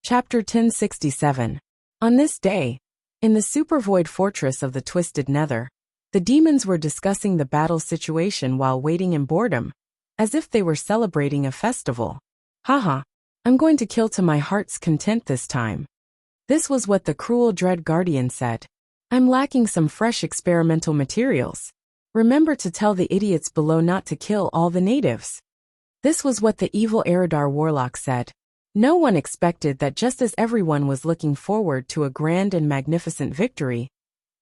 Chapter 1067. On this day, in the supervoid fortress of the Twisted Nether, the demons were discussing the battle situation while waiting in boredom, as if they were celebrating a festival. Haha, I'm going to kill to my heart's content this time. This was what the cruel Dread Guardian said. I'm lacking some fresh experimental materials. Remember to tell the idiots below not to kill all the natives. This was what the evil Eridar Warlock said. No one expected that just as everyone was looking forward to a grand and magnificent victory,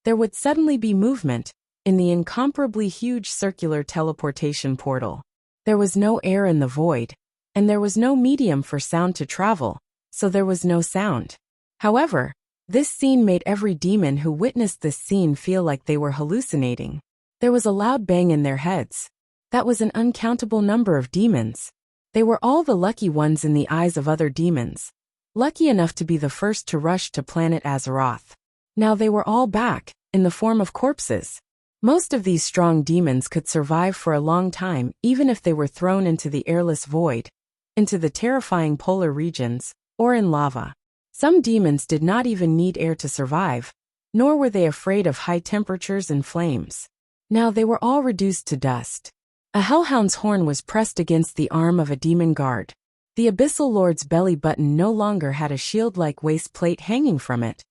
there would suddenly be movement in the incomparably huge circular teleportation portal. There was no air in the void, and there was no medium for sound to travel, so there was no sound. However, this scene made every demon who witnessed this scene feel like they were hallucinating. There was a loud bang in their heads. That was an uncountable number of demons. They were all the lucky ones in the eyes of other demons, lucky enough to be the first to rush to planet Azeroth. Now they were all back, in the form of corpses. Most of these strong demons could survive for a long time even if they were thrown into the airless void, into the terrifying polar regions, or in lava. Some demons did not even need air to survive, nor were they afraid of high temperatures and flames. Now they were all reduced to dust. A hellhound's horn was pressed against the arm of a demon guard. The Abyssal Lord's belly button no longer had a shield-like waist plate hanging from it,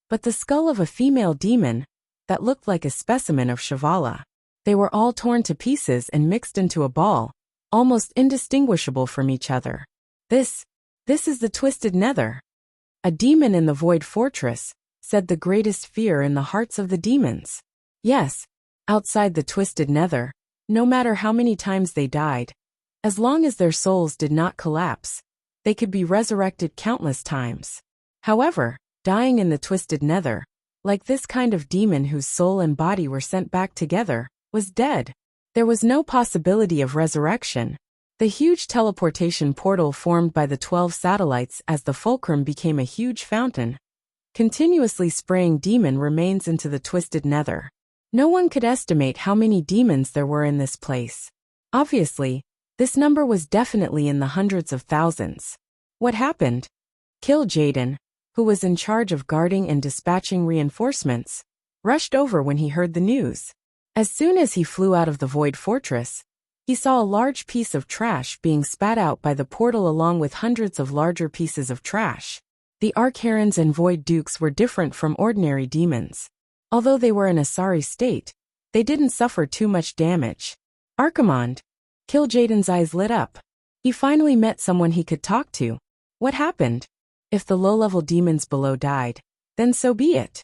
but the skull of a female demon that looked like a specimen of Shavala. They were all torn to pieces and mixed into a ball, almost indistinguishable from each other. This is the Twisted Nether. A demon in the Void Fortress, said the greatest fear in the hearts of the demons. Yes, outside the Twisted Nether, no matter how many times they died, as long as their souls did not collapse, they could be resurrected countless times. However, dying in the Twisted Nether, like this kind of demon whose soul and body were sent back together, was dead. There was no possibility of resurrection. The huge teleportation portal formed by the 12 satellites as the fulcrum became a huge fountain, continuously spraying demon remains into the Twisted Nether. No one could estimate how many demons there were in this place. Obviously, this number was definitely in the hundreds of thousands. What happened? Kil'jaeden, who was in charge of guarding and dispatching reinforcements, rushed over when he heard the news. As soon as he flew out of the Void Fortress, he saw a large piece of trash being spat out by the portal along with hundreds of larger pieces of trash. The Archerons and Void Dukes were different from ordinary demons. Although they were in a sorry state, they didn't suffer too much damage. Archimonde. Kil'jaeden's eyes lit up. He finally met someone he could talk to. What happened? If the low-level demons below died, then so be it.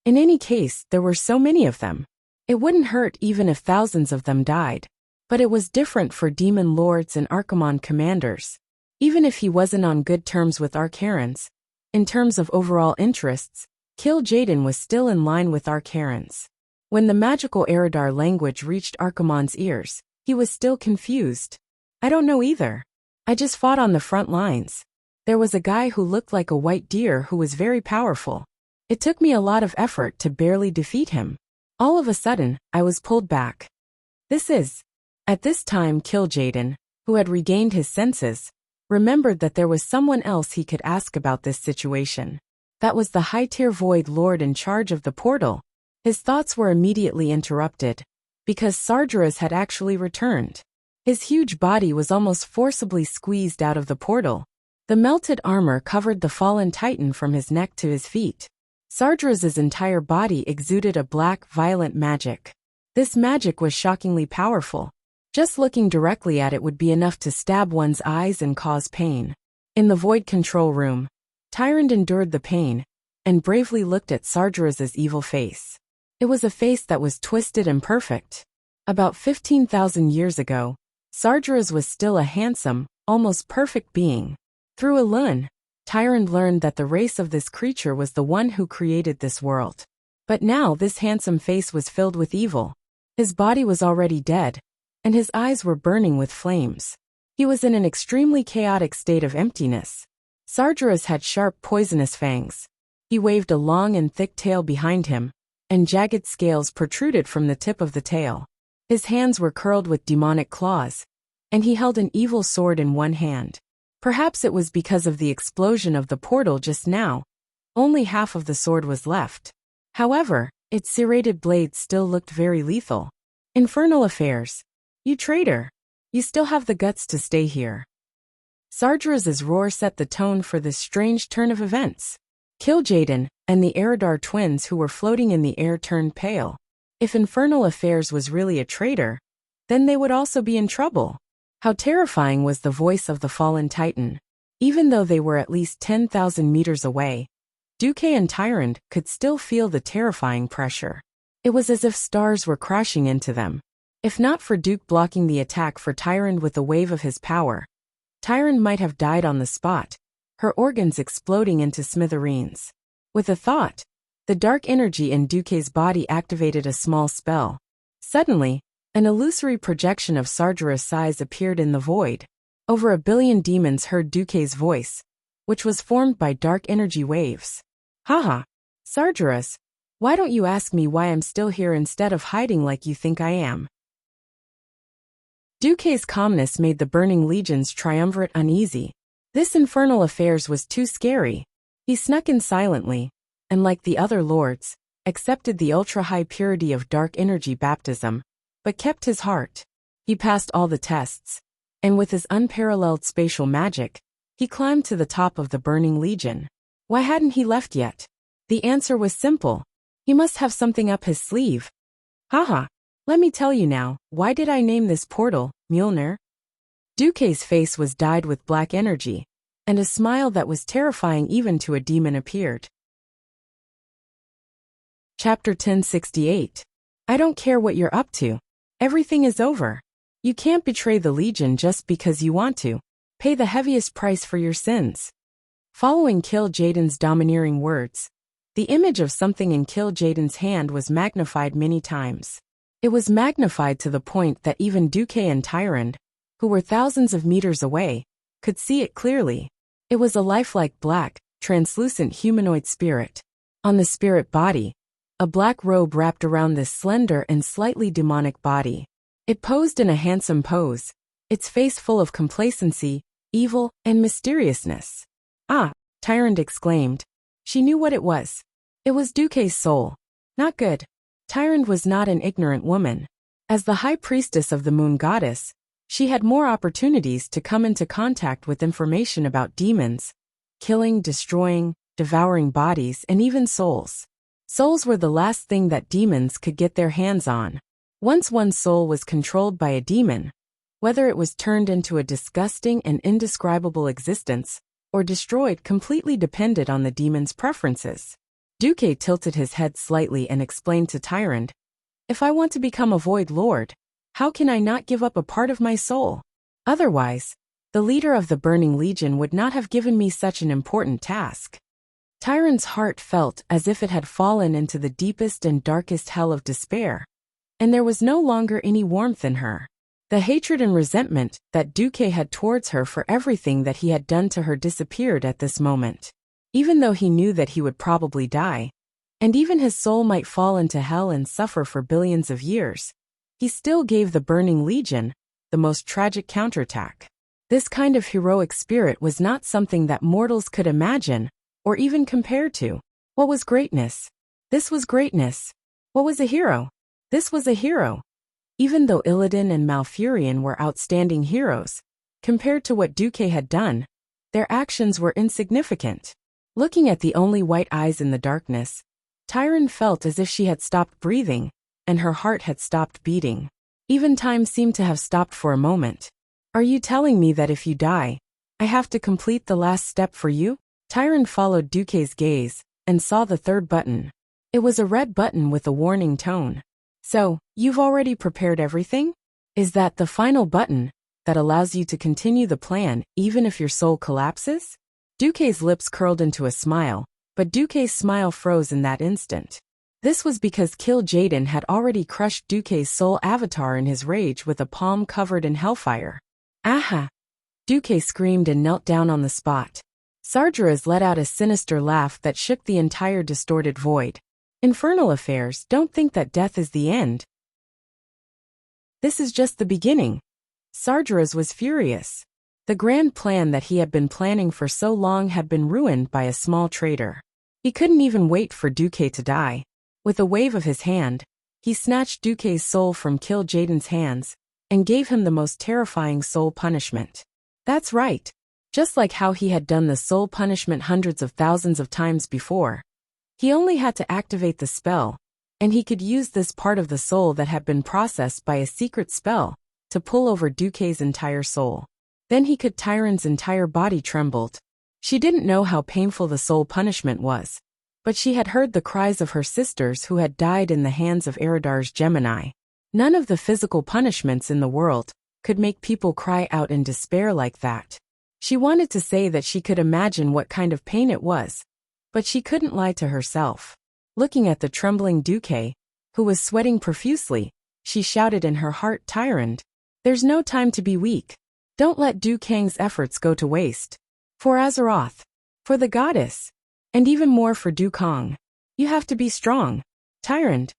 In any case, there were so many of them. It wouldn't hurt even if thousands of them died. But it was different for demon lords and Archimonde commanders. Even if he wasn't on good terms with Archerons, in terms of overall interests, Kil'jaeden was still in line with Archerons. When the magical Eridar language reached Archimonde's ears, he was still confused. I don't know either. I just fought on the front lines. There was a guy who looked like a white deer who was very powerful. It took me a lot of effort to barely defeat him. All of a sudden, I was pulled back. At this time Kil'jaeden, who had regained his senses, remembered that there was someone else he could ask about this situation. That was the high-tier Void Lord in charge of the portal. His thoughts were immediately interrupted, because Sargeras had actually returned. His huge body was almost forcibly squeezed out of the portal. The melted armor covered the fallen titan from his neck to his feet. Sargeras's entire body exuded a black, violent magic. This magic was shockingly powerful. Just looking directly at it would be enough to stab one's eyes and cause pain. In the Void Control Room, Tyrande endured the pain, and bravely looked at Sargeras's evil face. It was a face that was twisted and perfect. About 15,000 years ago, Sargeras was still a handsome, almost perfect being. Through Elun, Tyrande learned that the race of this creature was the one who created this world. But now this handsome face was filled with evil. His body was already dead, and his eyes were burning with flames. He was in an extremely chaotic state of emptiness. Sargeras had sharp poisonous fangs. He waved a long and thick tail behind him, and jagged scales protruded from the tip of the tail. His hands were curled with demonic claws, and he held an evil sword in one hand. Perhaps it was because of the explosion of the portal just now. Only half of the sword was left. However, its serrated blade still looked very lethal. Infernal affairs. You traitor. You still have the guts to stay here. Sargeras' roar set the tone for this strange turn of events. Kil'jaeden and the Eridar twins who were floating in the air turned pale. If Infernal Affairs was really a traitor, then they would also be in trouble. How terrifying was the voice of the fallen titan. Even though they were at least 10,000 meters away, Duque and Tyrande could still feel the terrifying pressure. It was as if stars were crashing into them. If not for Duke blocking the attack for Tyrande with a wave of his power, Tyrande might have died on the spot, her organs exploding into smithereens. With a thought, the dark energy in Duque's body activated a small spell. Suddenly, an illusory projection of Sargeras' size appeared in the void. Over 1 billion demons heard Duque's voice, which was formed by dark energy waves. Haha, Sargeras, why don't you ask me why I'm still here instead of hiding like you think I am? Duque's calmness made the Burning Legion's triumvirate uneasy. This infernal affairs was too scary. He snuck in silently, and like the other lords, accepted the ultra-high purity of dark energy baptism, but kept his heart. He passed all the tests, and with his unparalleled spatial magic, he climbed to the top of the Burning Legion. Why hadn't he left yet? The answer was simple. He must have something up his sleeve. Haha, let me tell you now, why did I name this portal, Mjolnir? Duque's face was dyed with black energy, and a smile that was terrifying even to a demon appeared. Chapter 1068. I don't care what you're up to. Everything is over. You can't betray the Legion just because you want to. Pay the heaviest price for your sins. Following Kil'jaeden's domineering words, the image of something in Kil'jaeden's hand was magnified many times. It was magnified to the point that even Duque and Tyrande, who were thousands of meters away, could see it clearly. It was a lifelike black, translucent humanoid spirit. On the spirit body, a black robe wrapped around this slender and slightly demonic body. It posed in a handsome pose, its face full of complacency, evil, and mysteriousness. Ah, Tyrande exclaimed. She knew what it was. It was Duque's soul. Not good. Tyrande was not an ignorant woman. As the high priestess of the moon goddess, she had more opportunities to come into contact with information about demons, killing, destroying, devouring bodies, and even souls. Souls were the last thing that demons could get their hands on. Once one's soul was controlled by a demon, whether it was turned into a disgusting and indescribable existence, or destroyed completely depended on the demon's preferences. Duque tilted his head slightly and explained to Tyrande, if I want to become a Void Lord, how can I not give up a part of my soul? Otherwise, the leader of the Burning Legion would not have given me such an important task. Tyrande's heart felt as if it had fallen into the deepest and darkest hell of despair, and there was no longer any warmth in her. The hatred and resentment that Duque had towards her for everything that he had done to her disappeared at this moment. Even though he knew that he would probably die, and even his soul might fall into hell and suffer for billions of years, he still gave the Burning Legion the most tragic counterattack. This kind of heroic spirit was not something that mortals could imagine or even compare to. What was greatness? This was greatness. What was a hero? This was a hero. Even though Illidan and Malfurion were outstanding heroes, compared to what Duque had done, their actions were insignificant. Looking at the only white eyes in the darkness, Tyrande felt as if she had stopped breathing, and her heart had stopped beating. Even time seemed to have stopped for a moment. Are you telling me that if you die, I have to complete the last step for you? Tyrande followed Duque's gaze, and saw the third button. It was a red button with a warning tone. So, you've already prepared everything? Is that the final button that allows you to continue the plan even if your soul collapses? Duque's lips curled into a smile, but Duque's smile froze in that instant. This was because Kil'jaeden had already crushed Duque's soul avatar in his rage with a palm covered in hellfire. Aha! Duque screamed and knelt down on the spot. Sargeras let out a sinister laugh that shook the entire distorted void. Infernal affairs, don't think that death is the end. This is just the beginning. Sargeras was furious. The grand plan that he had been planning for so long had been ruined by a small traitor. He couldn't even wait for Duque to die. With a wave of his hand, he snatched Duque's soul from Kill Jaden's hands and gave him the most terrifying soul punishment. That's right. Just like how he had done the soul punishment hundreds of thousands of times before. He only had to activate the spell, and he could use this part of the soul that had been processed by a secret spell to pull over Duque's entire soul. Then Tyron's entire body trembled. She didn't know how painful the soul punishment was, but she had heard the cries of her sisters who had died in the hands of Eridar's Gemini. None of the physical punishments in the world could make people cry out in despair like that. She wanted to say that she could imagine what kind of pain it was, but she couldn't lie to herself. Looking at the trembling Duque, who was sweating profusely, she shouted in her heart, Tyron, there's no time to be weak. Don't let Duque's efforts go to waste. For Azeroth, for the goddess, and even more for Dukong. You have to be strong. Tyron.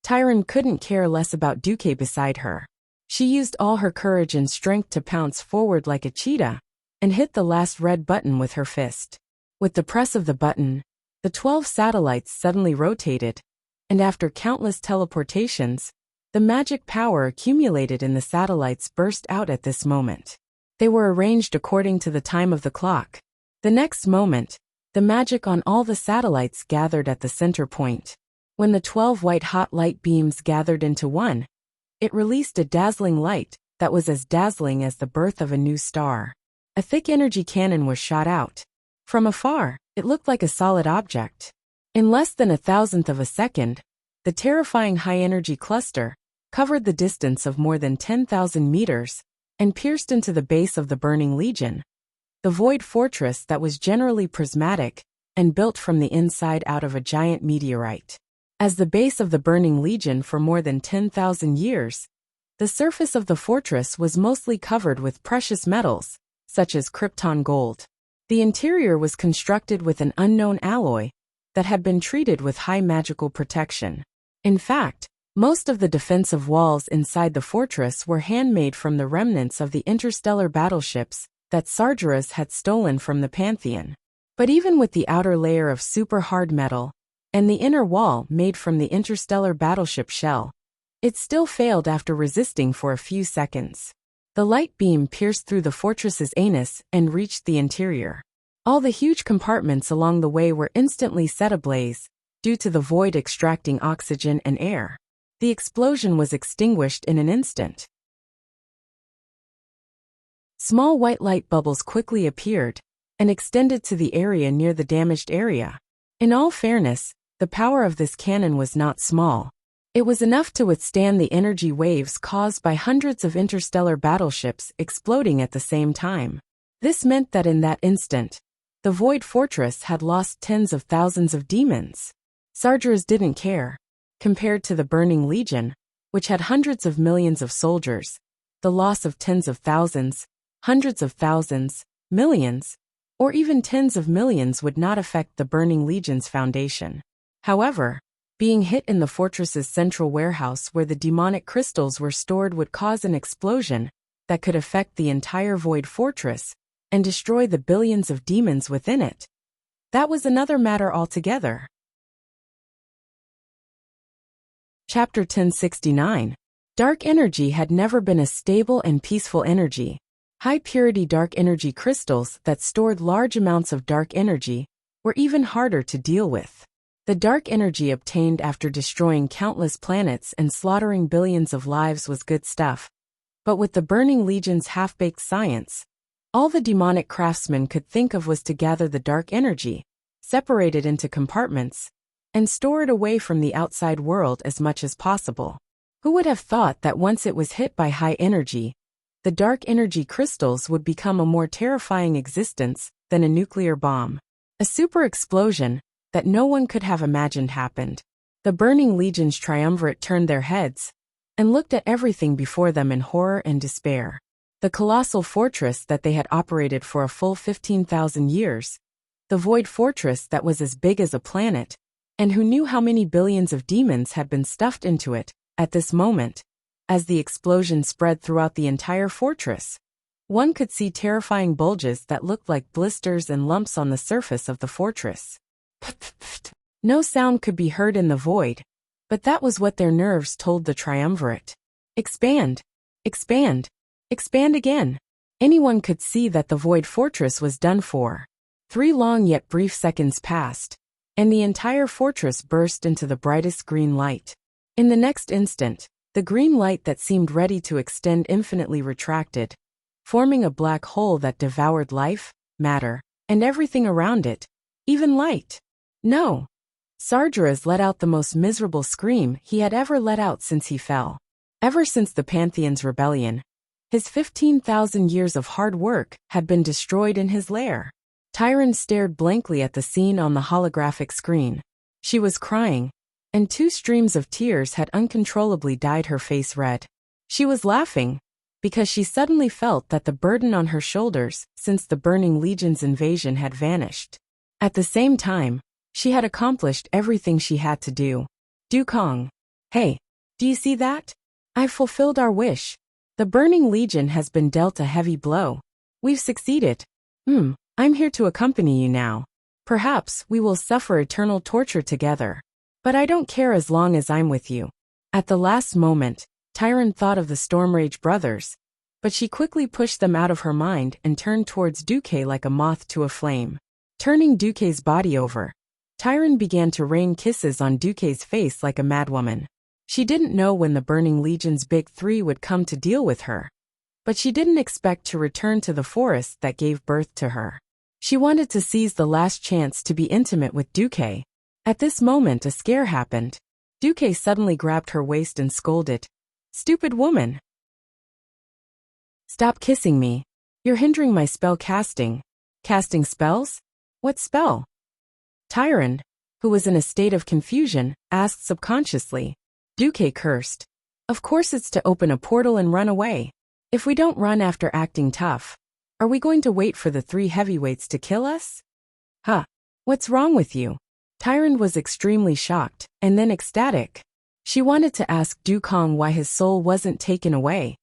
Tyron couldn't care less about Duque beside her. She used all her courage and strength to pounce forward like a cheetah and hit the last red button with her fist. With the press of the button, the 12 satellites suddenly rotated, and after countless teleportations, the magic power accumulated in the satellites burst out at this moment. They were arranged according to the time of the clock. The next moment, the magic on all the satellites gathered at the center point. When the 12 white-hot light beams gathered into one, it released a dazzling light that was as dazzling as the birth of a new star. A thick energy cannon was shot out. From afar, it looked like a solid object. In less than 1,000th of a second, the terrifying high-energy cluster covered the distance of more than 10,000 meters and pierced into the base of the Burning Legion, the void fortress that was generally prismatic and built from the inside out of a giant meteorite. As the base of the Burning Legion for more than 10,000 years, the surface of the fortress was mostly covered with precious metals, such as Krypton gold. The interior was constructed with an unknown alloy that had been treated with high magical protection. In fact, most of the defensive walls inside the fortress were handmade from the remnants of the interstellar battleships that Sargeras had stolen from the Pantheon. But even with the outer layer of super hard metal, and the inner wall made from the interstellar battleship shell, it still failed after resisting for a few seconds. The light beam pierced through the fortress's anus and reached the interior. All the huge compartments along the way were instantly set ablaze, due to the void extracting oxygen and air. The explosion was extinguished in an instant. Small white light bubbles quickly appeared and extended to the area near the damaged area. In all fairness, the power of this cannon was not small. It was enough to withstand the energy waves caused by hundreds of interstellar battleships exploding at the same time. This meant that in that instant, the Void Fortress had lost tens of thousands of demons. Sargeras didn't care. Compared to the Burning Legion, which had hundreds of millions of soldiers, the loss of tens of thousands, hundreds of thousands, millions, or even tens of millions would not affect the Burning Legion's foundation. However, being hit in the fortress's central warehouse where the demonic crystals were stored would cause an explosion that could affect the entire Void Fortress and destroy the billions of demons within it. That was another matter altogether. Chapter 1069. Dark energy had never been a stable and peaceful energy. High-purity dark energy crystals that stored large amounts of dark energy were even harder to deal with. The dark energy obtained after destroying countless planets and slaughtering billions of lives was good stuff. But with the Burning Legion's half-baked science, all the demonic craftsmen could think of was to gather the dark energy, separate it into compartments, and store it away from the outside world as much as possible. Who would have thought that once it was hit by high energy, the dark energy crystals would become a more terrifying existence than a nuclear bomb? A super explosion that no one could have imagined happened. The Burning Legion's triumvirate turned their heads and looked at everything before them in horror and despair. The colossal fortress that they had operated for a full 15,000 years, the Void Fortress that was as big as a planet, and who knew how many billions of demons had been stuffed into it, at this moment, as the explosion spread throughout the entire fortress, One could see terrifying bulges that looked like blisters and lumps on the surface of the fortress. No sound could be heard in the void, but that was what their nerves told the triumvirate. Expand! Expand! Expand again! Anyone could see that the void fortress was done for. 3 long yet brief seconds passed, and the entire fortress burst into the brightest green light. In the next instant, the green light that seemed ready to extend infinitely retracted, forming a black hole that devoured life, matter, and everything around it, even light. No! Sargeras let out the most miserable scream he had ever let out since he fell. Ever since the Pantheon's rebellion, his 15,000 years of hard work had been destroyed in his lair. Tyron stared blankly at the scene on the holographic screen. She was crying, and 2 streams of tears had uncontrollably dyed her face red. She was laughing, because she suddenly felt that the burden on her shoulders since the Burning Legion's invasion had vanished. At the same time, she had accomplished everything she had to do. Dukong. Hey, do you see that? I've fulfilled our wish. The Burning Legion has been dealt a heavy blow. We've succeeded. I'm here to accompany you now. Perhaps we will suffer eternal torture together. But I don't care as long as I'm with you. At the last moment, Tyron thought of the Stormrage brothers, but she quickly pushed them out of her mind and turned towards Duque like a moth to a flame. Turning Duque's body over, Tyron began to rain kisses on Duque's face like a madwoman. She didn't know when the Burning Legion's Big 3 would come to deal with her, but she didn't expect to return to the forest that gave birth to her. She wanted to seize the last chance to be intimate with Duque. At this moment a scare happened. Duque suddenly grabbed her waist and scolded. Stupid woman! Stop kissing me. You're hindering my spell casting. Casting spells? What spell? Tyron, who was in a state of confusion, asked subconsciously. Duque cursed. Of course it's to open a portal and run away. If we don't run after acting tough, are we going to wait for the 3 heavyweights to kill us? Huh. What's wrong with you? Tyron was extremely shocked, and then ecstatic. She wanted to ask Dukong why his soul wasn't taken away.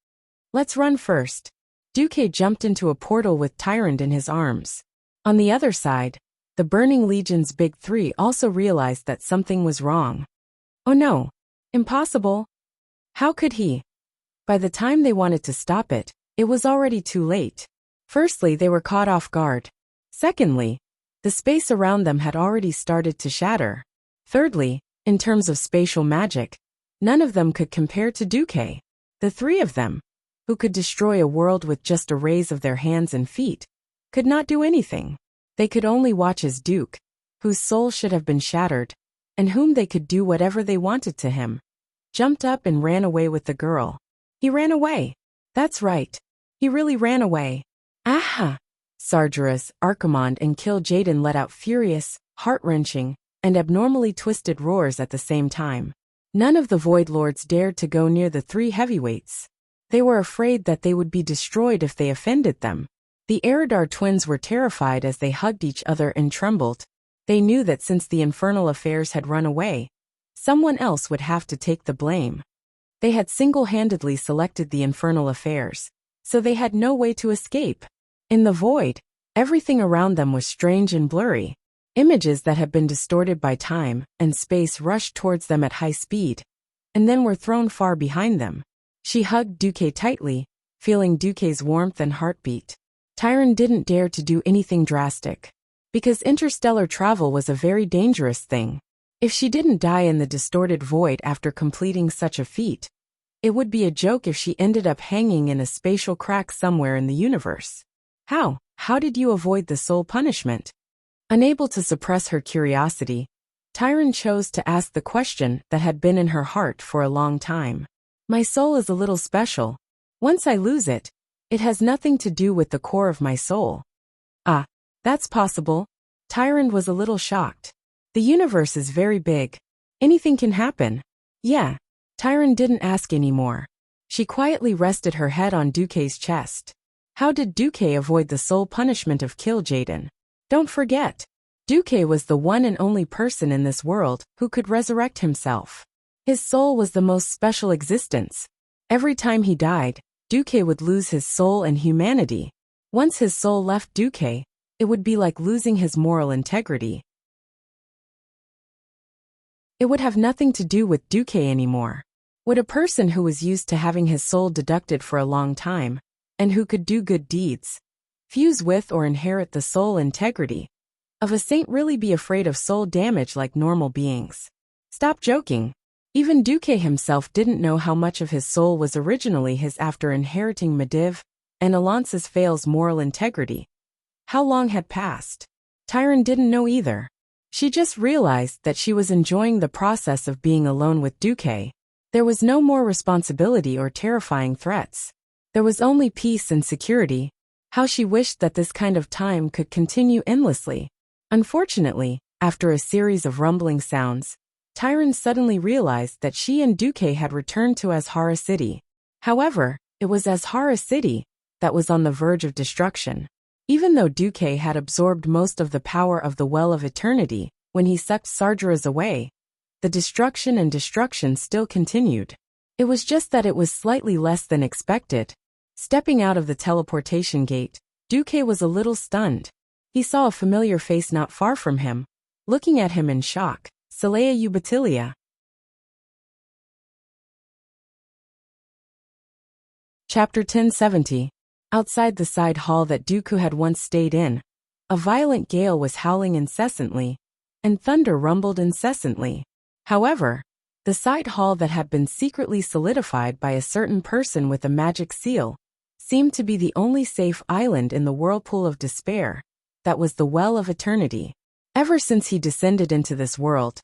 Let's run first. Duque jumped into a portal with Tyron in his arms. On the other side, the Burning Legion's Big 3 also realized that something was wrong. Oh no. Impossible. How could he? By the time they wanted to stop it, it was already too late. Firstly, they were caught off guard. Secondly, the space around them had already started to shatter. Thirdly, in terms of spatial magic, none of them could compare to Duque. The 3 of them, who could destroy a world with just a raise of their hands and feet, could not do anything. They could only watch as Duke, whose soul should have been shattered, and whom they could do whatever they wanted to him, jumped up and ran away with the girl. He ran away. That's right. He really ran away. Aha! Sargeras, Archimonde and Kil'jaeden let out furious, heart-wrenching, and abnormally twisted roars at the same time. None of the Void Lords dared to go near the 3 heavyweights. They were afraid that they would be destroyed if they offended them. The Eridar twins were terrified as they hugged each other and trembled. They knew that since the infernal affairs had run away, someone else would have to take the blame. They had single-handedly selected the infernal affairs, so they had no way to escape. In the void, everything around them was strange and blurry. Images that had been distorted by time and space rushed towards them at high speed, and then were thrown far behind them. She hugged Duque tightly, feeling Duque's warmth and heartbeat. Tyron didn't dare to do anything drastic, because interstellar travel was a very dangerous thing. If she didn't die in the distorted void after completing such a feat, it would be a joke if she ended up hanging in a spatial crack somewhere in the universe. How did you avoid the soul punishment? Unable to suppress her curiosity, Tyron chose to ask the question that had been in her heart for a long time. My soul is a little special. Once I lose it, it has nothing to do with the core of my soul. Ah, that's possible. Tyron was a little shocked. The universe is very big. Anything can happen. Yeah. Tyron didn't ask anymore. She quietly rested her head on Duque's chest. How did Duque avoid the soul punishment of Kil'jaeden? Don't forget, Duque was the one and only person in this world who could resurrect himself. His soul was the most special existence. Every time he died, Duque would lose his soul and humanity. Once his soul left Duque, it would be like losing his moral integrity. It would have nothing to do with Duque anymore. Would a person who was used to having his soul deducted for a long time, and who could do good deeds, fuse with or inherit the soul integrity of a saint really be afraid of soul damage like normal beings? Stop joking. Even Duque himself didn't know how much of his soul was originally his after inheriting Medivh and Alonce's Fail's moral integrity. How long had passed? Tyron didn't know either. She just realized that she was enjoying the process of being alone with Duque. There was no more responsibility or terrifying threats. There was only peace and security. How she wished that this kind of time could continue endlessly. Unfortunately, after a series of rumbling sounds, Tyron suddenly realized that she and Duque had returned to Azhara City. However, it was Azhara City that was on the verge of destruction. Even though Duque had absorbed most of the power of the Well of Eternity when he sucked Sargeras away, the destruction still continued. It was just that it was slightly less than expected. Stepping out of the teleportation gate, Duque was a little stunned. He saw a familiar face not far from him, looking at him in shock. Saleya Ubatilia. Chapter 1070. Outside the side hall that Dooku had once stayed in, a violent gale was howling incessantly, and thunder rumbled incessantly. However, the side hall that had been secretly solidified by a certain person with a magic seal seemed to be the only safe island in the whirlpool of despair that was the Well of Eternity. Ever since he descended into this world,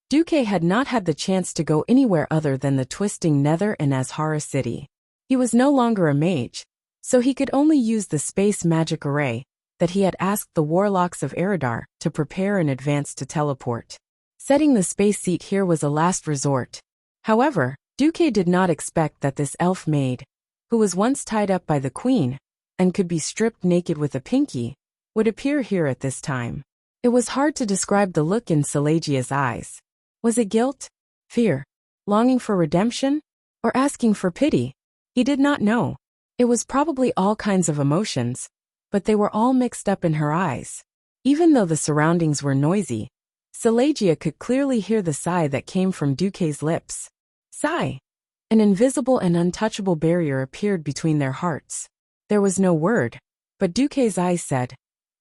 Duque had not had the chance to go anywhere other than the twisting nether in Azhara City. He was no longer a mage, so he could only use the space magic array that he had asked the warlocks of Eridar to prepare in advance to teleport. Setting the space seat here was a last resort. However, Duque did not expect that this elf maid, who was once tied up by the queen and could be stripped naked with a pinky, would appear here at this time. It was hard to describe the look in Salegia's eyes. Was it guilt, fear, longing for redemption, or asking for pity? He did not know. It was probably all kinds of emotions, but they were all mixed up in her eyes. Even though the surroundings were noisy, Salegia could clearly hear the sigh that came from Duque's lips. Sigh. An invisible and untouchable barrier appeared between their hearts. There was no word, but Duque's eyes said,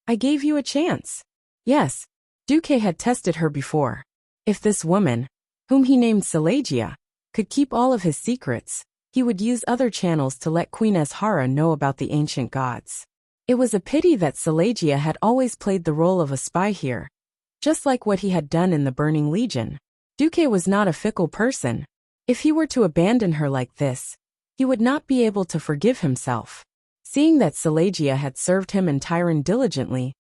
"I gave you a chance." Yes, Duque had tested her before. If this woman, whom he named Salegia, could keep all of his secrets, he would use other channels to let Queen Azhara know about the ancient gods. It was a pity that Salegia had always played the role of a spy here, just like what he had done in the Burning Legion. Duque was not a fickle person. If he were to abandon her like this, he would not be able to forgive himself. Seeing that Salegia had served him and Tyron diligently,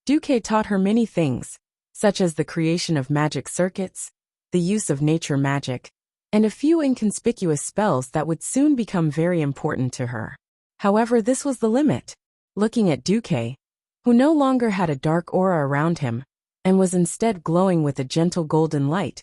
Duque taught her many things, such as the creation of magic circuits, the use of nature magic, and a few inconspicuous spells that would soon become very important to her. However, this was the limit. Looking at Duque, who no longer had a dark aura around him, and was instead glowing with a gentle golden light,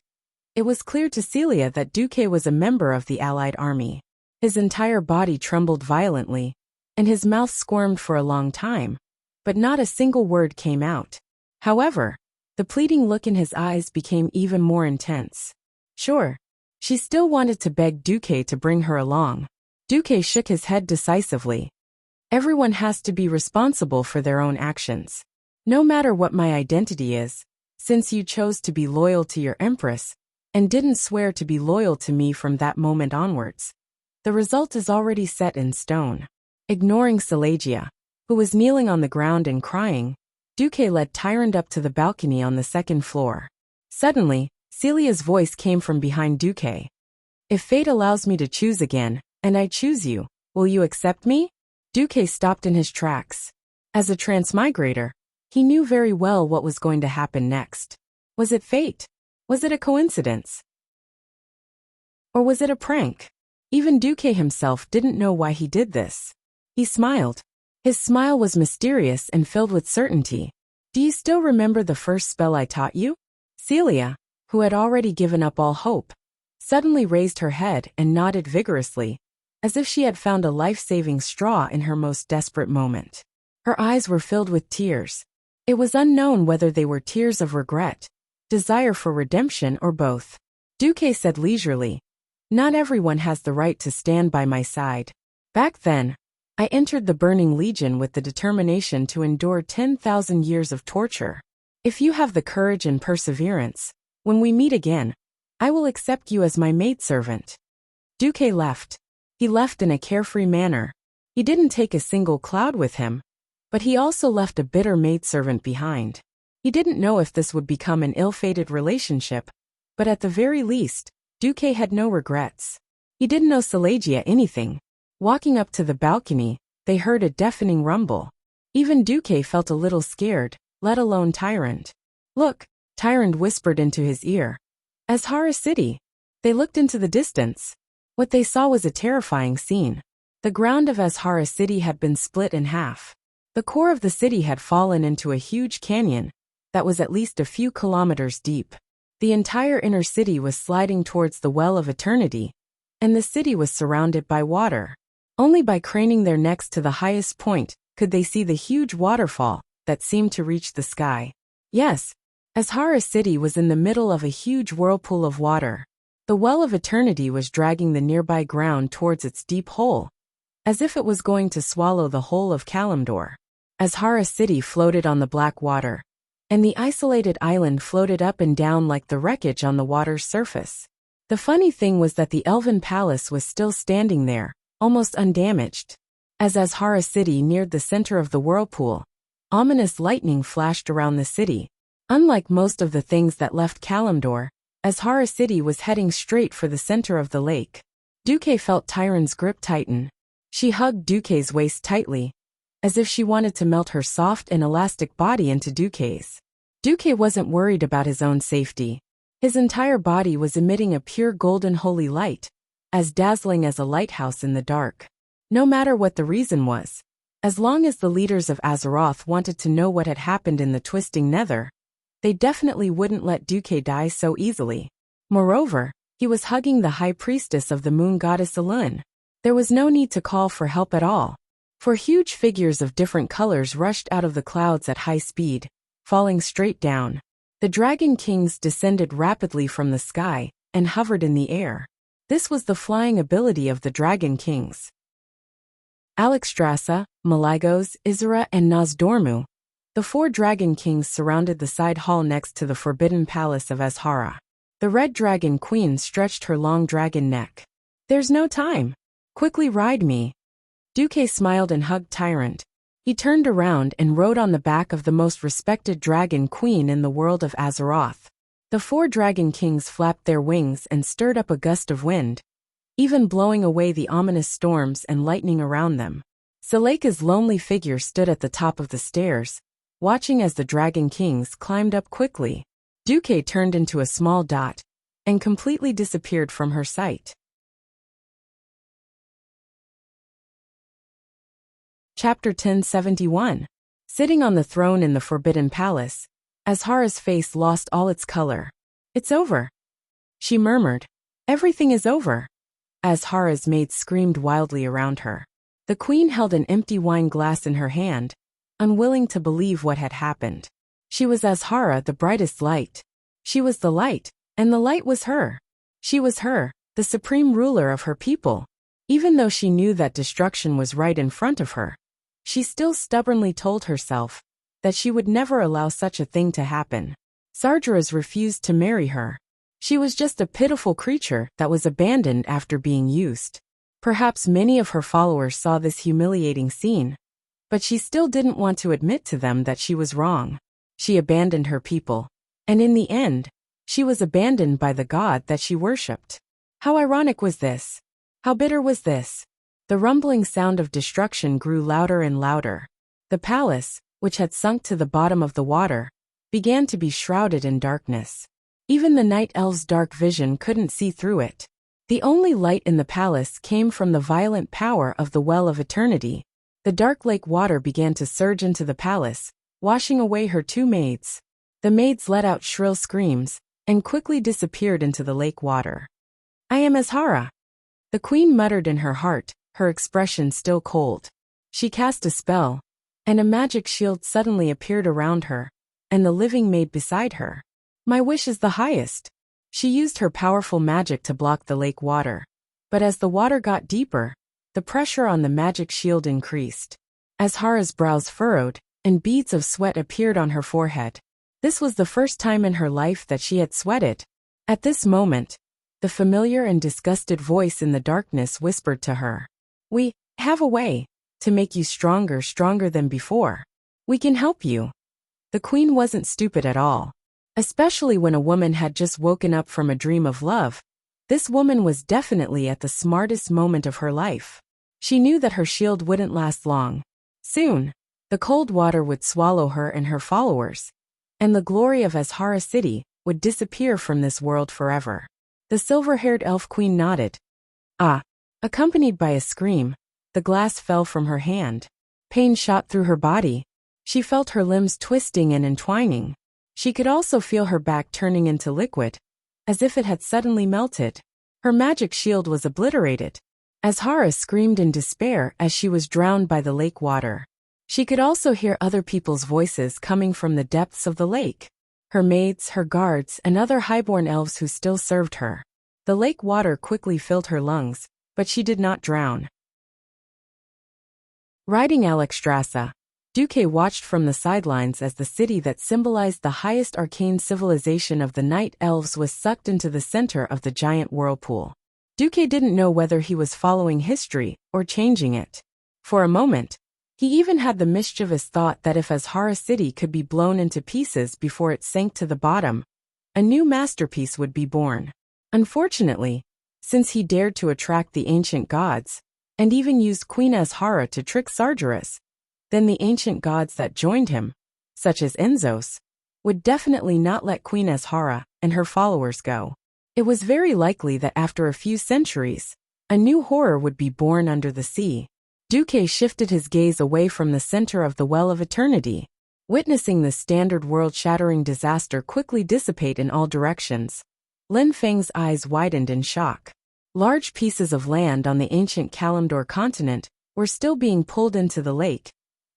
it was clear to Celia that Duque was a member of the Allied army. His entire body trembled violently, and his mouth squirmed for a long time, but not a single word came out. However, the pleading look in his eyes became even more intense. Sure, she still wanted to beg Duque to bring her along. Duque shook his head decisively. Everyone has to be responsible for their own actions. No matter what my identity is, since you chose to be loyal to your empress, and didn't swear to be loyal to me from that moment onwards, the result is already set in stone. Ignoring Salegia, who was kneeling on the ground and crying, Duque led Tyrant up to the balcony on the second floor. Suddenly, Celia's voice came from behind Duque. "If fate allows me to choose again, and I choose you, will you accept me?" Duque stopped in his tracks. As a transmigrator, he knew very well what was going to happen next. Was it fate? Was it a coincidence? Or was it a prank? Even Duque himself didn't know why he did this. He smiled. His smile was mysterious and filled with certainty. "Do you still remember the first spell I taught you?" Celia, who had already given up all hope, suddenly raised her head and nodded vigorously, as if she had found a life-saving straw in her most desperate moment. Her eyes were filled with tears. It was unknown whether they were tears of regret, desire for redemption, or both. Duque said leisurely, "Not everyone has the right to stand by my side. Back then, I entered the Burning Legion with the determination to endure 10,000 years of torture. If you have the courage and perseverance, when we meet again, I will accept you as my maidservant." Duque left. He left in a carefree manner. He didn't take a single cloud with him, but he also left a bitter maidservant behind. He didn't know if this would become an ill-fated relationship, but at the very least, Duque had no regrets. He didn't know Silegia anything. Walking up to the balcony, they heard a deafening rumble. Even Duque felt a little scared, let alone Tyrant. "Look," Tyrant whispered into his ear. "Azhara City." They looked into the distance. What they saw was a terrifying scene. The ground of Azhara City had been split in half. The core of the city had fallen into a huge canyon that was at least a few kilometers deep. The entire inner city was sliding towards the Well of Eternity, and the city was surrounded by water. Only by craning their necks to the highest point could they see the huge waterfall that seemed to reach the sky. Yes, Azhara City was in the middle of a huge whirlpool of water. The Well of Eternity was dragging the nearby ground towards its deep hole, as if it was going to swallow the whole of Kalimdor. Azhara City floated on the black water, and the isolated island floated up and down like the wreckage on the water's surface. The funny thing was that the Elven Palace was still standing there, almost undamaged. As Azhara City neared the center of the whirlpool, ominous lightning flashed around the city. Unlike most of the things that left Kalimdor, Azhara City was heading straight for the center of the lake. Duque felt Tyrant's grip tighten. She hugged Duque's waist tightly, as if she wanted to melt her soft and elastic body into Duque's. Duque wasn't worried about his own safety. His entire body was emitting a pure golden holy light, as dazzling as a lighthouse in the dark. No matter what the reason was, as long as the leaders of Azeroth wanted to know what had happened in the Twisting Nether, they definitely wouldn't let Duque die so easily. Moreover, he was hugging the high priestess of the moon goddess Elun. There was no need to call for help at all, for huge figures of different colors rushed out of the clouds at high speed, falling straight down. The Dragon Kings descended rapidly from the sky and hovered in the air. This was the flying ability of the Dragon Kings. Alexstrasza, Malygos, Isera, and Nozdormu, the 4 Dragon Kings, surrounded the side hall next to the Forbidden Palace of Azhara. The Red Dragon Queen stretched her long dragon neck. "There's no time. Quickly ride me." Duque smiled and hugged Tyrant. He turned around and rode on the back of the most respected Dragon Queen in the world of Azeroth. The 4 Dragon Kings flapped their wings and stirred up a gust of wind, even blowing away the ominous storms and lightning around them. Silegia's lonely figure stood at the top of the stairs, watching as the Dragon Kings climbed up quickly. Duque turned into a small dot and completely disappeared from her sight. Chapter 1071. Sitting on the throne in the Forbidden Palace, Azhara's face lost all its color. "It's over," she murmured. "Everything is over." Azhara's maids screamed wildly around her. The queen held an empty wine glass in her hand, unwilling to believe what had happened. She was Azhara, the brightest light. She was the light, and the light was her. She was her, the supreme ruler of her people. Even though she knew that destruction was right in front of her, she still stubbornly told herself that she would never allow such a thing to happen. Sargeras refused to marry her. She was just a pitiful creature that was abandoned after being used. Perhaps many of her followers saw this humiliating scene, but she still didn't want to admit to them that she was wrong. She abandoned her people, and in the end, she was abandoned by the god that she worshipped. How ironic was this? How bitter was this? The rumbling sound of destruction grew louder and louder. The palace, which had sunk to the bottom of the water, began to be shrouded in darkness. Even the night elves' dark vision couldn't see through it. The only light in the palace came from the violent power of the Well of Eternity. The dark lake water began to surge into the palace, washing away her 2 maids. The maids let out shrill screams and quickly disappeared into the lake water. "I am Azhara." The queen muttered in her heart, her expression still cold. She cast a spell, and a magic shield suddenly appeared around her, and the living maid beside her. My wish is the highest. She used her powerful magic to block the lake water. But as the water got deeper, the pressure on the magic shield increased. Azhara's brows furrowed, and beads of sweat appeared on her forehead. This was the first time in her life that she had sweated. At this moment, the familiar and disgusted voice in the darkness whispered to her. We have a way to make you stronger than before. We can help you. The queen wasn't stupid at all. Especially when a woman had just woken up from a dream of love. This woman was definitely at the smartest moment of her life. She knew that her shield wouldn't last long. Soon, the cold water would swallow her and her followers, and the glory of Azhara City would disappear from this world forever. The silver-haired elf queen nodded. Ah! Accompanied by a scream, the glass fell from her hand. Pain shot through her body. She felt her limbs twisting and entwining. She could also feel her back turning into liquid, as if it had suddenly melted. Her magic shield was obliterated. Azhara screamed in despair as she was drowned by the lake water. She could also hear other people's voices coming from the depths of the lake. Her maids, her guards, and other highborn elves who still served her. The lake water quickly filled her lungs, but she did not drown. Riding Alexstrasza, Duque watched from the sidelines as the city that symbolized the highest arcane civilization of the night elves was sucked into the center of the giant whirlpool. Duque didn't know whether he was following history or changing it. For a moment, he even had the mischievous thought that if Azhara City could be blown into pieces before it sank to the bottom, a new masterpiece would be born. Unfortunately, since he dared to attract the ancient gods, and even used Queen Azhara to trick Sargeras, then the ancient gods that joined him, such as Enzos, would definitely not let Queen Azhara and her followers go. It was very likely that after a few centuries, a new horror would be born under the sea. Duque shifted his gaze away from the center of the Well of Eternity, witnessing the standard world-shattering disaster quickly dissipate in all directions. Lin Feng's eyes widened in shock. Large pieces of land on the ancient Kalimdor continent were still being pulled into the lake,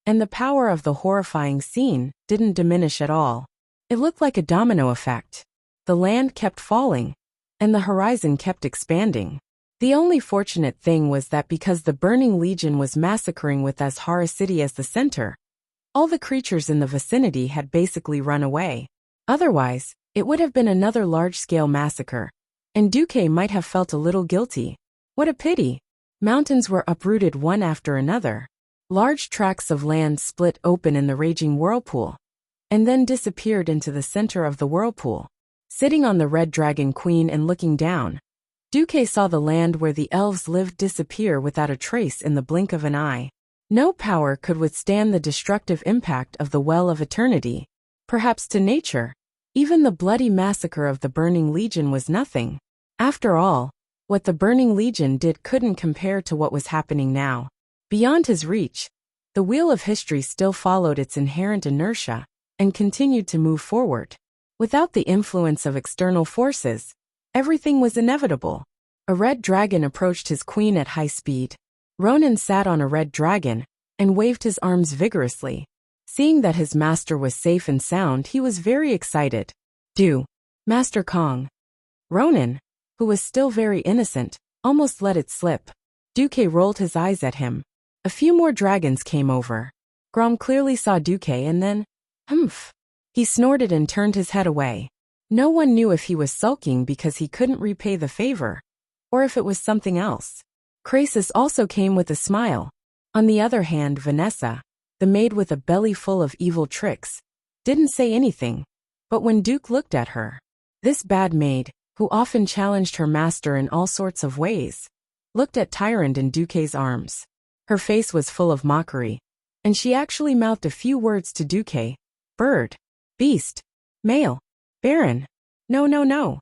and the power of the horrifying scene didn't diminish at all. It looked like a domino effect. The land kept falling, and the horizon kept expanding. The only fortunate thing was that because the Burning Legion was massacring with Azhara City as the center, all the creatures in the vicinity had basically run away. Otherwise, it would have been another large-scale massacre, and Duque might have felt a little guilty. What a pity! Mountains were uprooted one after another. Large tracts of land split open in the raging whirlpool, and then disappeared into the center of the whirlpool. Sitting on the Red Dragon Queen and looking down, Duque saw the land where the elves lived disappear without a trace in the blink of an eye. No power could withstand the destructive impact of the Well of Eternity. Perhaps to nature, even the bloody massacre of the Burning Legion was nothing. After all, what the Burning Legion did couldn't compare to what was happening now. Beyond his reach, the wheel of history still followed its inherent inertia and continued to move forward. Without the influence of external forces, everything was inevitable. A red dragon approached his queen at high speed. Ronan sat on a red dragon and waved his arms vigorously. Seeing that his master was safe and sound, he was very excited. "Do, Master Kong." Ronan, who was still very innocent, almost let it slip. Duque rolled his eyes at him. A few more dragons came over. Grom clearly saw Duque and then, humph. He snorted and turned his head away. No one knew if he was sulking because he couldn't repay the favor, or if it was something else. Krasis also came with a smile. On the other hand, Vanessa, the maid with a belly full of evil tricks, didn't say anything. But when Duke looked at her, this bad maid, who often challenged her master in all sorts of ways, looked at Tyrant in Duque's arms. Her face was full of mockery, and she actually mouthed a few words to Duque. Bird, beast, male, baron, no.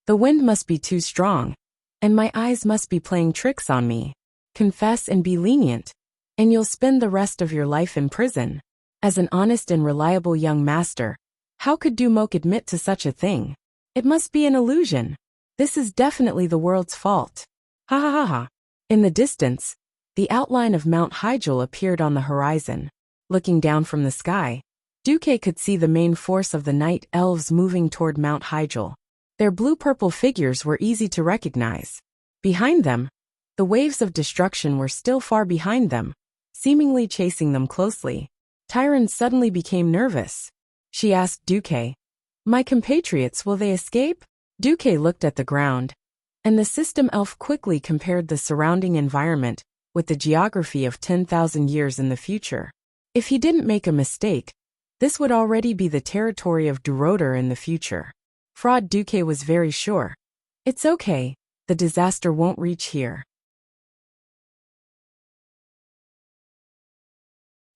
The wind must be too strong, and my eyes must be playing tricks on me. Confess and be lenient, and you'll spend the rest of your life in prison. As an honest and reliable young master, how could Dumok admit to such a thing? It must be an illusion. This is definitely the world's fault. Ha ha ha ha. In the distance, the outline of Mount Hyjal appeared on the horizon. Looking down from the sky, Duque could see the main force of the night elves moving toward Mount Hyjal. Their blue-purple figures were easy to recognize. Behind them, the waves of destruction were still far behind them, seemingly chasing them closely. Tyron suddenly became nervous. She asked Duque, "My compatriots, will they escape?" Duque looked at the ground, and the system elf quickly compared the surrounding environment with the geography of 10,000 years in the future. If he didn't make a mistake, this would already be the territory of Duroder in the future. Fraud Duque was very sure. It's okay, the disaster won't reach here.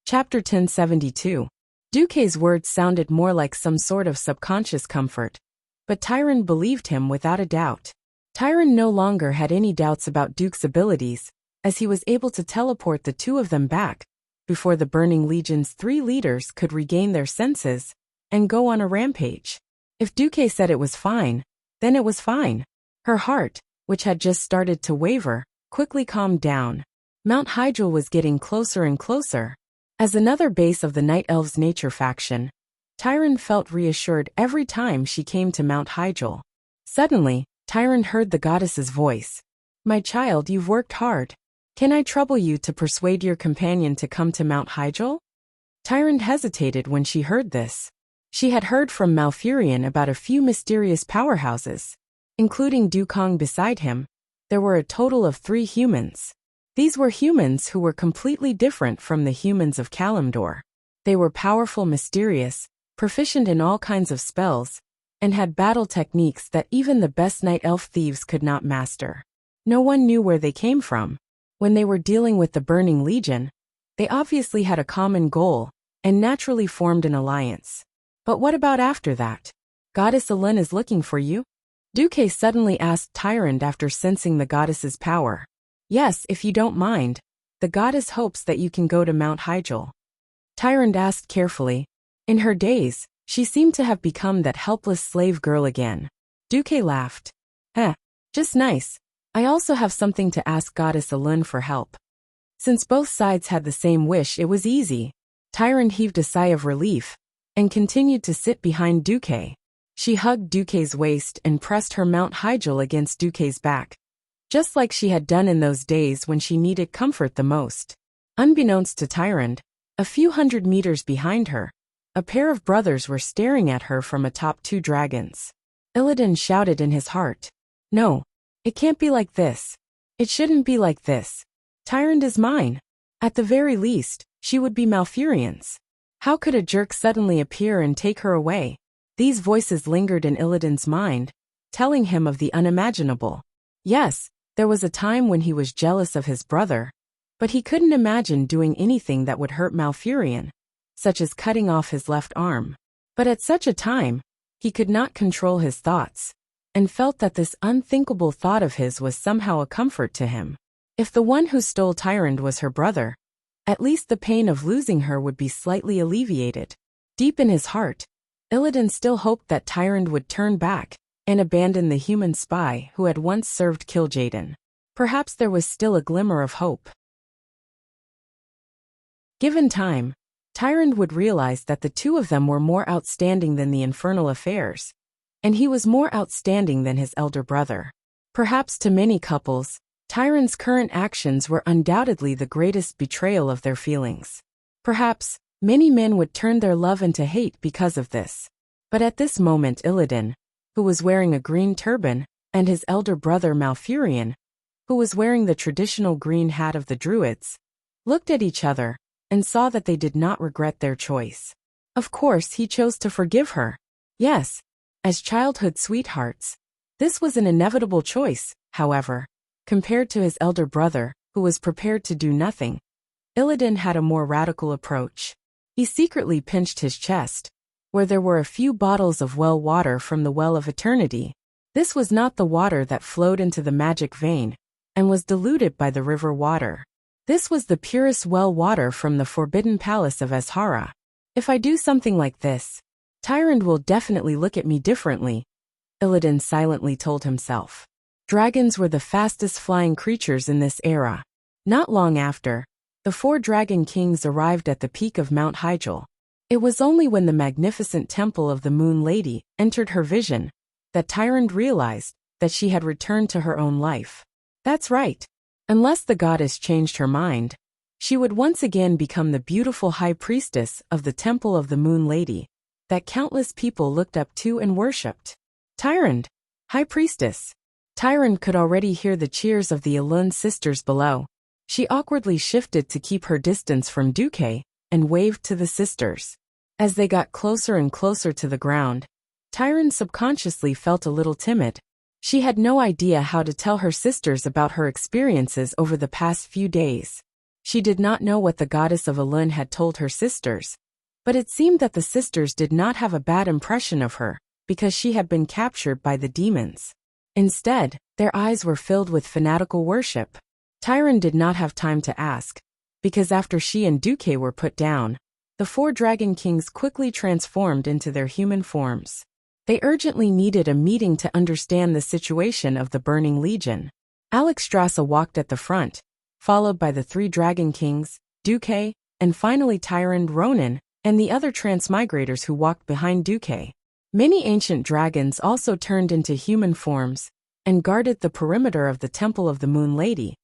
Chapter 1072. Duque's words sounded more like some sort of subconscious comfort, but Tyron believed him without a doubt. Tyron no longer had any doubts about Duke's abilities, as he was able to teleport the two of them back before the Burning Legion's 3 leaders could regain their senses and go on a rampage. If Duque said it was fine, then it was fine. Her heart, which had just started to waver, quickly calmed down. Mount Hyjal was getting closer and closer. As another base of the Night Elves' nature faction, Tyron felt reassured every time she came to Mount Hyjal. Suddenly, Tyron heard the goddess's voice. "My child, you've worked hard. Can I trouble you to persuade your companion to come to Mount Hyjal?" Tyron hesitated when she heard this. She had heard from Malfurion about a few mysterious powerhouses. Including Dukong beside him, there were a total of 3 humans. These were humans who were completely different from the humans of Kalimdor. They were powerful, mysterious, proficient in all kinds of spells, and had battle techniques that even the best night elf thieves could not master. No one knew where they came from. When they were dealing with the Burning Legion, they obviously had a common goal and naturally formed an alliance. But what about after that? Goddess Elin is looking for you? Duque suddenly asked Tyrant after sensing the goddess's power. Yes, if you don't mind. The goddess hopes that you can go to Mount Hyjal. Tyrant asked carefully. In her days, she seemed to have become that helpless slave girl again. Duque laughed. Just nice. I also have something to ask Goddess Elin for help. Since both sides had the same wish, it was easy. Tyrant heaved a sigh of relief and continued to sit behind Duque. She hugged Duque's waist and pressed her Mount Hyjal against Duque's back, just like she had done in those days when she needed comfort the most. Unbeknownst to Tyrant, a few hundred meters behind her, a pair of brothers were staring at her from atop 2 dragons. Illidan shouted in his heart. No, it can't be like this. It shouldn't be like this. Tyrant is mine. At the very least, she would be Malfurion's. How could a jerk suddenly appear and take her away? These voices lingered in Illidan's mind, telling him of the unimaginable. Yes, there was a time when he was jealous of his brother, but he couldn't imagine doing anything that would hurt Malfurion, such as cutting off his left arm. But at such a time, he could not control his thoughts, and felt that this unthinkable thought of his was somehow a comfort to him. If the one who stole Tyrant was her brother, at least the pain of losing her would be slightly alleviated. Deep in his heart, Illidan still hoped that Tyrant would turn back and abandon the human spy who had once served Kil'jaeden. Perhaps there was still a glimmer of hope. Given time, Tyrant would realize that the two of them were more outstanding than the infernal affairs, and he was more outstanding than his elder brother. Perhaps to many couples, Tyrant's current actions were undoubtedly the greatest betrayal of their feelings. Perhaps many men would turn their love into hate because of this. But at this moment Illidan, who was wearing a green turban, and his elder brother Malfurion, who was wearing the traditional green hat of the Druids, looked at each other and saw that they did not regret their choice. Of course, he chose to forgive her. Yes, as childhood sweethearts. This was an inevitable choice, however. Compared to his elder brother, who was prepared to do nothing, Illidan had a more radical approach. He secretly pinched his chest, where there were a few bottles of well water from the Well of Eternity. This was not the water that flowed into the magic vein and was diluted by the river water. This was the purest well water from the Forbidden Palace of Azhara. If I do something like this, Tyrant will definitely look at me differently, Illidan silently told himself. Dragons were the fastest flying creatures in this era. Not long after, the 4 dragon kings arrived at the peak of Mount Hyjal. It was only when the magnificent temple of the Moon Lady entered her vision that Tyrande realized that she had returned to her own life. That's right. Unless the goddess changed her mind, she would once again become the beautiful high priestess of the temple of the Moon Lady that countless people looked up to and worshipped. Tyrande, high priestess. Tyrande could already hear the cheers of the Elune sisters below. She awkwardly shifted to keep her distance from Duque and waved to the sisters. As they got closer and closer to the ground, Tyrande subconsciously felt a little timid. She had no idea how to tell her sisters about her experiences over the past few days. She did not know what the goddess of Elune had told her sisters, but it seemed that the sisters did not have a bad impression of her because she had been captured by the demons. Instead, their eyes were filled with fanatical worship. Tyrande did not have time to ask, because after she and Duque were put down, the 4 dragon kings quickly transformed into their human forms. They urgently needed a meeting to understand the situation of the Burning Legion. Alexstrasza walked at the front, followed by the 3 dragon kings, Duque, and finally Tyrande, Ronan, and the other transmigrators who walked behind Duque. Many ancient dragons also turned into human forms and guarded the perimeter of the Temple of the Moon Lady,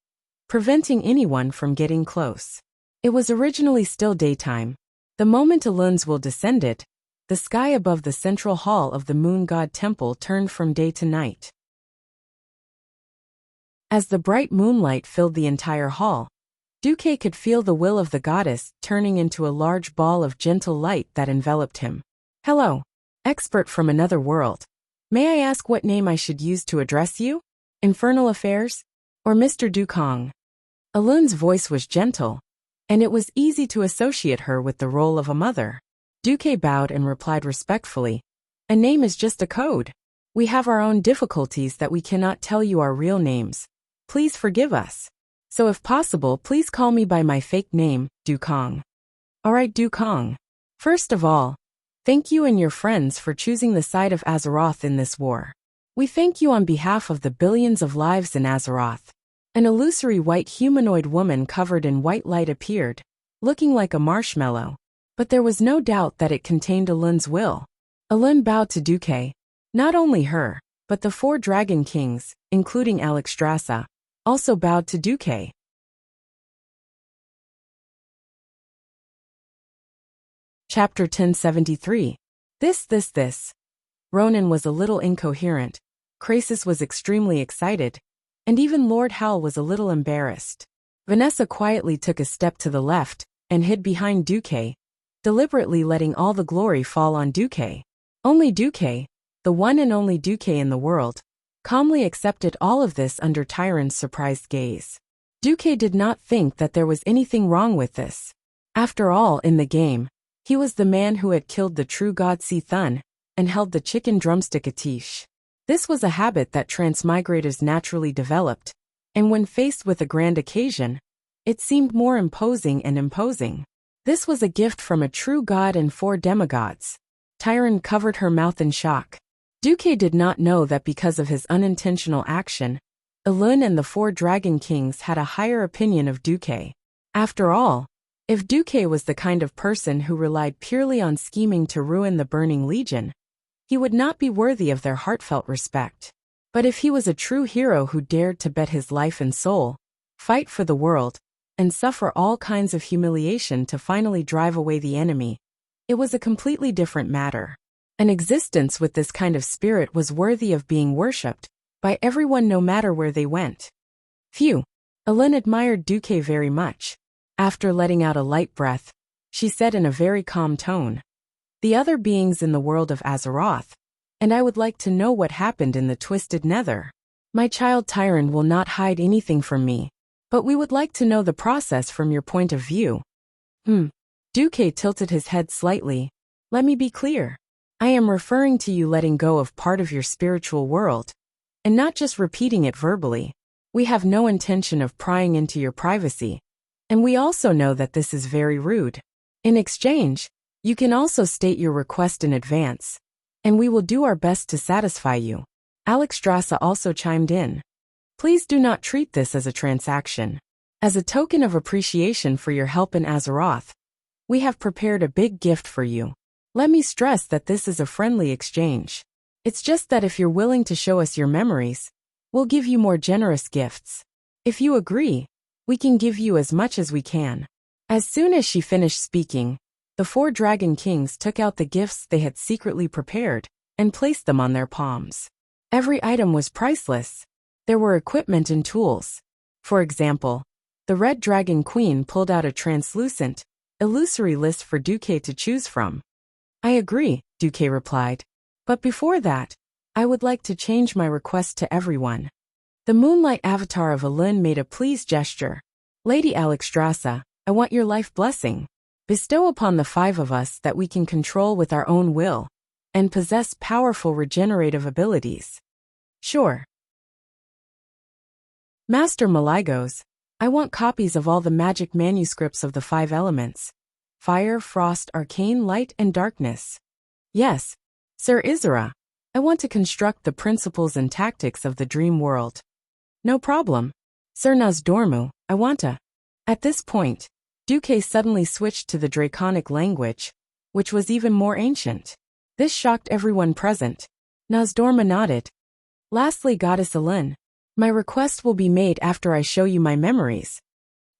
preventing anyone from getting close. It was originally still daytime. The moment Elune's will descended, the sky above the central hall of the Moon God Temple turned from day to night. As the bright moonlight filled the entire hall, Duque could feel the will of the goddess turning into a large ball of gentle light that enveloped him. Hello, expert from another world. May I ask what name I should use to address you? Infernal Affairs? Or Mr. Dukong? Elune's voice was gentle, and it was easy to associate her with the role of a mother. Duque bowed and replied respectfully, "A name is just a code. We have our own difficulties that we cannot tell you our real names. Please forgive us. So if possible, please call me by my fake name, Dukong." Alright, Dukong. First of all, thank you and your friends for choosing the side of Azeroth in this war. We thank you on behalf of the billions of lives in Azeroth. An illusory white humanoid woman covered in white light appeared, looking like a marshmallow, but there was no doubt that it contained Elune's will. Elune bowed to Duque. Not only her, but the 4 dragon kings, including Alexstrasza, also bowed to Duque. Chapter 1073. This. Ronan was a little incoherent, Krasis was extremely excited, and even Lord Hal was a little embarrassed. Vanessa quietly took a step to the left and hid behind Duque, deliberately letting all the glory fall on Duque. Only Duque, the one and only Duque in the world, calmly accepted all of this under Tyrande's surprised gaze. Duque did not think that there was anything wrong with this. After all, in the game, he was the man who had killed the true god Thun and held the chicken drumstick Atish. This was a habit that transmigrators naturally developed, and when faced with a grand occasion, it seemed more imposing and imposing. This was a gift from a true god and 4 demigods. Tyrande covered her mouth in shock. Duque did not know that because of his unintentional action, Elune and the 4 dragon kings had a higher opinion of Duque. After all, if Duque was the kind of person who relied purely on scheming to ruin the Burning Legion, he would not be worthy of their heartfelt respect. But if he was a true hero who dared to bet his life and soul, fight for the world, and suffer all kinds of humiliation to finally drive away the enemy, it was a completely different matter. An existence with this kind of spirit was worthy of being worshipped by everyone no matter where they went. Phew. Elune admired Duque very much. After letting out a light breath, she said in a very calm tone, "The other beings in the world of Azeroth, and I would like to know what happened in the Twisted Nether. My child Tyrande will not hide anything from me, but we would like to know the process from your point of view." Duque tilted his head slightly. "Let me be clear. I am referring to you letting go of part of your spiritual world, and not just repeating it verbally. We have no intention of prying into your privacy, and we also know that this is very rude. In exchange, you can also state your request in advance, and we will do our best to satisfy you." Alexstrasza also chimed in. Please do not treat this as a transaction. As a token of appreciation for your help in Azeroth, we have prepared a big gift for you. Let me stress that this is a friendly exchange. It's just that if you're willing to show us your memories, we'll give you more generous gifts. If you agree, we can give you as much as we can. As soon as she finished speaking, the 4 Dragon Kings took out the gifts they had secretly prepared and placed them on their palms. Every item was priceless. There were equipment and tools. For example, the Red Dragon Queen pulled out a translucent, illusory list for Duque to choose from. I agree, Duque replied. But before that, I would like to change my request to everyone. The moonlight avatar of Elun made a pleased gesture. Lady Alexstrasza, I want your life blessing. Bestow upon the 5 of us that we can control with our own will and possess powerful regenerative abilities. Sure. Master Malygos, I want copies of all the magic manuscripts of the 5 elements. Fire, frost, arcane, light, and darkness. Yes, Sir Isra, I want to construct the principles and tactics of the dream world. No problem. Sir Nozdormu, I want to. At this point, Duque suddenly switched to the Draconic language, which was even more ancient. This shocked everyone present. Nozdormu nodded. Lastly, Goddess Elun, my request will be made after I show you my memories.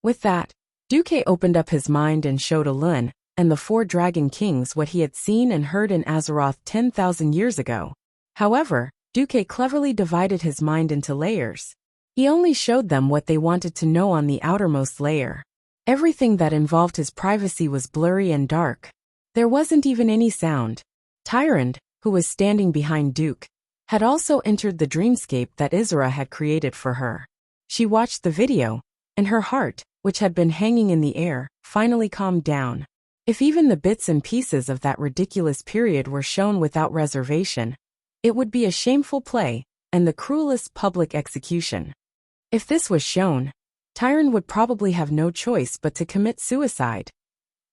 With that, Duque opened up his mind and showed Elun and the 4 Dragon Kings what he had seen and heard in Azeroth 10,000 years ago. However, Duque cleverly divided his mind into layers. He only showed them what they wanted to know on the outermost layer. Everything that involved his privacy was blurry and dark. There wasn't even any sound. Tyrande, who was standing behind Duke, had also entered the dreamscape that Isra had created for her. She watched the video, and her heart, which had been hanging in the air, finally calmed down. If even the bits and pieces of that ridiculous period were shown without reservation, it would be a shameful play and the cruelest public execution. If this was shown, Tyrande would probably have no choice but to commit suicide.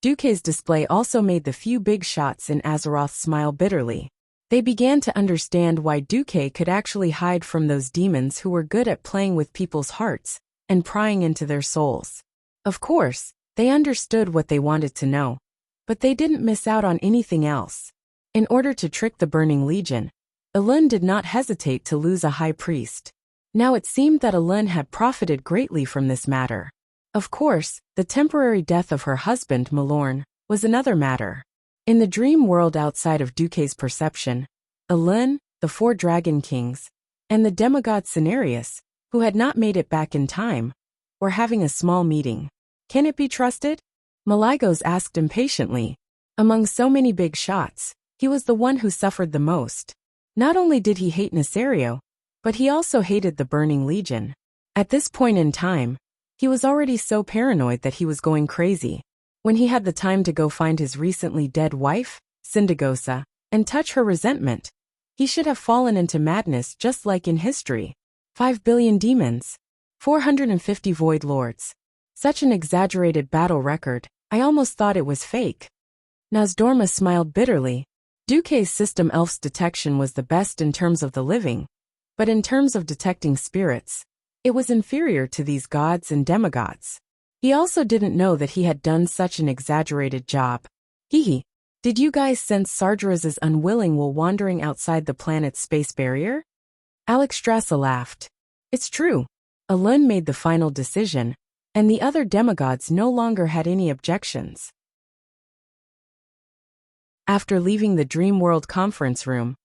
Duque's display also made the few big shots in Azeroth smile bitterly. They began to understand why Duque could actually hide from those demons who were good at playing with people's hearts and prying into their souls. Of course, they understood what they wanted to know, but they didn't miss out on anything else. In order to trick the Burning Legion, Elun did not hesitate to lose a high priest. Now it seemed that Elun had profited greatly from this matter. Of course, the temporary death of her husband, Malorn, was another matter. In the dream world outside of Duque's perception, Elun, the 4 Dragon Kings, and the demigod Cenarius, who had not made it back in time, were having a small meeting. Can it be trusted? Malygos asked impatiently. Among so many big shots, he was the one who suffered the most. Not only did he hate Nesario, but he also hated the Burning Legion. At this point in time, he was already so paranoid that he was going crazy. When he had the time to go find his recently dead wife, Syndagosa, and touch her resentment, he should have fallen into madness just like in history. 5 billion demons. 450 void lords. Such an exaggerated battle record, I almost thought it was fake. Nozdormu smiled bitterly. Duque's system elf's detection was the best in terms of the living, but in terms of detecting spirits, it was inferior to these gods and demigods. He also didn't know that he had done such an exaggerated job. Hehe. Did you guys sense Sargeraz's unwilling while wandering outside the planet's space barrier? Alexstrasza laughed. It's true. Elun made the final decision, and the other demigods no longer had any objections. After leaving the Dream World conference room,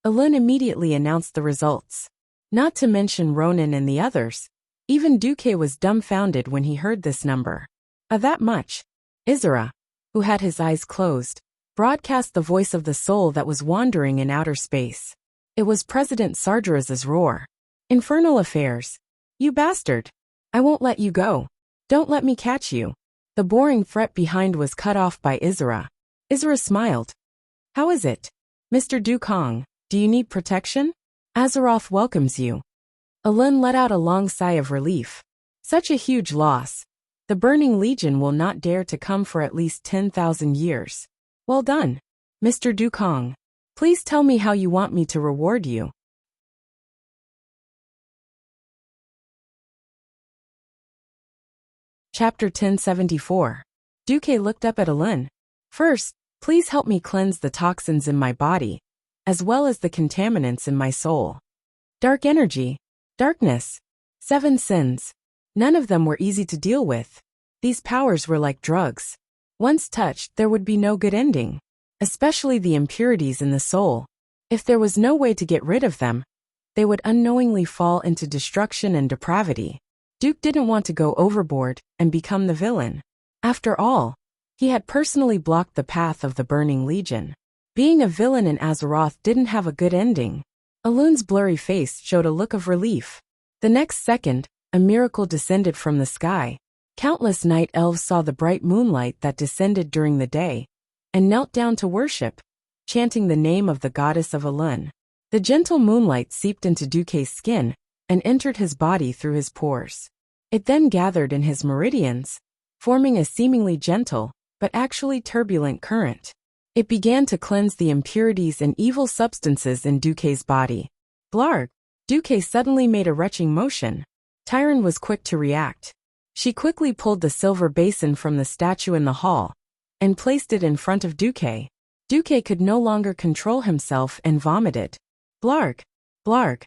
Elun immediately announced the results. Not to mention Ronan and the others. Even Duque was dumbfounded when he heard this number. That much. Isra, who had his eyes closed, broadcast the voice of the soul that was wandering in outer space. It was President Sargeraz's roar. Infernal affairs. You bastard. I won't let you go. Don't let me catch you. The boring threat behind was cut off by Isra. Isra smiled. How is it? Mr. Dukong, do you need protection? Azeroth welcomes you. Elun let out a long sigh of relief. Such a huge loss. The Burning Legion will not dare to come for at least 10,000 years. Well done, Mr. Dukong. Please tell me how you want me to reward you. Chapter 1074. Duque looked up at Alun. First, please help me cleanse the toxins in my body, as well as the contaminants in my soul. Dark energy, darkness, 7 sins. None of them were easy to deal with. These powers were like drugs. Once touched, there would be no good ending, especially the impurities in the soul. If there was no way to get rid of them, they would unknowingly fall into destruction and depravity. Duke didn't want to go overboard and become the villain. After all, he had personally blocked the path of the Burning Legion. Being a villain in Azeroth didn't have a good ending. Alun's blurry face showed a look of relief. The next second, a miracle descended from the sky. Countless night elves saw the bright moonlight that descended during the day, and knelt down to worship, chanting the name of the goddess of Alun. The gentle moonlight seeped into Duque's skin and entered his body through his pores. It then gathered in his meridians, forming a seemingly gentle, but actually turbulent current. It began to cleanse the impurities and evil substances in Duque's body. Blarg! Duque suddenly made a retching motion. Tyron was quick to react. She quickly pulled the silver basin from the statue in the hall and placed it in front of Duque. Duque could no longer control himself and vomited. Blarg! Blarg!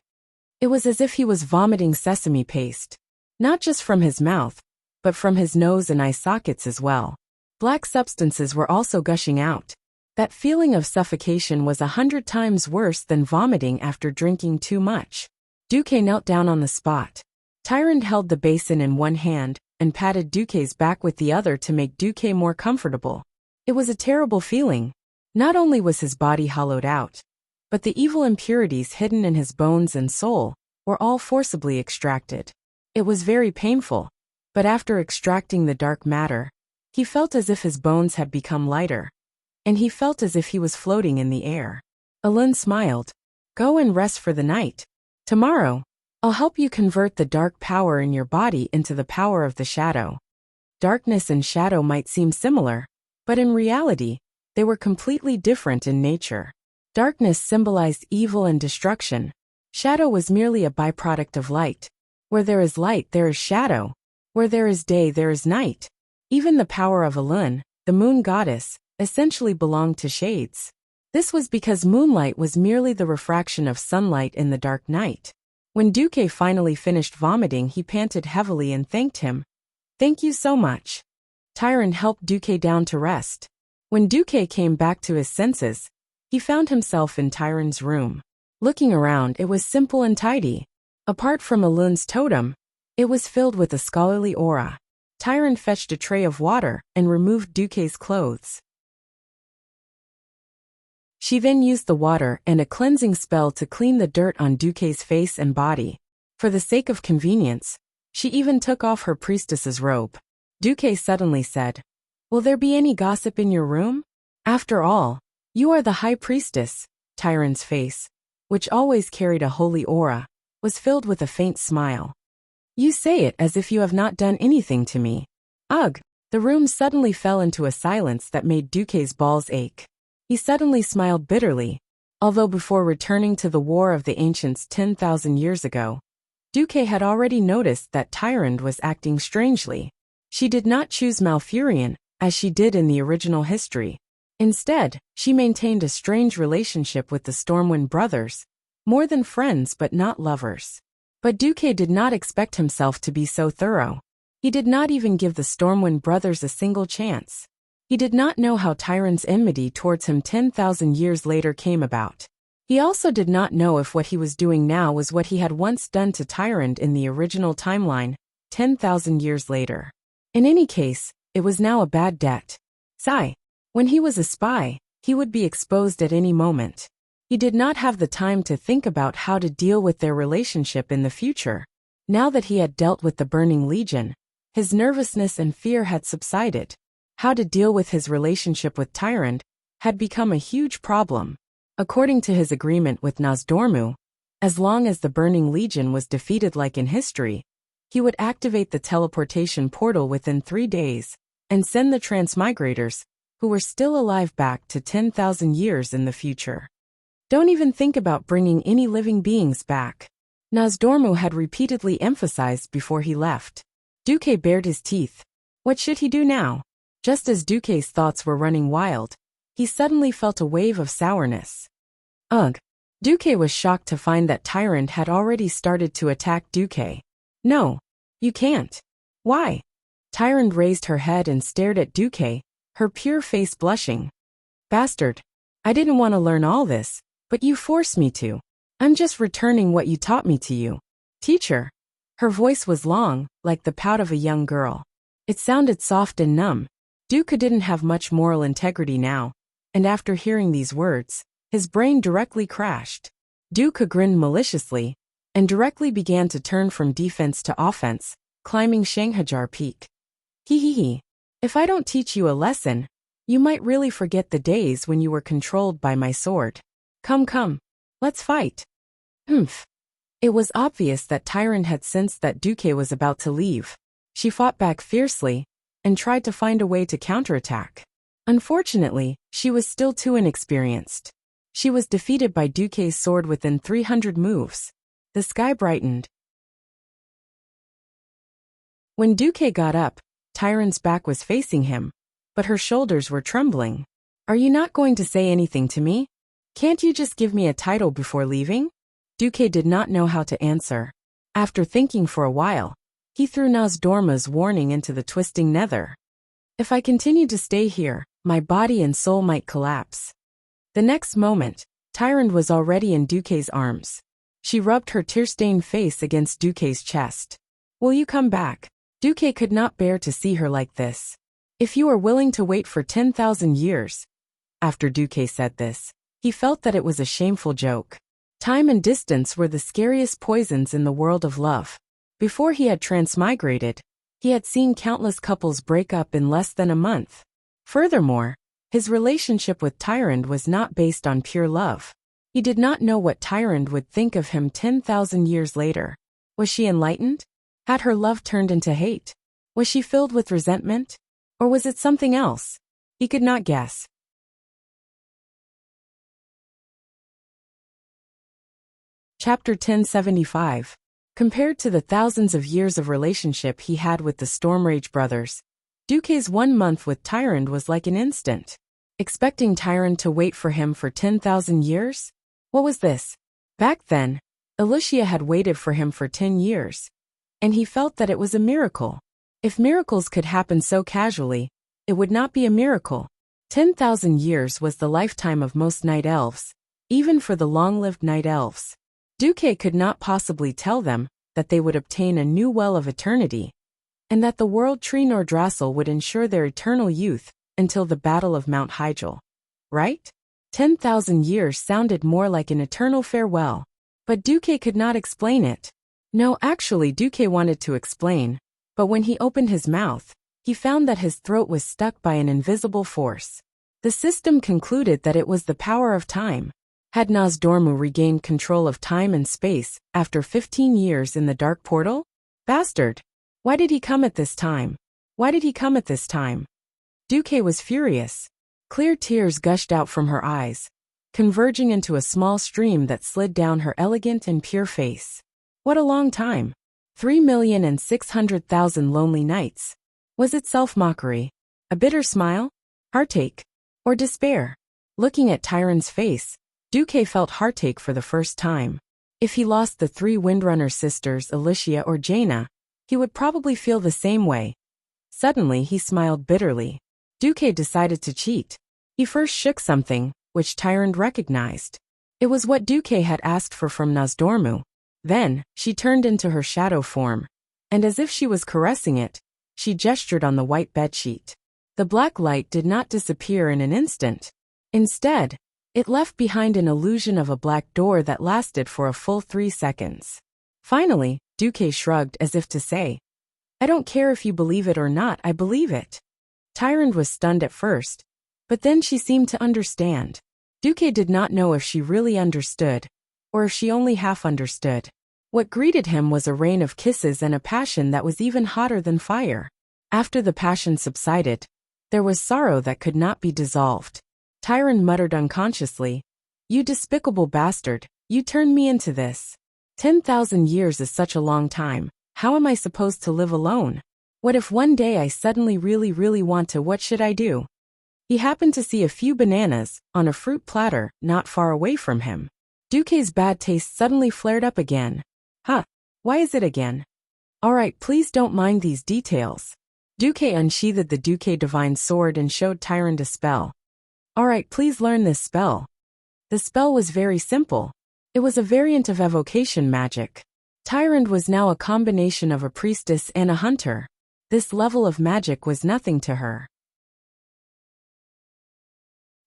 It was as if he was vomiting sesame paste. Not just from his mouth, but from his nose and eye sockets as well. Black substances were also gushing out. That feeling of suffocation was 100 times worse than vomiting after drinking too much. Duque knelt down on the spot. Tyrant held the basin in one hand and patted Duque's back with the other to make Duque more comfortable. It was a terrible feeling. Not only was his body hollowed out, but the evil impurities hidden in his bones and soul were all forcibly extracted. It was very painful, but after extracting the dark matter, he felt as if his bones had become lighter, and he felt as if he was floating in the air. Alun smiled. Go and rest for the night. Tomorrow, I'll help you convert the dark power in your body into the power of the shadow. Darkness and shadow might seem similar, but in reality, they were completely different in nature. Darkness symbolized evil and destruction. Shadow was merely a byproduct of light. Where there is light, there is shadow. Where there is day, there is night. Even the power of Alun, the moon goddess, essentially belonged to shades. This was because moonlight was merely the refraction of sunlight in the dark night. When Duque finally finished vomiting, he panted heavily and thanked him. Thank you so much. Tyron helped Duque down to rest. When Duque came back to his senses, he found himself in Tyron's room. Looking around, it was simple and tidy. Apart from Alun's totem, it was filled with a scholarly aura. Tyron fetched a tray of water and removed Duque's clothes. She then used the water and a cleansing spell to clean the dirt on Duque's face and body. For the sake of convenience, she even took off her priestess's robe. Duque suddenly said, "Will there be any gossip in your room? After all, you are the high priestess." Tyron's face, which always carried a holy aura, was filled with a faint smile. You say it as if you have not done anything to me. Ugh! The room suddenly fell into a silence that made Duque's balls ache. He suddenly smiled bitterly. Although before returning to the War of the Ancients 10,000 years ago, Duque had already noticed that Tyrande was acting strangely. She did not choose Malfurion, as she did in the original history. Instead, she maintained a strange relationship with the Stormwind brothers, more than friends but not lovers. But Duque did not expect himself to be so thorough. He did not even give the Stormwind brothers a single chance. He did not know how Tyrande's enmity towards him 10,000 years later came about. He also did not know if what he was doing now was what he had once done to Tyrande in the original timeline, 10,000 years later. In any case, it was now a bad debt. Sigh. When he was a spy, he would be exposed at any moment. He did not have the time to think about how to deal with their relationship in the future. Now that he had dealt with the Burning Legion, his nervousness and fear had subsided. How to deal with his relationship with Tyrande had become a huge problem. According to his agreement with Nozdormu, as long as the Burning Legion was defeated like in history, he would activate the teleportation portal within 3 days and send the transmigrators, who were still alive, back to 10,000 years in the future. Don't even think about bringing any living beings back, Nozdormu had repeatedly emphasized before he left. Duque bared his teeth. What should he do now? Just as Duque's thoughts were running wild, he suddenly felt a wave of sourness. Ugh. Duque was shocked to find that Tyrant had already started to attack Duque. No. You can't. Why? Tyrant raised her head and stared at Duque, her pure face blushing. Bastard. I didn't want to learn all this, but you forced me to. I'm just returning what you taught me to you. Teacher. Her voice was long, like the pout of a young girl. It sounded soft and numb. Duque didn't have much moral integrity now, and after hearing these words, his brain directly crashed. Duque grinned maliciously, and directly began to turn from defense to offense, climbing Shanghajar Peak. Hee. If I don't teach you a lesson, you might really forget the days when you were controlled by my sword. Come. Let's fight. Humph. It was obvious that Tyrant had sensed that Duque was about to leave. She fought back fiercely, and tried to find a way to counterattack. Unfortunately, she was still too inexperienced. She was defeated by Duque's sword within 300 moves. The sky brightened. When Duque got up, Tyrant's back was facing him, but her shoulders were trembling. Are you not going to say anything to me? Can't you just give me a title before leaving? Duque did not know how to answer. After thinking for a while, he threw Nozdorma's warning into the twisting nether. If I continue to stay here, my body and soul might collapse. The next moment, Tyrant was already in Duque's arms. She rubbed her tear-stained face against Duque's chest. Will you come back? Duque could not bear to see her like this. If you are willing to wait for 10,000 years. After Duque said this, he felt that it was a shameful joke. Time and distance were the scariest poisons in the world of love. Before he had transmigrated, he had seen countless couples break up in less than a month. Furthermore, his relationship with Tyrant was not based on pure love. He did not know what Tyrant would think of him 10,000 years later. Was she enlightened? Had her love turned into hate? Was she filled with resentment? Or was it something else? He could not guess. Chapter 1075. Compared to the thousands of years of relationship he had with the Stormrage brothers, Duque's 1 month with Tyrant was like an instant. Expecting Tyrant to wait for him for 10,000 years? What was this? Back then, Alicia had waited for him for 10 years. And he felt that it was a miracle. If miracles could happen so casually, it would not be a miracle. 10,000 years was the lifetime of most night elves, even for the long-lived night elves. Duque could not possibly tell them that they would obtain a new well of eternity, and that the world tree Nordrassil would ensure their eternal youth until the Battle of Mount Hyjal. Right? 10,000 years sounded more like an eternal farewell, but Duque could not explain it. No, actually Duque wanted to explain, but when he opened his mouth, he found that his throat was stuck by an invisible force. The system concluded that it was the power of time. Had Nozdormu regained control of time and space after 15 years in the Dark Portal? Bastard! Why did he come at this time? Why did he come at this time? Duque was furious. Clear tears gushed out from her eyes, converging into a small stream that slid down her elegant and pure face. What a long time. 3,600,000 lonely nights. Was it self-mockery? A bitter smile? Heartache? Or despair? Looking at Tyrant's face, Duque felt heartache for the first time. If he lost the 3 Windrunner sisters Alicia or Jaina, he would probably feel the same way. Suddenly he smiled bitterly. Duque decided to cheat. He first shook something, which Tyrant recognized. It was what Duque had asked for from Nozdormu. Then, she turned into her shadow form, and as if she was caressing it, she gestured on the white bedsheet. The black light did not disappear in an instant. Instead, it left behind an illusion of a black door that lasted for a full 3 seconds. Finally, Duque shrugged as if to say, I don't care if you believe it or not, I believe it. Tyrant was stunned at first, but then she seemed to understand. Duque did not know if she really understood, or if she only half understood. What greeted him was a rain of kisses and a passion that was even hotter than fire. After the passion subsided, there was sorrow that could not be dissolved. Tyrant muttered unconsciously, You despicable bastard, you turned me into this. 10,000 years is such a long time. How am I supposed to live alone? What if one day I suddenly really want to? What should I do? He happened to see a few bananas on a fruit platter not far away from him. Duke's bad taste suddenly flared up again. Huh, why is it again? Alright, please don't mind these details. Duke unsheathed the Duke divine sword and showed Tyrant a spell. Alright, please learn this spell. The spell was very simple. It was a variant of evocation magic. Tyrant was now a combination of a priestess and a hunter. This level of magic was nothing to her.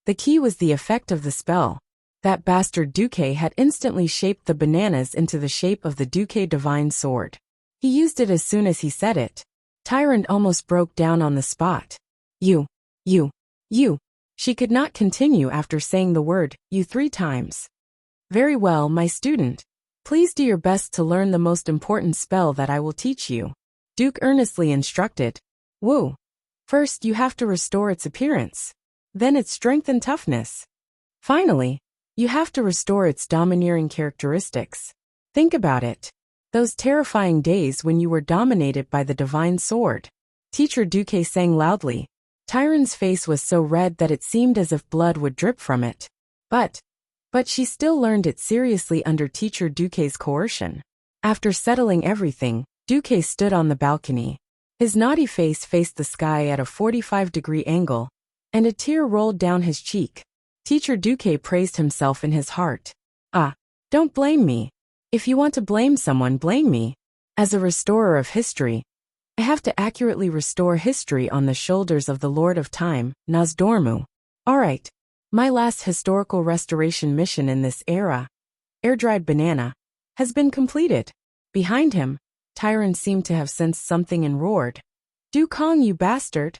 The key was the effect of the spell. That bastard Duke had instantly shaped the bananas into the shape of the Duke divine sword. He used it as soon as he said it. Tyrant almost broke down on the spot. You. She could not continue after saying the word, you 3 times. Very well, my student. Please do your best to learn the most important spell that I will teach you. Duke earnestly instructed. Woo. First, you have to restore its appearance. Then its strength and toughness. Finally, you have to restore its domineering characteristics. Think about it. Those terrifying days when you were dominated by the divine sword. Teacher Duke sang loudly. Tyrant's face was so red that it seemed as if blood would drip from it. But she still learned it seriously under Teacher Duke's coercion. After settling everything, Duke stood on the balcony. His naughty face faced the sky at a 45-degree angle, and a tear rolled down his cheek. Teacher Duke praised himself in his heart. Don't blame me. If you want to blame someone, blame me. As a restorer of history, I have to accurately restore history on the shoulders of the Lord of Time, Nozdormu. Alright. My last historical restoration mission in this era, air-dried banana, has been completed. Behind him, Tyrant seemed to have sensed something and roared. Dukong, you bastard!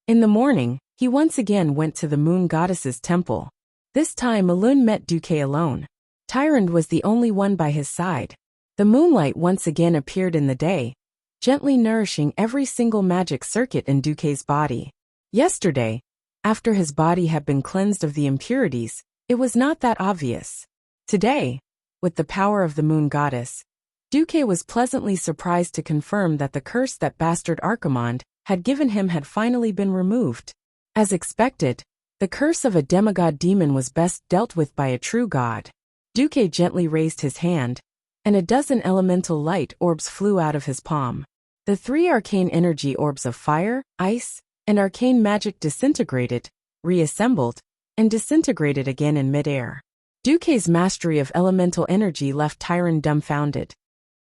In the morning, he once again went to the moon goddess's temple. This time Alun met Duke alone. Tyrant was the only one by his side. The moonlight once again appeared in the day, gently nourishing every single magic circuit in Duke's body. Yesterday, after his body had been cleansed of the impurities, it was not that obvious. Today, with the power of the moon goddess, Duke was pleasantly surprised to confirm that the curse that bastard Archimonde had given him had finally been removed. As expected, the curse of a demigod demon was best dealt with by a true god. Duke gently raised his hand, and a dozen elemental light orbs flew out of his palm. The 3 arcane energy orbs of fire, ice, and arcane magic disintegrated, reassembled, and disintegrated again in midair. Duke's mastery of elemental energy left Tyrant dumbfounded.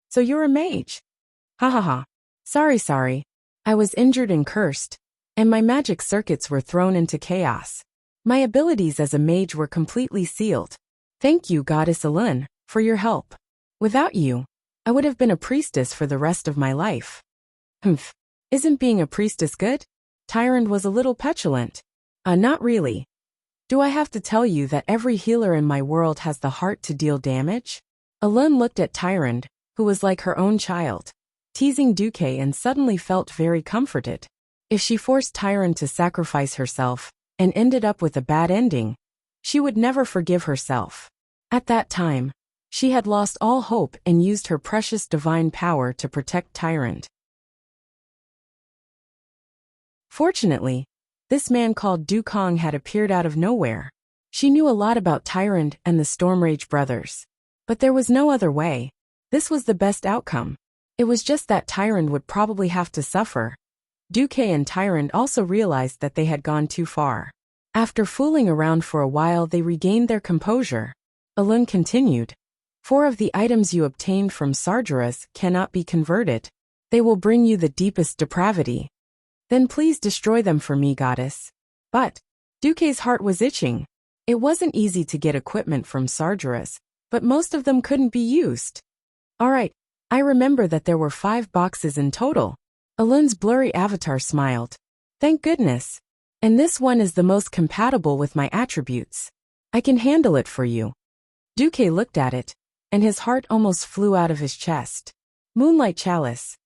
So you're a mage? Ha. Sorry. I was injured and cursed, and my magic circuits were thrown into chaos. My abilities as a mage were completely sealed. Thank you, Goddess Alun, for your help. Without you, I would have been a priestess for the rest of my life. Isn't being a priestess good? Tyrant was a little petulant. Not really. Do I have to tell you that every healer in my world has the heart to deal damage? Alun looked at Tyrant, who was like her own child, teasing Duke, and suddenly felt very comforted. If she forced Tyrant to sacrifice herself, and ended up with a bad ending, she would never forgive herself. At that time, she had lost all hope and used her precious divine power to protect Tyrant. Fortunately, this man called Dukong had appeared out of nowhere. She knew a lot about Tyrant and the Stormrage brothers. But there was no other way. This was the best outcome. It was just that Tyrant would probably have to suffer. Duke and Tyrant also realized that they had gone too far. After fooling around for a while, they regained their composure. Alun continued. 4 of the items you obtained from Sargeras cannot be converted. They will bring you the deepest depravity. Then please destroy them for me, goddess. But Duke's heart was itching. It wasn't easy to get equipment from Sargeras, but most of them couldn't be used. Alright, I remember that there were 5 boxes in total. Alun's blurry avatar smiled. Thank goodness. And this one is the most compatible with my attributes. I can handle it for you. Duke looked at it, and his heart almost flew out of his chest. Moonlight Chalice.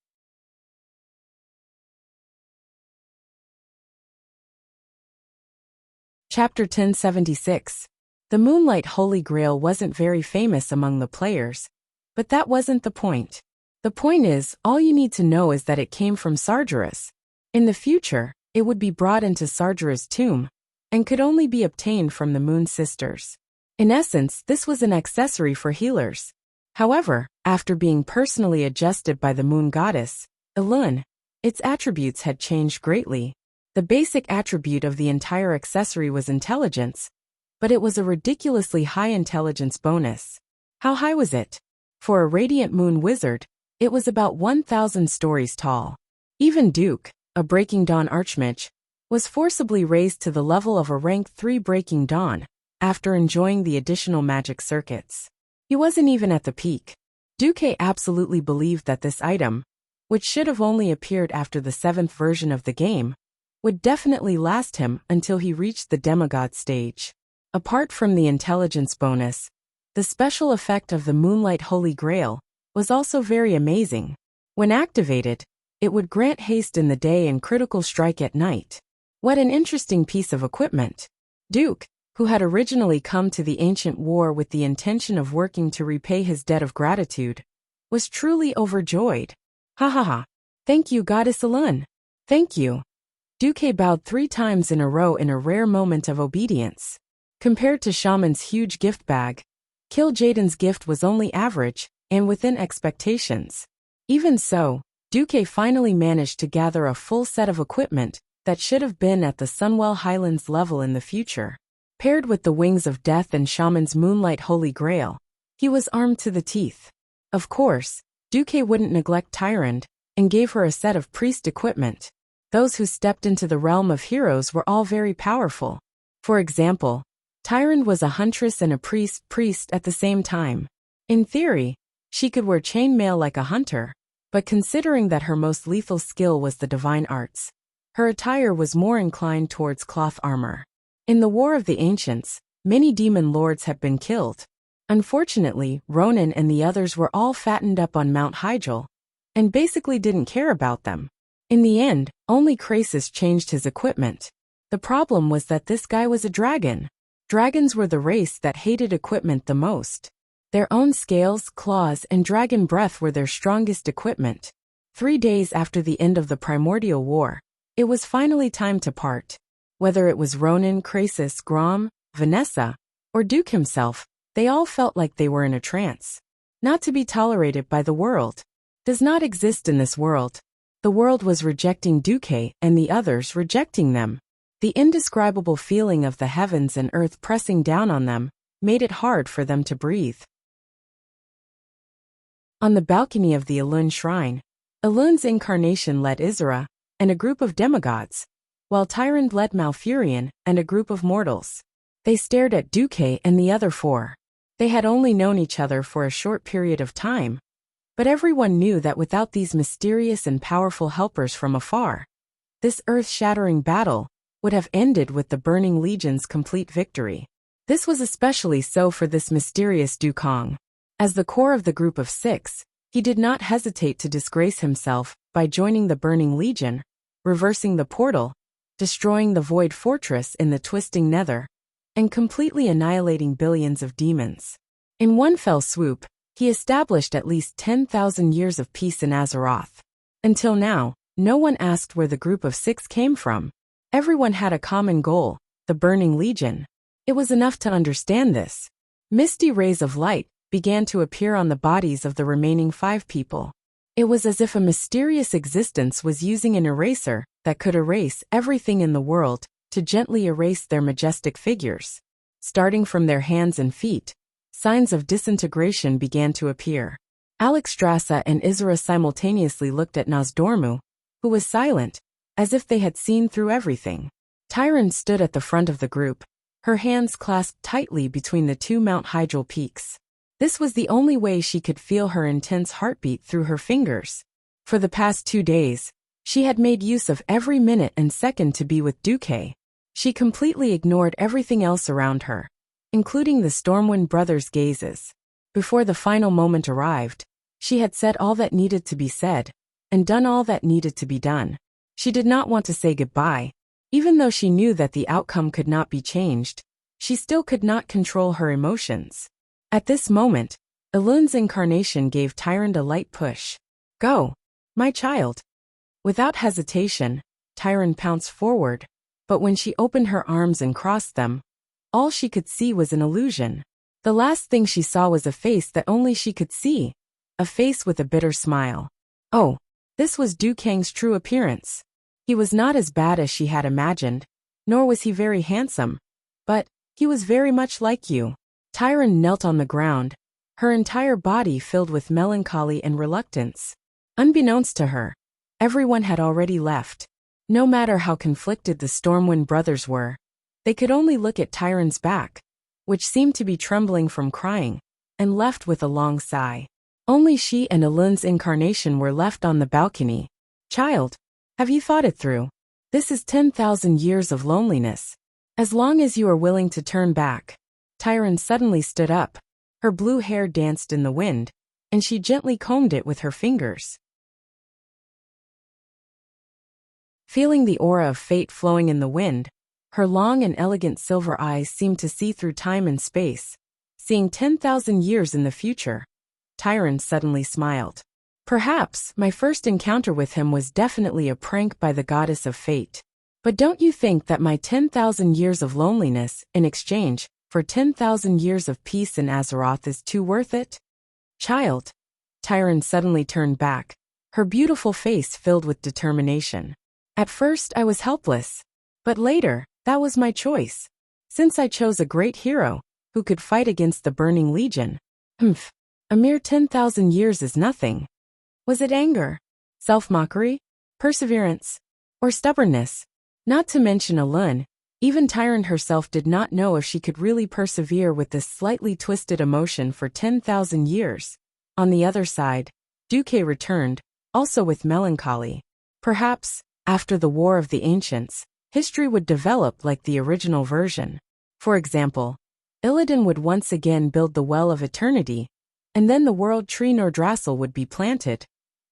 Chapter 1076. The Moonlight Holy Grail wasn't very famous among the players, but that wasn't the point. The point is, all you need to know is that it came from Sargeras. In the future, it would be brought into Sargeras' tomb, and could only be obtained from the Moon Sisters. In essence, this was an accessory for healers. However, after being personally adjusted by the Moon Goddess, Elun, its attributes had changed greatly. The basic attribute of the entire accessory was intelligence, but it was a ridiculously high intelligence bonus. How high was it? For a radiant moon wizard, it was about 1,000 stories tall. Even Duke, a Breaking Dawn archmage, was forcibly raised to the level of a rank 3 Breaking Dawn, after enjoying the additional magic circuits. He wasn't even at the peak. Duque absolutely believed that this item, which should have only appeared after the 7th version of the game, would definitely last him until he reached the demigod stage. Apart from the intelligence bonus, the special effect of the Moonlight Holy Grail was also very amazing. When activated, it would grant haste in the day and critical strike at night. What an interesting piece of equipment. Duke, who had originally come to the ancient war with the intention of working to repay his debt of gratitude, was truly overjoyed. Ha ha ha. Thank you, Goddess Elun. Thank you. Duque bowed 3 times in a row in a rare moment of obedience. Compared to Shaman's huge gift bag, Kil'jaeden's gift was only average, and within expectations. Even so, Duque finally managed to gather a full set of equipment that should have been at the Sunwell Highlands level in the future. Paired with the Wings of Death and Shaman's Moonlight Holy Grail, he was armed to the teeth. Of course, Duque wouldn't neglect Tyrande, and gave her a set of priest equipment. Those who stepped into the realm of heroes were all very powerful. For example, Tyrande was a huntress and a priest at the same time. In theory, she could wear chainmail like a hunter, but considering that her most lethal skill was the divine arts, her attire was more inclined towards cloth armor. In the War of the Ancients, many demon lords had been killed. Unfortunately, Ronan and the others were all fattened up on Mount Hyjal, and basically didn't care about them. In the end, only Krasus changed his equipment. The problem was that this guy was a dragon. Dragons were the race that hated equipment the most. Their own scales, claws, and dragon breath were their strongest equipment. 3 days after the end of the Primordial War, it was finally time to part. Whether it was Ronan, Krasus, Grom, Vanessa, or Duke himself, they all felt like they were in a trance. Not to be tolerated by the world. Does not exist in this world. The world was rejecting Duque and the others rejecting them. The indescribable feeling of the heavens and earth pressing down on them made it hard for them to breathe. On the balcony of the Elun shrine, Elun's incarnation led Isra and a group of demigods, while Tyrande led Malfurion and a group of mortals. They stared at Duque and the other 4. They had only known each other for a short period of time, but everyone knew that without these mysterious and powerful helpers from afar, this earth-shattering battle would have ended with the Burning Legion's complete victory. This was especially so for this mysterious Dukong. As the core of the group of 6, he did not hesitate to disgrace himself by joining the Burning Legion, reversing the portal, destroying the Void Fortress in the Twisting Nether, and completely annihilating billions of demons. In one fell swoop, he established at least 10,000 years of peace in Azeroth. Until now, no one asked where the group of 6 came from. Everyone had a common goal, the Burning Legion. It was enough to understand this. Misty rays of light began to appear on the bodies of the remaining 5 people. It was as if a mysterious existence was using an eraser that could erase everything in the world to gently erase their majestic figures. Starting from their hands and feet, signs of disintegration began to appear. Alexstrasza and Isra simultaneously looked at Nozdormu, who was silent, as if they had seen through everything. Tyrande stood at the front of the group, her hands clasped tightly between the 2 Mount Hyjal peaks. This was the only way she could feel her intense heartbeat through her fingers. For the past 2 days, she had made use of every minute and second to be with Duque. She completely ignored everything else around her, including the Stormwind brothers' gazes. Before the final moment arrived, she had said all that needed to be said, and done all that needed to be done. She did not want to say goodbye. Even though she knew that the outcome could not be changed, she still could not control her emotions. At this moment, Elun's incarnation gave Tyrande a light push. Go, my child. Without hesitation, Tyron pounced forward, but when she opened her arms and crossed them, all she could see was an illusion. The last thing she saw was a face that only she could see, a face with a bitter smile. Oh, this was Dukang's true appearance. He was not as bad as she had imagined, nor was he very handsome, but he was very much like you. Tyron knelt on the ground, her entire body filled with melancholy and reluctance. Unbeknownst to her, everyone had already left. No matter how conflicted the Stormwind brothers were, they could only look at Tyron's back, which seemed to be trembling from crying, and left with a long sigh. Only she and Alun's incarnation were left on the balcony. Child, have you thought it through? This is 10,000 years of loneliness. As long as you are willing to turn back. Tyron suddenly stood up. Her blue hair danced in the wind, and she gently combed it with her fingers. Feeling the aura of fate flowing in the wind, her long and elegant silver eyes seemed to see through time and space, seeing 10,000 years in the future. Tyron suddenly smiled. Perhaps my first encounter with him was definitely a prank by the goddess of fate. But don't you think that my 10,000 years of loneliness, in exchange for 10,000 years of peace in Azeroth, is too worth it? Child. Tyron suddenly turned back, her beautiful face filled with determination. At first I was helpless, but later, that was my choice. Since I chose a great hero, who could fight against the Burning Legion. A mere 10,000 years is nothing. Was it anger, self-mockery, perseverance, or stubbornness? Not to mention Alun, even Tyron herself did not know if she could really persevere with this slightly twisted emotion for 10,000 years. On the other side, Duque returned, also with melancholy. Perhaps, after the War of the Ancients, history would develop like the original version. For example, Illidan would once again build the Well of Eternity, and then the World Tree Nordrassil would be planted,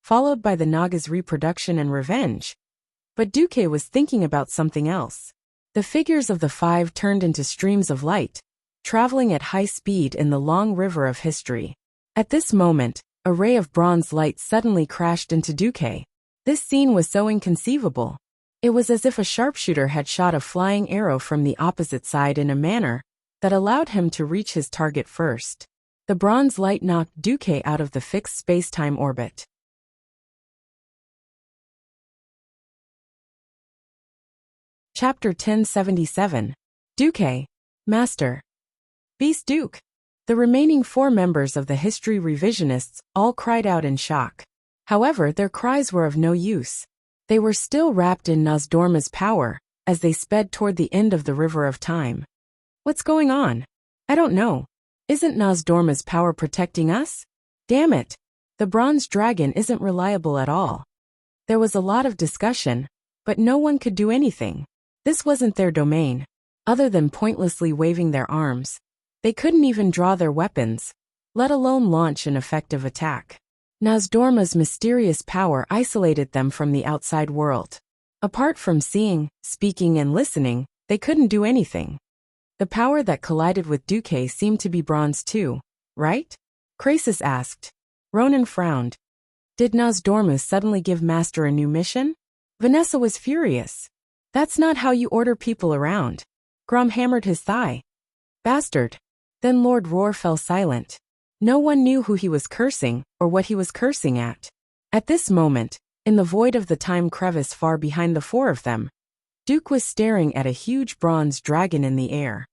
followed by the Naga's reproduction and revenge. But Duque was thinking about something else. The figures of the five turned into streams of light, traveling at high speed in the long river of history. At this moment, a ray of bronze light suddenly crashed into Duque. This scene was so inconceivable. It was as if a sharpshooter had shot a flying arrow from the opposite side in a manner that allowed him to reach his target first. The bronze light knocked Duque out of the fixed space-time orbit. Chapter 1077. Duque, Master. Beast Duke. The remaining four members of the history revisionists all cried out in shock. However, their cries were of no use. They were still wrapped in Nozdorma's power, as they sped toward the end of the River of Time. What's going on? I don't know. Isn't Nozdorma's power protecting us? Damn it! The bronze dragon isn't reliable at all. There was a lot of discussion, but no one could do anything. This wasn't their domain. Other than pointlessly waving their arms, they couldn't even draw their weapons, let alone launch an effective attack. Nozdorma's mysterious power isolated them from the outside world. Apart from seeing, speaking, and listening, they couldn't do anything. The power that collided with Duque seemed to be bronze too, right? Krasis asked. Ronan frowned. Did Nozdorma suddenly give Master a new mission? Vanessa was furious. That's not how you order people around. Grom hammered his thigh. Bastard. Then Lord Roar fell silent. No one knew who he was cursing, or what he was cursing at. At this moment, in the void of the time crevice far behind the four of them, Duke was staring at a huge bronze dragon in the air.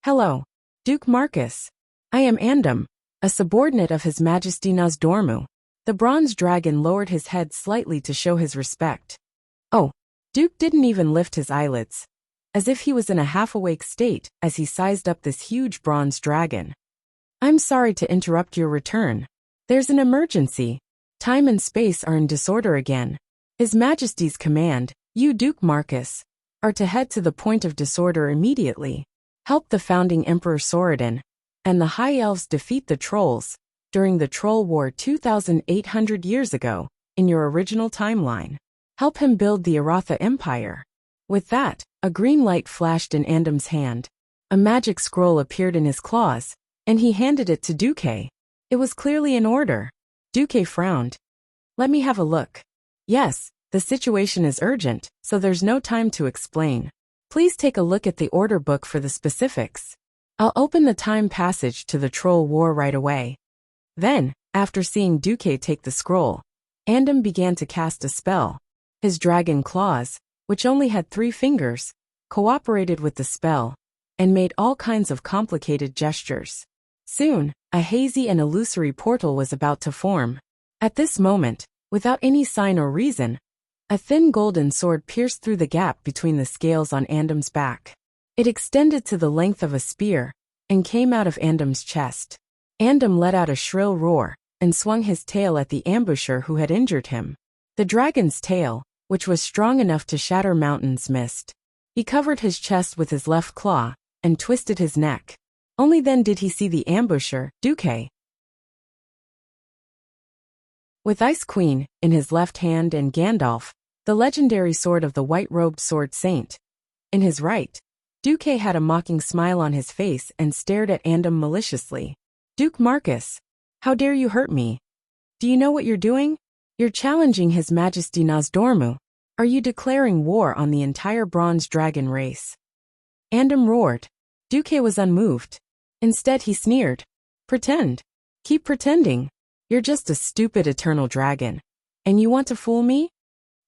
Hello, Duke Marcus. I am Andam, a subordinate of His Majesty Nozdormu. The bronze dragon lowered his head slightly to show his respect. Oh, Duke didn't even lift his eyelids, as if he was in a half-awake state as he sized up this huge bronze dragon. I'm sorry to interrupt your return. There's an emergency. Time and space are in disorder again. His Majesty's command, you Duke Marcus, are to head to the point of disorder immediately. Help the founding Emperor Soradin and the High Elves defeat the Trolls during the Troll War 2,800 years ago in your original timeline. Help him build the Aratha Empire. With that, a green light flashed in Andam's hand. A magic scroll appeared in his claws, and he handed it to Duque. It was clearly an order. Duque frowned. Let me have a look. Yes, the situation is urgent, so there's no time to explain. Please take a look at the order book for the specifics. I'll open the time passage to the troll war right away. Then, after seeing Duque take the scroll, Andam began to cast a spell. His dragon claws, which only had 3 fingers, cooperated with the spell, and made all kinds of complicated gestures. Soon, a hazy and illusory portal was about to form. At this moment, without any sign or reason, a thin golden sword pierced through the gap between the scales on Andam's back. It extended to the length of a spear, and came out of Andam's chest. Andam let out a shrill roar, and swung his tail at the ambusher who had injured him. The dragon's tail, which was strong enough to shatter mountains, missed. He covered his chest with his left claw, and twisted his neck. Only then did he see the ambusher, Duque. With Ice Queen in his left hand and Gandalf, the legendary sword of the white-robed sword saint, in his right, Duque had a mocking smile on his face and stared at Andam maliciously. Duke Marcus, how dare you hurt me? Do you know what you're doing? You're challenging His Majesty Nosdormu. Are you declaring war on the entire bronze dragon race? Andam roared. Duque was unmoved. Instead he sneered. Pretend. Keep pretending. You're just a stupid eternal dragon. And you want to fool me?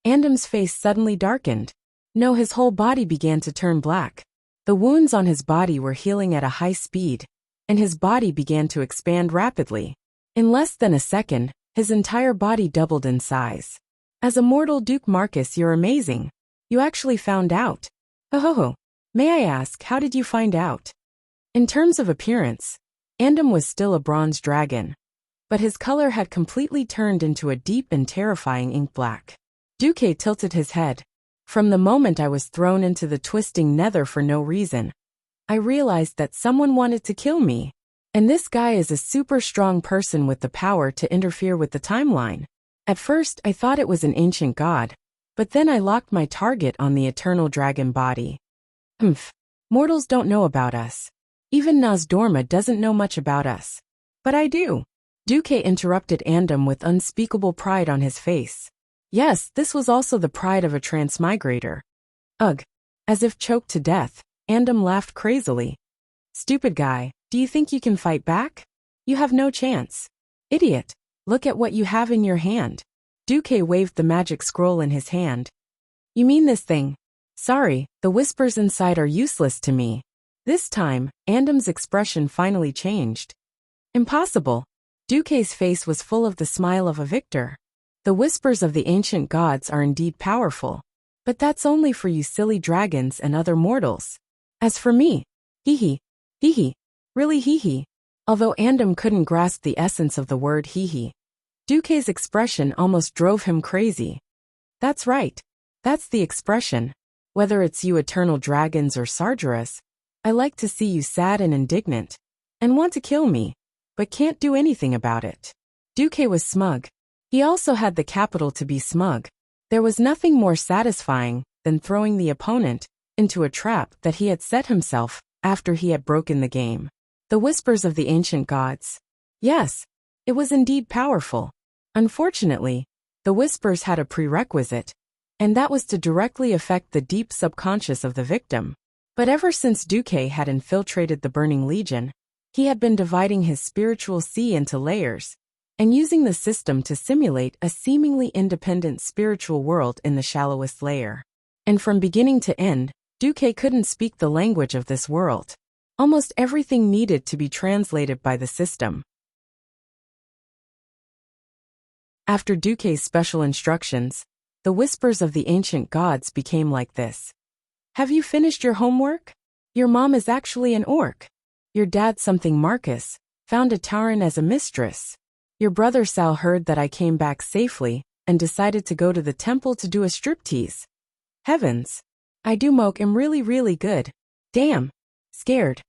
Andam's face suddenly darkened. No, his whole body began to turn black. The wounds on his body were healing at a high speed, and his body began to expand rapidly. In less than a second, his entire body doubled in size. As a mortal Duke Marcus, you're amazing. You actually found out. Ho. May I ask, how did you find out? In terms of appearance, Andam was still a bronze dragon, but his color had completely turned into a deep and terrifying ink black. Duque tilted his head. From the moment I was thrown into the twisting nether for no reason, I realized that someone wanted to kill me. And this guy is a super strong person with the power to interfere with the timeline. At first, I thought it was an ancient god, but then I locked my target on the eternal dragon body. Mortals don't know about us. Even Nosdorma doesn't know much about us. But I do. Duque interrupted Andam with unspeakable pride on his face. Yes, this was also the pride of a transmigrator. Ugh. As if choked to death, Andam laughed crazily. Stupid guy, do you think you can fight back? You have no chance. Idiot, look at what you have in your hand. Duque waved the magic scroll in his hand. You mean this thing? Sorry, the whispers inside are useless to me. This time, Andam's expression finally changed. Impossible. Duque's face was full of the smile of a victor. The whispers of the ancient gods are indeed powerful, but that's only for you silly dragons and other mortals. As for me, hee, really hee. Although Andam couldn't grasp the essence of the word hee, Duque's expression almost drove him crazy. That's right. That's the expression. Whether it's you eternal dragons or Sargeras, I like to see you sad and indignant, and want to kill me, but can't do anything about it. Duque was smug. He also had the capital to be smug. There was nothing more satisfying than throwing the opponent into a trap that he had set himself after he had broken the game. The whispers of the ancient gods. Yes, it was indeed powerful. Unfortunately, the whispers had a prerequisite, and that was to directly affect the deep subconscious of the victim. But ever since Duque had infiltrated the Burning Legion, he had been dividing his spiritual sea into layers, and using the system to simulate a seemingly independent spiritual world in the shallowest layer. And from beginning to end, Duque couldn't speak the language of this world. Almost everything needed to be translated by the system. After Duque's special instructions, the whispers of the ancient gods became like this. Have you finished your homework? Your mom is actually an orc. Your dad, something Marcus, found a Tauren as a mistress. Your brother Sal heard that I came back safely and decided to go to the temple to do a striptease. Heavens. I do moke am really good. Damn. Scared.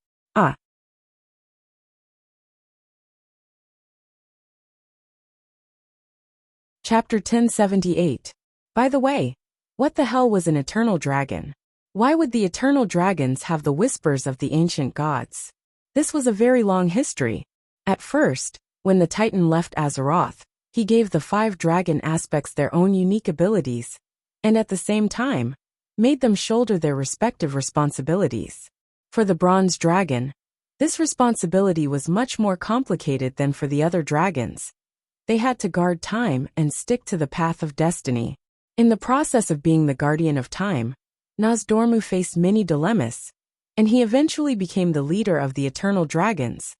Chapter 1078. By the way, what the hell was an eternal dragon? Why would the eternal dragons have the whispers of the ancient gods? This was a very long history. At first, when the Titan left Azeroth, He gave the 5 dragon aspects their own unique abilities, and at the same time, made them shoulder their respective responsibilities. For the bronze dragon, this responsibility was much more complicated than for the other dragons. They had to guard time and stick to the path of destiny. In the process of being the guardian of time, Nozdormu faced many dilemmas, and he eventually became the leader of the eternal dragons,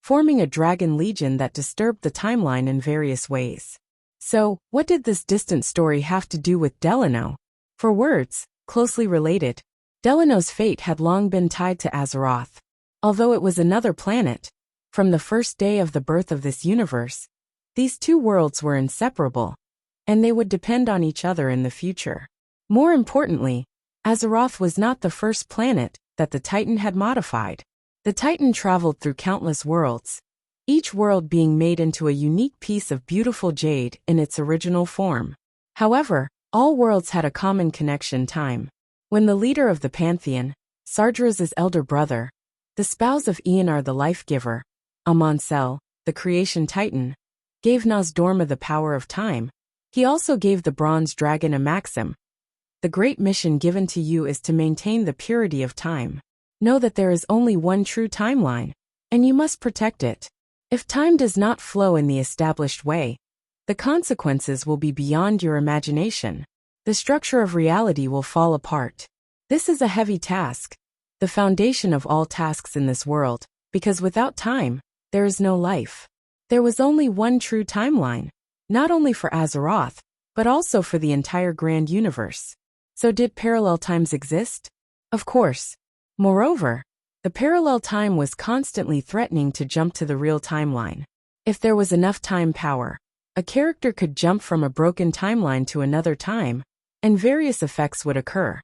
forming a dragon legion that disturbed the timeline in various ways. So, what did this distant story have to do with Delano? For words, closely related, Delano's fate had long been tied to Azeroth. Although it was another planet, from the first day of the birth of this universe, these two worlds were inseparable, and they would depend on each other in the future. More importantly, Azeroth was not the first planet that the Titan had modified. The Titan traveled through countless worlds, each world being made into a unique piece of beautiful jade in its original form. However, all worlds had a common connection: time. When the leader of the Pantheon, Sargeras' elder brother, the spouse of Eonar the Life-Giver, Amancel, the Creation Titan, gave Nozdormu the power of time, he also gave the bronze dragon a maxim: the great mission given to you is to maintain the purity of time. Know that there is only one true timeline, and you must protect it. If time does not flow in the established way, the consequences will be beyond your imagination. The structure of reality will fall apart. This is a heavy task, the foundation of all tasks in this world, because without time, there is no life. There was only one true timeline, not only for Azeroth, but also for the entire grand universe. So did parallel times exist? Of course. Moreover, the parallel time was constantly threatening to jump to the real timeline. If there was enough time power, a character could jump from a broken timeline to another time, and various effects would occur.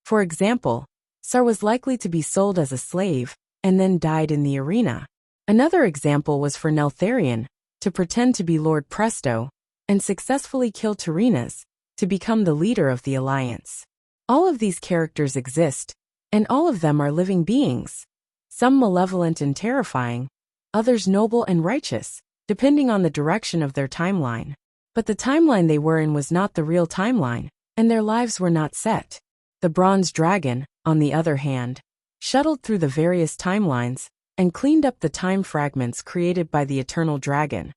For example, Sar was likely to be sold as a slave, and then died in the arena. Another example was for Neltharion to pretend to be Lord Presto, and successfully kill Tyreenas, to become the leader of the Alliance. All of these characters exist, and all of them are living beings. Some malevolent and terrifying, others noble and righteous, depending on the direction of their timeline. But the timeline they were in was not the real timeline, and their lives were not set. The bronze dragon, on the other hand, shuttled through the various timelines, and cleaned up the time fragments created by the eternal dragon,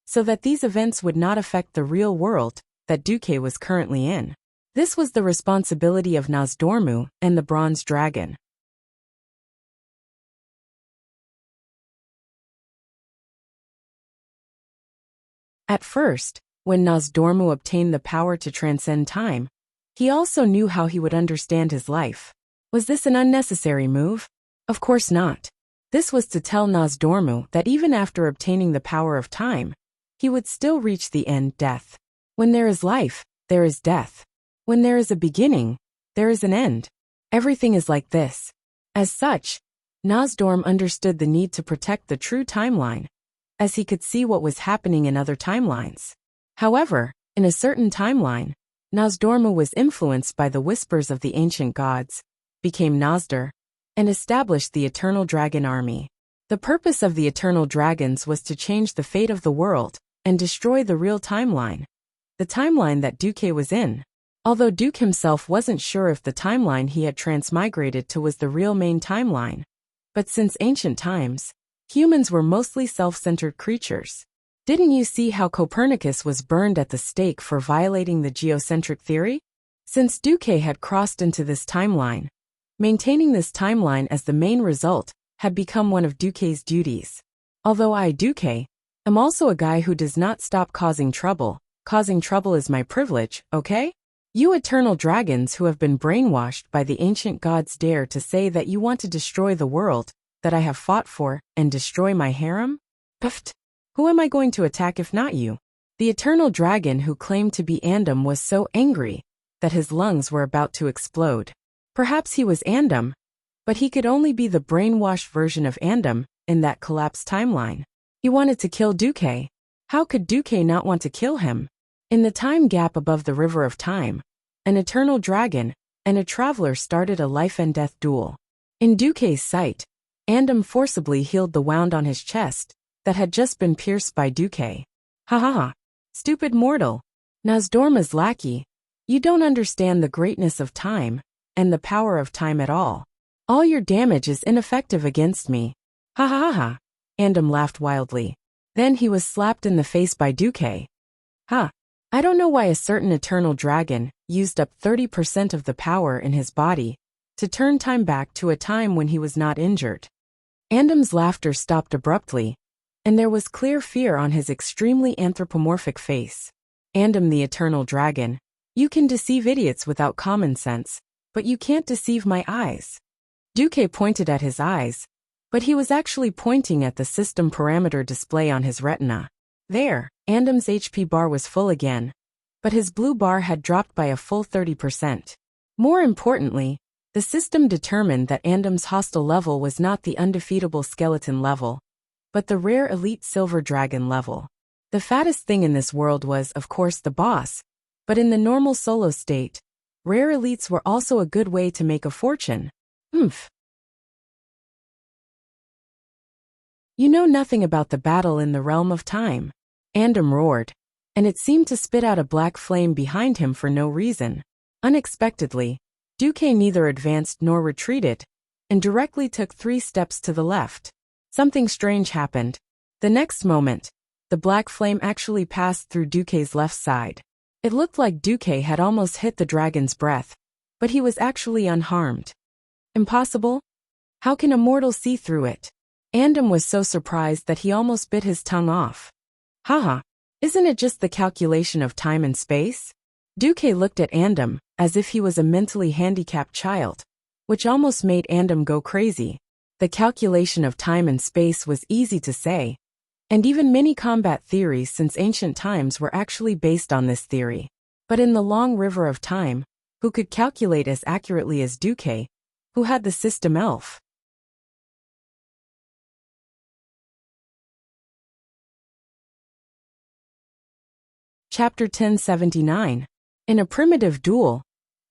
so that these events would not affect the real world that Duque was currently in. This was the responsibility of Nozdormu and the bronze dragon. At first, when Nozdormu obtained the power to transcend time, he also knew how he would understand his life. Was this an unnecessary move? Of course not. This was to tell Nozdormu that even after obtaining the power of time, he would still reach the end: death. When there is life, there is death. When there is a beginning, there is an end. Everything is like this. As such, Nozdormu understood the need to protect the true timeline, as he could see what was happening in other timelines. However, in a certain timeline, Nozdormu was influenced by the whispers of the ancient gods, became Nozdor, and established the Eternal Dragon Army. The purpose of the Eternal Dragons was to change the fate of the world and destroy the real timeline, the timeline that Duque was in. Although Duque himself wasn't sure if the timeline he had transmigrated to was the real main timeline. But since ancient times, humans were mostly self-centered creatures. Didn't you see how Copernicus was burned at the stake for violating the geocentric theory? Since Duque had crossed into this timeline, maintaining this timeline as the main result had become one of Duque's duties. Although I, Duque, am also a guy who does not stop causing trouble. Causing trouble is my privilege, okay? You eternal dragons who have been brainwashed by the ancient gods dare to say that you want to destroy the world that I have fought for and destroy my harem? Pfft! Who am I going to attack if not you? The eternal dragon who claimed to be Andam was so angry that his lungs were about to explode. Perhaps he was Andam, but he could only be the brainwashed version of Andam in that collapsed timeline. He wanted to kill Duque. How could Duque not want to kill him? In the time gap above the river of time, an eternal dragon and a traveler started a life and death duel. In Duque's sight, Andam forcibly healed the wound on his chest that had just been pierced by Duque. Ha ha ha. Stupid mortal. Nozdorma's lackey. You don't understand the greatness of time, and the power of time at all. All your damage is ineffective against me. Ha ha ha ha. Andam laughed wildly. Then he was slapped in the face by Duque. Ha. I don't know why a certain eternal dragon used up 30% of the power in his body to turn time back to a time when he was not injured. Andam's laughter stopped abruptly, and there was clear fear on his extremely anthropomorphic face. Andam the eternal dragon, you can deceive idiots without common sense, but you can't deceive my eyes. Duque pointed at his eyes, but he was actually pointing at the system parameter display on his retina. There, Andam's HP bar was full again, but his blue bar had dropped by a full 30%. More importantly, the system determined that Andam's hostile level was not the undefeatable skeleton level, but the rare elite silver dragon level. The fattest thing in this world was, of course, the boss, but in the normal solo state, rare elites were also a good way to make a fortune. Oomph. You know nothing about the battle in the realm of time. Andam roared, and it seemed to spit out a black flame behind him for no reason. Unexpectedly, Duque neither advanced nor retreated, and directly took 3 steps to the left. Something strange happened. The next moment, the black flame actually passed through Duque's left side. It looked like Duque had almost hit the dragon's breath, but he was actually unharmed. Impossible? How can a mortal see through it? Andam was so surprised that he almost bit his tongue off. Haha, isn't it just the calculation of time and space? Duque looked at Andam, as if he was a mentally handicapped child, which almost made Andam go crazy. The calculation of time and space was easy to say, and even many combat theories since ancient times were actually based on this theory. But in the long river of time, who could calculate as accurately as Duque, who had the system elf? Chapter 1079. In a primitive duel,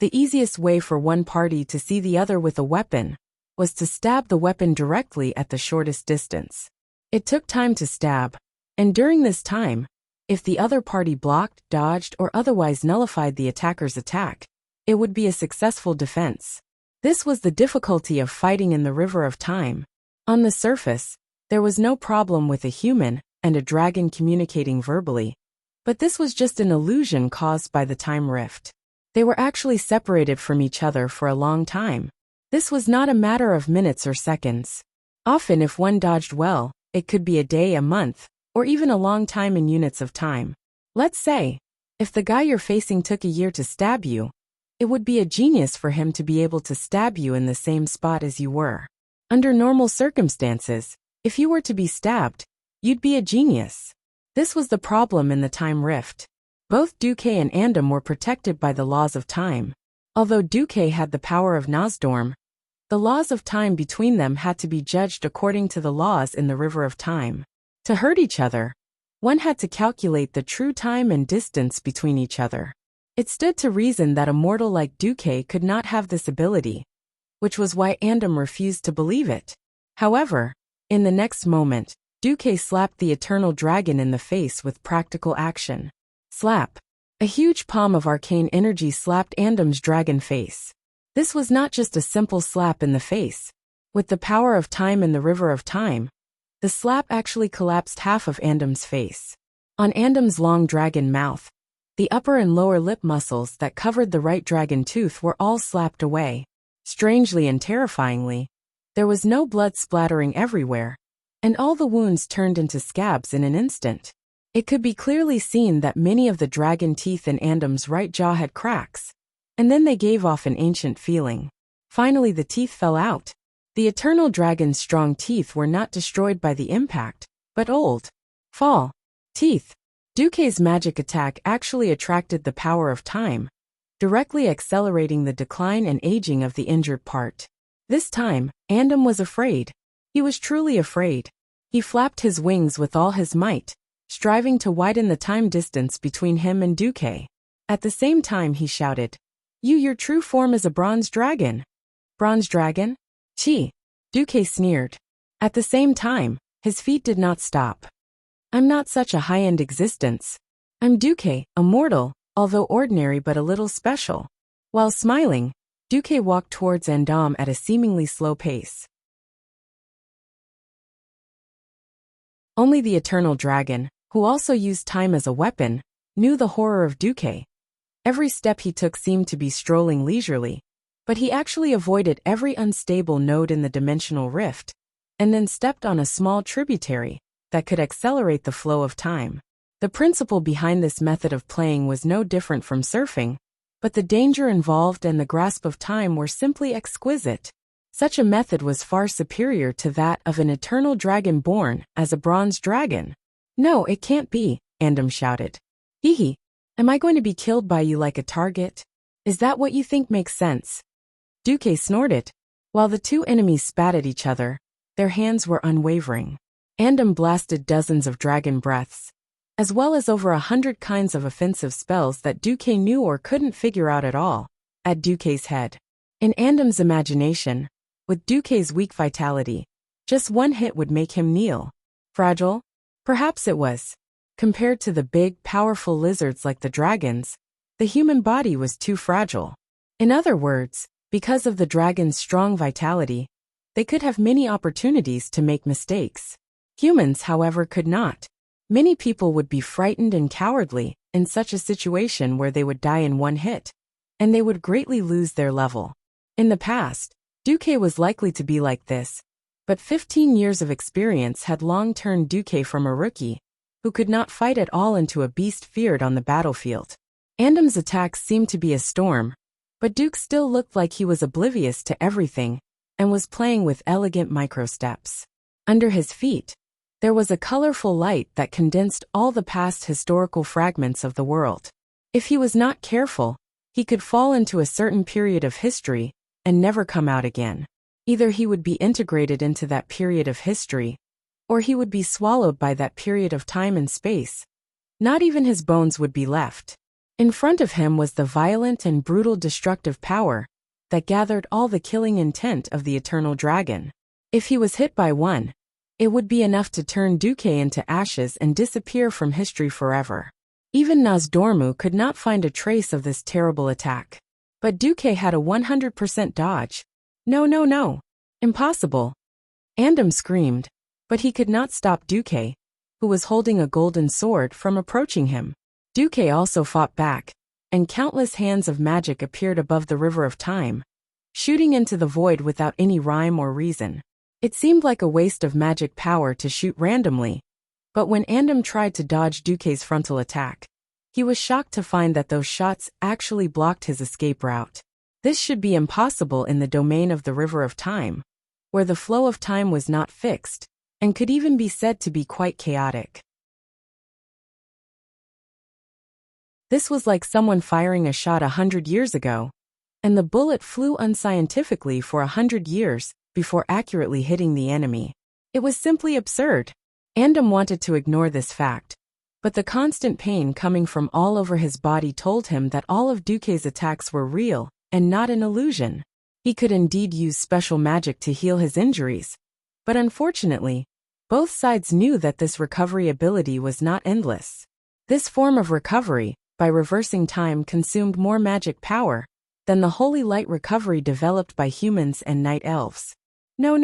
the easiest way for one party to see the other with a weapon was to stab the weapon directly at the shortest distance. It took time to stab, and during this time, if the other party blocked, dodged, or otherwise nullified the attacker's attack, it would be a successful defense. This was the difficulty of fighting in the river of time. On the surface, there was no problem with a human and a dragon communicating verbally, but this was just an illusion caused by the time rift. They were actually separated from each other for a long time. This was not a matter of minutes or seconds. Often if one dodged well, it could be a day, a month, or even a long time in units of time. Let's say, if the guy you're facing took a year to stab you, it would be a genius for him to be able to stab you in the same spot as you were. Under normal circumstances, if you were to be stabbed, you'd be a genius. This was the problem in the time rift. Both Duque and Andam were protected by the laws of time. Although Duque had the power of Nozdorm, the laws of time between them had to be judged according to the laws in the river of time. To hurt each other, one had to calculate the true time and distance between each other. It stood to reason that a mortal like Duque could not have this ability, which was why Andam refused to believe it. However, in the next moment, Duque slapped the eternal dragon in the face with practical action. Slap. A huge palm of arcane energy slapped Andam's dragon face. This was not just a simple slap in the face. With the power of time and the river of time, the slap actually collapsed half of Andam's face. On Andam's long dragon mouth, the upper and lower lip muscles that covered the right dragon tooth were all slapped away. Strangely and terrifyingly, there was no blood splattering everywhere, and all the wounds turned into scabs in an instant. It could be clearly seen that many of the dragon teeth in Andam's right jaw had cracks, and then they gave off an ancient feeling. Finally the teeth fell out. The eternal dragon's strong teeth were not destroyed by the impact, but old. Fall. Teeth. Duque's magic attack actually attracted the power of time, directly accelerating the decline and aging of the injured part. This time, Andam was afraid. He was truly afraid. He flapped his wings with all his might, striving to widen the time distance between him and Duque. At the same time he shouted, Your true form is a bronze dragon." "Bronze dragon? Chi." Duque sneered. At the same time, his feet did not stop. "I'm not such a high-end existence. I'm Duque, a mortal, although ordinary but a little special. While smiling, Duque walked towards Andam at a seemingly slow pace. Only the eternal dragon, who also used time as a weapon, knew the horror of Duque. Every step he took seemed to be strolling leisurely, but he actually avoided every unstable node in the dimensional rift, and then stepped on a small tributary that could accelerate the flow of time. The principle behind this method of playing was no different from surfing, but the danger involved and the grasp of time were simply exquisite. Such a method was far superior to that of an eternal dragon born as a bronze dragon. No, it can't be, Andam shouted. Hee. Am I going to be killed by you like a target? Is that what you think makes sense? Duque snorted. While the two enemies spat at each other, their hands were unwavering. Andam blasted dozens of dragon breaths, as well as over 100 kinds of offensive spells that Duque knew or couldn't figure out at all, at Duque's head. In Andam's imagination, with Duque's weak vitality, just one hit would make him kneel. Fragile? Perhaps it was. Compared to the big, powerful lizards like the dragons, the human body was too fragile. In other words, because of the dragon's strong vitality, they could have many opportunities to make mistakes. Humans, however, could not. Many people would be frightened and cowardly in such a situation where they would die in one hit, and they would greatly lose their level. In the past, Duque was likely to be like this, but 15 years of experience had long turned Duque from a rookie, who could not fight at all, into a beast feared on the battlefield. Andam's attacks seemed to be a storm, but Duque still looked like he was oblivious to everything and was playing with elegant microsteps. Under his feet, there was a colorful light that condensed all the past historical fragments of the world. If he was not careful, he could fall into a certain period of history and never come out again. Either he would be integrated into that period of history, or he would be swallowed by that period of time and space. Not even his bones would be left. In front of him was the violent and brutal destructive power that gathered all the killing intent of the eternal dragon. If he was hit by one, it would be enough to turn Duque into ashes and disappear from history forever. Even Nozdormu could not find a trace of this terrible attack. But Duque had a 100% dodge. No. Impossible. Andam screamed, but he could not stop Duque, who was holding a golden sword, from approaching him. Duque also fought back, and countless hands of magic appeared above the river of time, shooting into the void without any rhyme or reason. It seemed like a waste of magic power to shoot randomly, but when Andam tried to dodge Duque's frontal attack, he was shocked to find that those shots actually blocked his escape route. This should be impossible in the domain of the river of time, where the flow of time was not fixed, and could even be said to be quite chaotic. This was like someone firing a shot 100 years ago, and the bullet flew unscientifically for 100 years before accurately hitting the enemy. It was simply absurd. Andam wanted to ignore this fact, but the constant pain coming from all over his body told him that all of Duque's attacks were real and not an illusion. He could indeed use special magic to heal his injuries, but unfortunately, both sides knew that this recovery ability was not endless. This form of recovery, by reversing time, consumed more magic power than the holy light recovery developed by humans and night elves. No.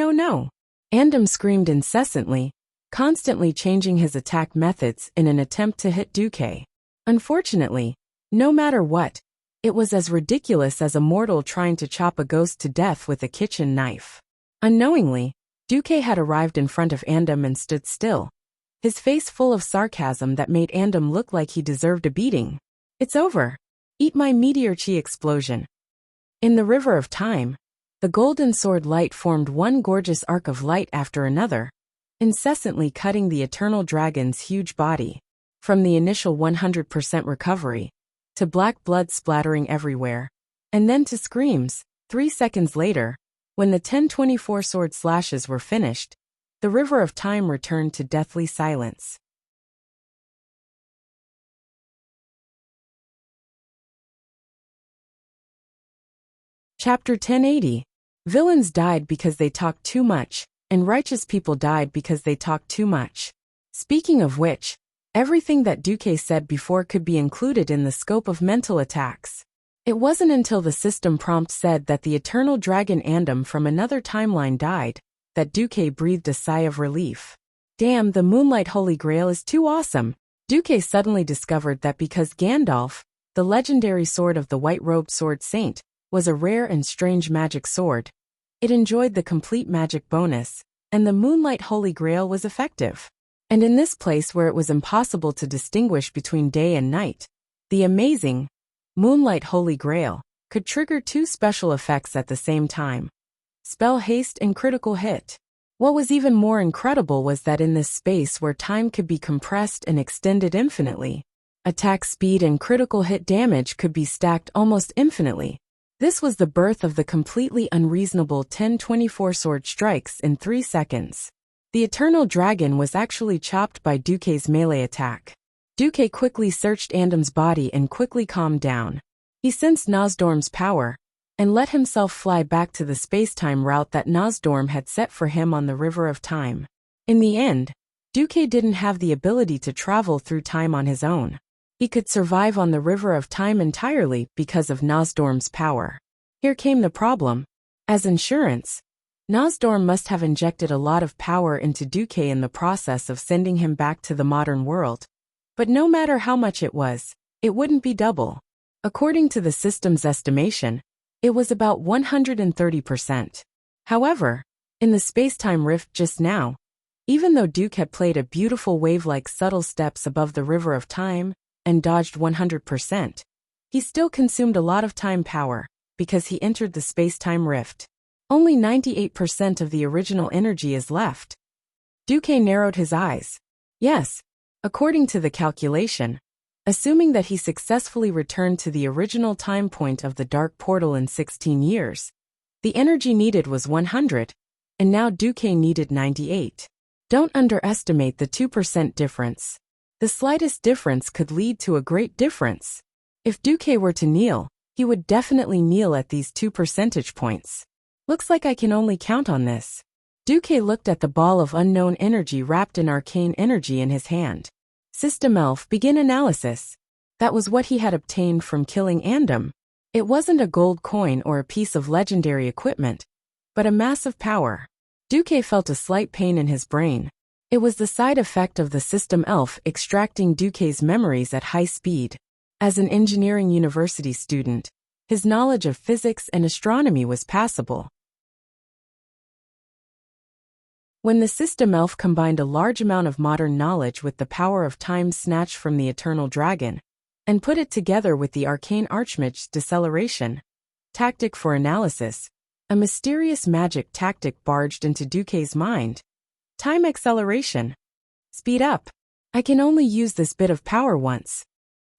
Andam screamed incessantly, constantly changing his attack methods in an attempt to hit Duque. Unfortunately, no matter what, it was as ridiculous as a mortal trying to chop a ghost to death with a kitchen knife. Unknowingly, Duque had arrived in front of Andam and stood still, his face full of sarcasm that made Andam look like he deserved a beating. It's over. Eat my meteor chi explosion. In the river of time, the golden sword light formed one gorgeous arc of light after another, incessantly cutting the eternal dragon's huge body. From the initial 100% recovery, to black blood splattering everywhere, and then to screams. 3 seconds later, when the 1024 sword slashes were finished, the river of time returned to deathly silence. Chapter 1080. Villains died because they talked too much, and righteous people died because they talked too much. Speaking of which, Everything that Duque said before could be included in the scope of mental attacks. It wasn't until the system prompt said that the eternal dragon Andam from another timeline died, that Duque breathed a sigh of relief. Damn, the Moonlight Holy Grail is too awesome. Duque suddenly discovered that because Gandalf, the legendary sword of the white-robed sword saint, was a rare and strange magic sword, it enjoyed the complete magic bonus, and the Moonlight Holy Grail was effective. And in this place where it was impossible to distinguish between day and night, the amazing Moonlight Holy Grail could trigger two special effects at the same time: spell haste and critical hit. What was even more incredible was that in this space where time could be compressed and extended infinitely, attack speed and critical hit damage could be stacked almost infinitely. This was the birth of the completely unreasonable 10-24 sword strikes in 3 seconds. The Eternal Dragon was actually chopped by Duque's melee attack. Duque quickly searched Andam's body and quickly calmed down. He sensed Nozdorm's power, and let himself fly back to the space-time route that Nozdorm had set for him on the River of Time. In the end, Duque didn't have the ability to travel through time on his own. He could survive on the River of Time entirely because of Nozdorm's power. Here came the problem. As insurance, Nozdorm must have injected a lot of power into Duque in the process of sending him back to the modern world. But no matter how much it was, it wouldn't be double. According to the system's estimation, it was about 130%. However, in the space-time rift just now, even though Duque had played a beautiful wave-like subtle steps above the River of Time and dodged 100%, he still consumed a lot of time power because he entered the space-time rift. Only 98% of the original energy is left. Duque narrowed his eyes. Yes, according to the calculation, assuming that he successfully returned to the original time point of the Dark Portal in 16 years, the energy needed was 100, and now Duque needed 98. Don't underestimate the 2% difference. The slightest difference could lead to a great difference. If Duque were to kneel, he would definitely kneel at these 2 percentage points. Looks like I can only count on this. Duque looked at the ball of unknown energy wrapped in arcane energy in his hand. System Elf, begin analysis. That was what he had obtained from killing Andam. It wasn't a gold coin or a piece of legendary equipment, but a massive power. Duque felt a slight pain in his brain. It was the side effect of the System Elf extracting Duque's memories at high speed. As an engineering university student, his knowledge of physics and astronomy was passable. When the System Elf combined a large amount of modern knowledge with the power of time snatched from the Eternal Dragon, and put it together with the arcane Archmage's deceleration tactic for analysis, a mysterious magic tactic barged into Duque's mind. Time acceleration. Speed up. I can only use this bit of power once.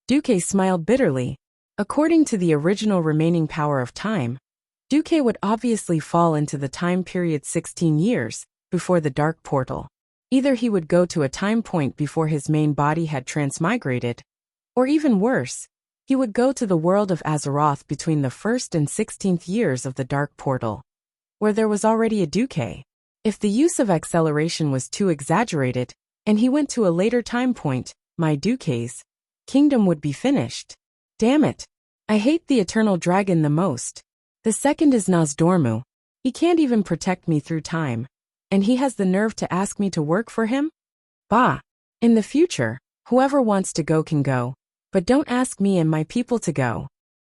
Duque smiled bitterly. According to the original remaining power of time, Duque would obviously fall into the time period 16 years before the Dark Portal. Either he would go to a time point before his main body had transmigrated, or even worse, he would go to the world of Azeroth between the 1st and 16th years of the Dark Portal, where there was already a Duque. If the use of acceleration was too exaggerated, and he went to a later time point, my Duque's kingdom would be finished. Damn it. I hate the Eternal Dragon the most. The second is Nozdormu. He can't even protect me through time. And he has the nerve to ask me to work for him? Bah! In the future, whoever wants to go can go, but don't ask me and my people to go.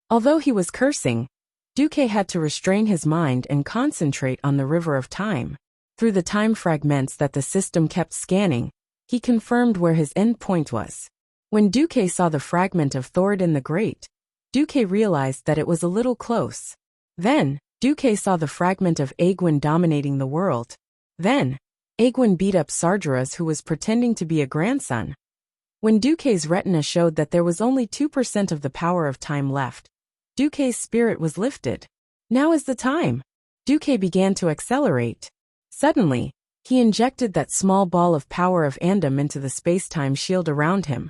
Although he was cursing, Duque had to restrain his mind and concentrate on the River of Time. Through the time fragments that the system kept scanning, he confirmed where his end point was. When Duque saw the fragment of Thoradin the Great, Duque realized that it was a little close. Then, Duque saw the fragment of Aegwynn dominating the world. Then, Aegwynn beat up Sargeras, who was pretending to be a grandson. When Duque's retina showed that there was only 2% of the power of time left, Duque's spirit was lifted. Now is the time. Duque began to accelerate. Suddenly, he injected that small ball of power of Andam into the space-time shield around him,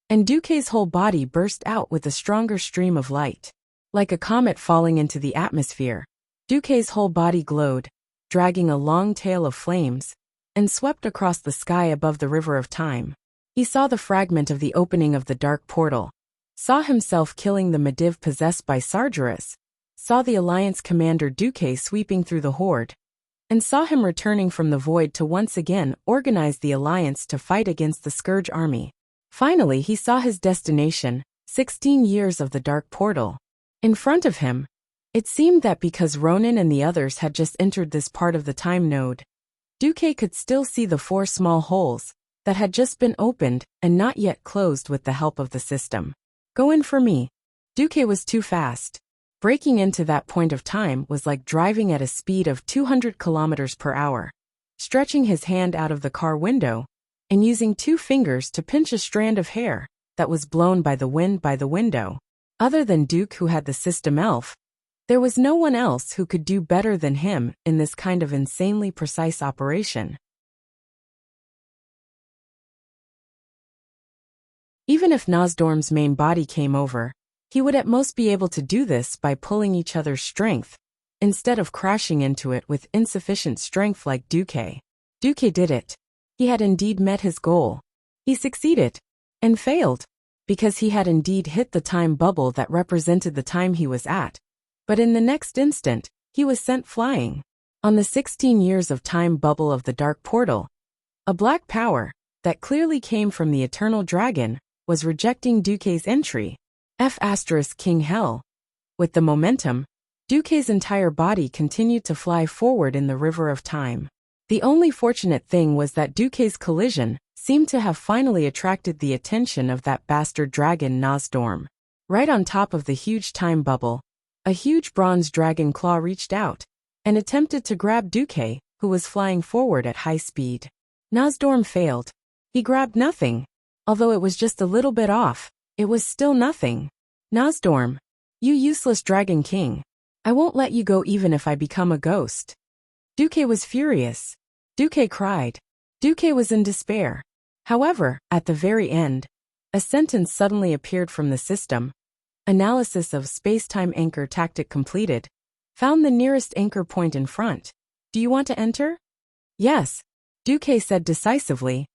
and Duque's whole body burst out with a stronger stream of light. Like a comet falling into the atmosphere, Duque's whole body glowed, dragging a long tail of flames, and swept across the sky above the River of Time. He saw the fragment of the opening of the dark portal, saw himself killing the Mediv possessed by Sargeras, saw the Alliance commander Duque sweeping through the horde, and saw him returning from the void to once again organize the Alliance to fight against the Scourge army. Finally, he saw his destination, 16 years of the dark portal. In front of him, it seemed that because Ronan and the others had just entered this part of the time node, Duque could still see the 4 small holes that had just been opened and not yet closed with the help of the system. Go in for me. Duque was too fast. Breaking into that point of time was like driving at a speed of 200 kilometers per hour, stretching his hand out of the car window and using 2 fingers to pinch a strand of hair that was blown by the wind by the window. Other than Duke, who had the system elf, there was no one else who could do better than him in this kind of insanely precise operation. Even if Nosdorm's main body came over, he would at most be able to do this by pulling each other's strength, instead of crashing into it with insufficient strength like Duque. Duque did it. He had indeed met his goal. He succeeded, and failed, because he had indeed hit the time bubble that represented the time he was at. But in the next instant, he was sent flying. On the 16 years of time bubble of the dark portal, a black power, that clearly came from the eternal dragon, was rejecting Duque's entry. King Hell. With the momentum, Duque's entire body continued to fly forward in the river of time. The only fortunate thing was that Duque's collision seemed to have finally attracted the attention of that bastard dragon Nosdorm. Right on top of the huge time bubble, a huge bronze dragon claw reached out and attempted to grab Duque, who was flying forward at high speed. Nosdorm failed. He grabbed nothing. Although it was just a little bit off, it was still nothing. Nosdorm, you useless dragon king. I won't let you go even if I become a ghost. Duque was furious. Duque cried. Duque was in despair. However, at the very end, a sentence suddenly appeared from the system. Analysis of space-time anchor tactic completed. Found the nearest anchor point in front. Do you want to enter? Yes, Duque said decisively.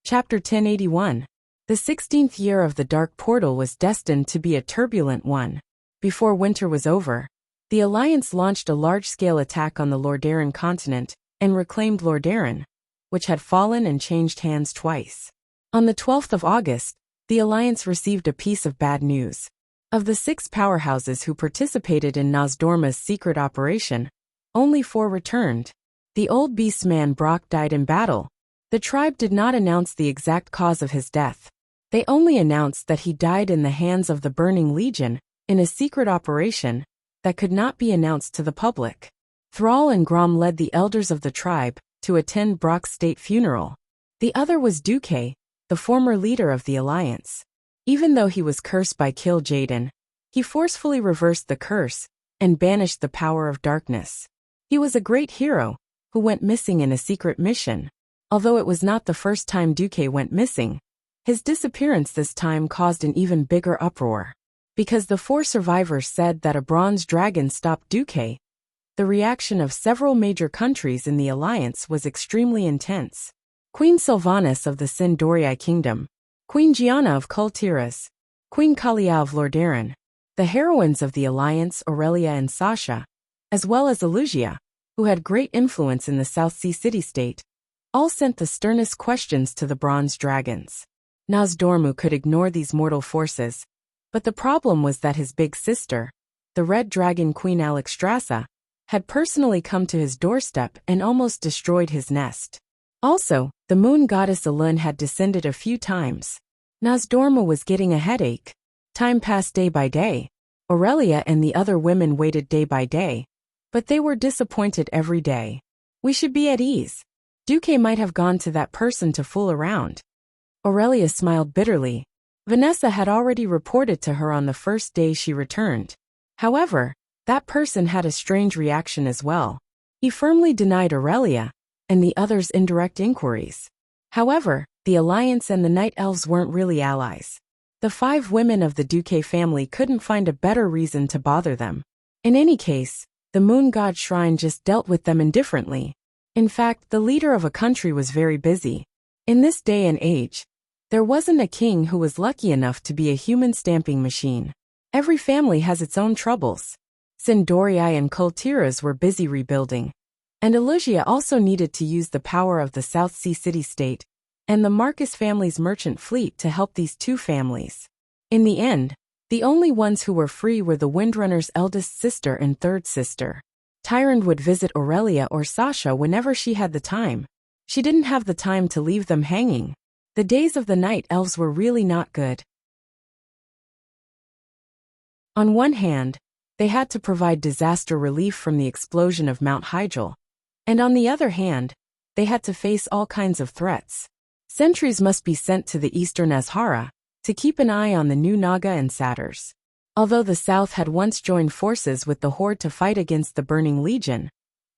Chapter 1081. The 16th year of the Dark Portal was destined to be a turbulent one. Before winter was over, the Alliance launched a large-scale attack on the Lordaeron continent and reclaimed Lordaeron, which had fallen and changed hands twice. On the 12th of August, the Alliance received a piece of bad news. Of the 6 powerhouses who participated in Nosdorma's secret operation, only 4 returned. The old beastman Brock died in battle. The tribe did not announce the exact cause of his death. They only announced that he died in the hands of the Burning Legion, in a secret operation that could not be announced to the public. Thrall and Grom led the elders of the tribe to attend Brock's state funeral. The other was Duque, the former leader of the Alliance. Even though he was cursed by Kill Jaden, he forcefully reversed the curse and banished the power of darkness. He was a great hero who went missing in a secret mission. Although it was not the first time Duque went missing, his disappearance this time caused an even bigger uproar. Because the 4 survivors said that a bronze dragon stopped Duque, the reaction of several major countries in the Alliance was extremely intense. Queen Sylvanas of the Sindorii Kingdom, Queen Gianna of Kultiras, Queen Kalia of Lordaeron, the heroines of the Alliance Aurelia and Sasha, as well as Elugia, who had great influence in the South Sea city-state, all sent the sternest questions to the bronze dragons. Nosdormu could ignore these mortal forces, but the problem was that his big sister, the Red Dragon Queen Alexstrasza, had personally come to his doorstep and almost destroyed his nest. Also, the moon goddess Elun had descended a few times. Nosdormu was getting a headache. Time passed day by day. Aurelia and the other women waited day by day, but they were disappointed every day. We should be at ease. Duque might have gone to that person to fool around. Aurelia smiled bitterly. Vanessa had already reported to her on the first day she returned. However, that person had a strange reaction as well. He firmly denied Aurelia and the others' indirect inquiries. However, the Alliance and the Night Elves weren't really allies. The 5 women of the Duque family couldn't find a better reason to bother them. In any case, the moon god shrine just dealt with them indifferently. In fact, the leader of a country was very busy. In this day and age, there wasn't a king who was lucky enough to be a human stamping machine. Every family has its own troubles. Sindorii and Kultiras were busy rebuilding. And Elusia also needed to use the power of the South Sea city-state and the Marcus family's merchant fleet to help these two families. In the end, the only ones who were free were the Windrunner's eldest sister and third sister. Tyrande would visit Aurelia or Sasha whenever she had the time. She didn't have the time to leave them hanging. The days of the night elves were really not good. On one hand, they had to provide disaster relief from the explosion of Mount Hyjal, and on the other hand, they had to face all kinds of threats. Sentries must be sent to the eastern Azhara to keep an eye on the new Naga and Satyrs. Although the South had once joined forces with the Horde to fight against the Burning Legion,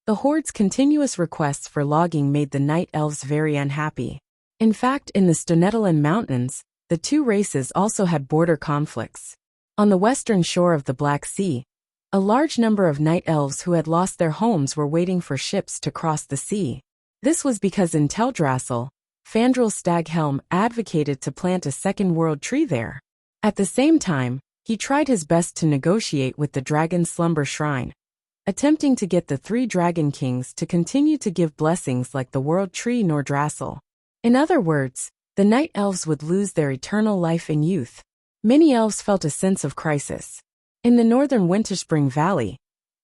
the Horde's continuous requests for logging made the Night Elves very unhappy. In fact, in the Stonetalan Mountains, the two races also had border conflicts. On the western shore of the Black Sea, a large number of Night Elves who had lost their homes were waiting for ships to cross the sea. This was because in Teldrassil, Fandral Staghelm advocated to plant a second world tree there. At the same time, he tried his best to negotiate with the Dragon Slumber Shrine, attempting to get the three Dragon Kings to continue to give blessings like the World Tree Nordrassil. In other words, the Night Elves would lose their eternal life and youth. Many elves felt a sense of crisis. In the northern Winterspring Valley,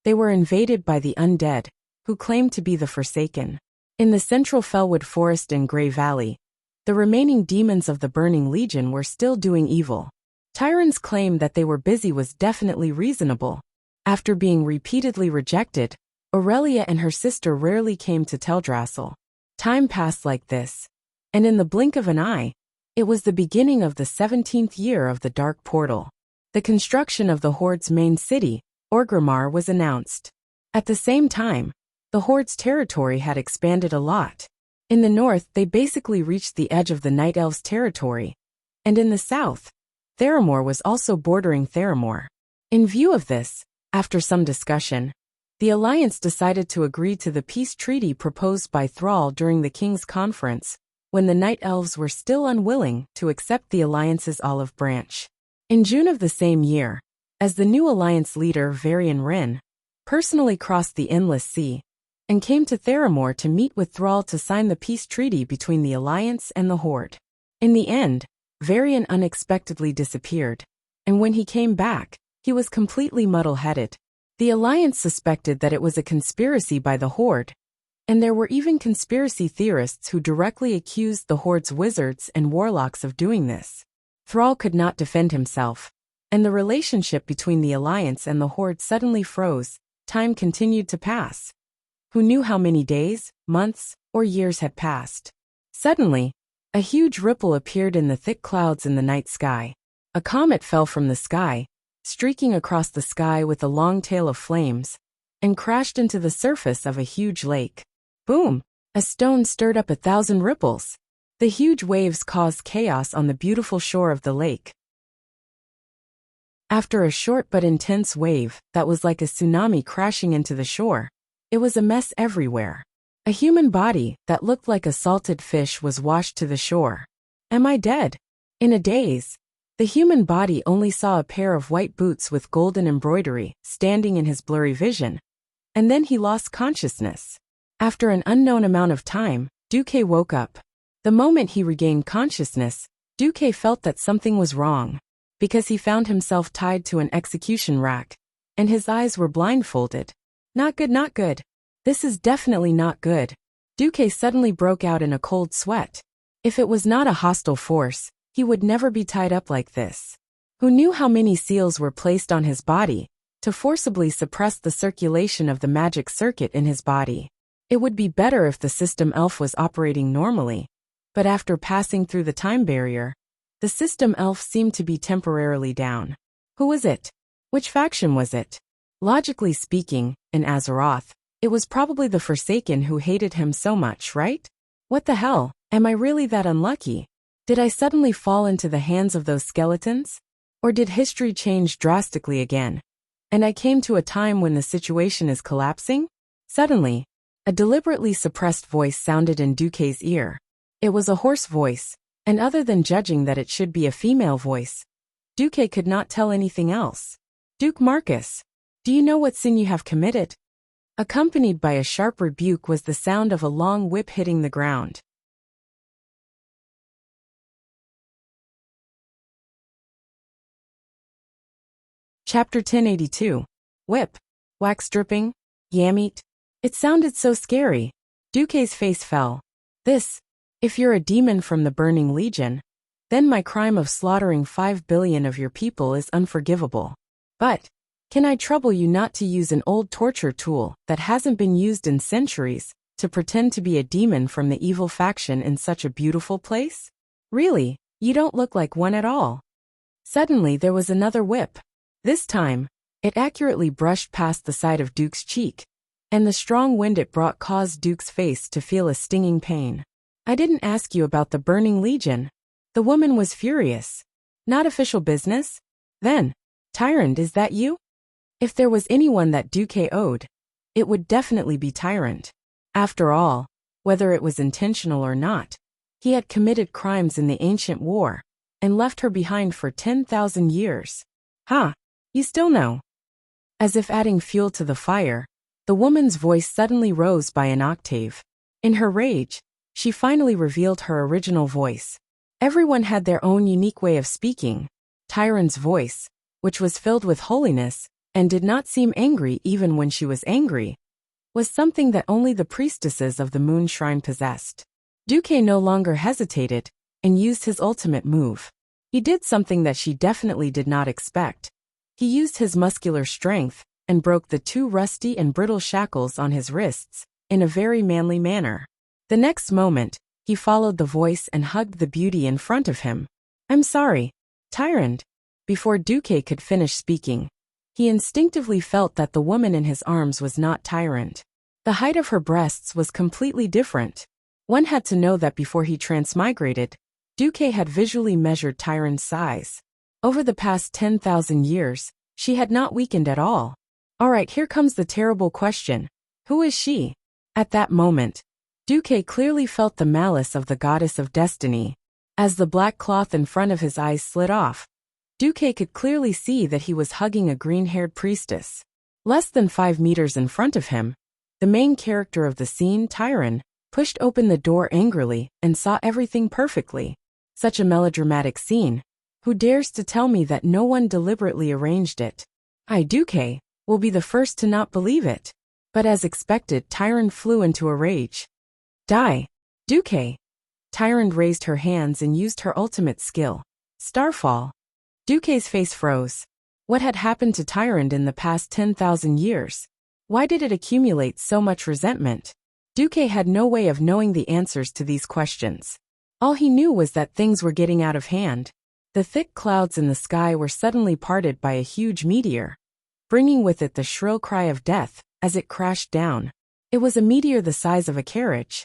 they were invaded by the undead, who claimed to be the Forsaken. In the central Fellwood Forest in Grey Valley, the remaining demons of the Burning Legion were still doing evil. Tyrande's claim that they were busy was definitely reasonable. After being repeatedly rejected, Aurelia and her sister rarely came to Teldrassil. Time passed like this, and in the blink of an eye, it was the beginning of the 17th year of the Dark Portal. The construction of the Horde's main city, Orgrimmar, was announced. At the same time, the Horde's territory had expanded a lot. In the north, they basically reached the edge of the Night Elves' territory, and in the south, Theramore was also bordering Theramore. In view of this, after some discussion, the Alliance decided to agree to the peace treaty proposed by Thrall during the King's Conference, when the Night Elves were still unwilling to accept the Alliance's olive branch. In June of the same year, as the new Alliance leader Varian Wrynn personally crossed the Endless Sea and came to Theramore to meet with Thrall to sign the peace treaty between the Alliance and the Horde. In the end, Varian unexpectedly disappeared, and when he came back, he was completely muddle-headed. The Alliance suspected that it was a conspiracy by the Horde, and there were even conspiracy theorists who directly accused the Horde's wizards and warlocks of doing this. Thrall could not defend himself, and the relationship between the Alliance and the Horde suddenly froze. Time continued to pass. Who knew how many days, months, or years had passed? Suddenly, a huge ripple appeared in the thick clouds in the night sky. A comet fell from the sky, streaking across the sky with a long tail of flames, and crashed into the surface of a huge lake. Boom! A stone stirred up 1,000 ripples. The huge waves caused chaos on the beautiful shore of the lake. After a short but intense wave that was like a tsunami crashing into the shore, it was a mess everywhere. A human body that looked like a salted fish was washed to the shore. Am I dead? In a daze, the human body only saw a pair of white boots with golden embroidery standing in his blurry vision, and then he lost consciousness. After an unknown amount of time, Duque woke up. The moment he regained consciousness, Duque felt that something was wrong, because he found himself tied to an execution rack, and his eyes were blindfolded. Not good, not good. This is definitely not good. Duque suddenly broke out in a cold sweat. If it was not a hostile force, he would never be tied up like this. Who knew how many seals were placed on his body to forcibly suppress the circulation of the magic circuit in his body? It would be better if the system elf was operating normally, but after passing through the time barrier, the system elf seemed to be temporarily down. Who was it? Which faction was it? Logically speaking, in Azeroth, it was probably the Forsaken who hated him so much, right? What the hell? Am I really that unlucky? Did I suddenly fall into the hands of those skeletons? Or did history change drastically again? And I came to a time when the situation is collapsing? Suddenly, a deliberately suppressed voice sounded in Duque's ear. It was a hoarse voice, and other than judging that it should be a female voice, Duque could not tell anything else. Duke Marcus, do you know what sin you have committed? Accompanied by a sharp rebuke was the sound of a long whip hitting the ground. Chapter 1082. Whip. Wax dripping. Yammeat. It sounded so scary. Duque's face fell. If you're a demon from the Burning Legion, then my crime of slaughtering 5 billion of your people is unforgivable. But, can I trouble you not to use an old torture tool that hasn't been used in centuries to pretend to be a demon from the evil faction in such a beautiful place? Really, you don't look like one at all. Suddenly there was another whip. This time, it accurately brushed past the side of Duke's cheek, and the strong wind it brought caused Duke's face to feel a stinging pain. I didn't ask you about the Burning Legion. The woman was furious. Not official business? Then, Tyrant, is that you? If there was anyone that Duque owed, it would definitely be Tyrant. After all, whether it was intentional or not, he had committed crimes in the ancient war, and left her behind for 10,000 years. Ha! You still know. As if adding fuel to the fire, the woman's voice suddenly rose by an octave. In her rage, she finally revealed her original voice. Everyone had their own unique way of speaking. Tyrant's voice, which was filled with holiness, and did not seem angry even when she was angry, was something that only the priestesses of the Moon Shrine possessed. Duque no longer hesitated, and used his ultimate move. He did something that she definitely did not expect. He used his muscular strength, and broke the 2 rusty and brittle shackles on his wrists, in a very manly manner. The next moment, he followed the voice and hugged the beauty in front of him. I'm sorry, Tyrant. Before Duque could finish speaking, he instinctively felt that the woman in his arms was not Tyrant. The height of her breasts was completely different. One had to know that before he transmigrated, Duque had visually measured Tyrant's size. Over the past 10,000 years, she had not weakened at all. Alright, here comes the terrible question. Who is she? At that moment, Duque clearly felt the malice of the goddess of destiny. As the black cloth in front of his eyes slid off, Duque could clearly see that he was hugging a green-haired priestess. Less than 5 meters in front of him, the main character of the scene, Tyrant, pushed open the door angrily and saw everything perfectly. Such a melodramatic scene. Who dares to tell me that no one deliberately arranged it? I, Duque, will be the first to not believe it. But as expected, Tyrant flew into a rage. Die, Duque. Tyrant raised her hands and used her ultimate skill, Starfall. Duque's face froze. What had happened to Tyrant in the past 10,000 years? Why did it accumulate so much resentment? Duque had no way of knowing the answers to these questions. All he knew was that things were getting out of hand. The thick clouds in the sky were suddenly parted by a huge meteor, bringing with it the shrill cry of death as it crashed down. It was a meteor the size of a carriage.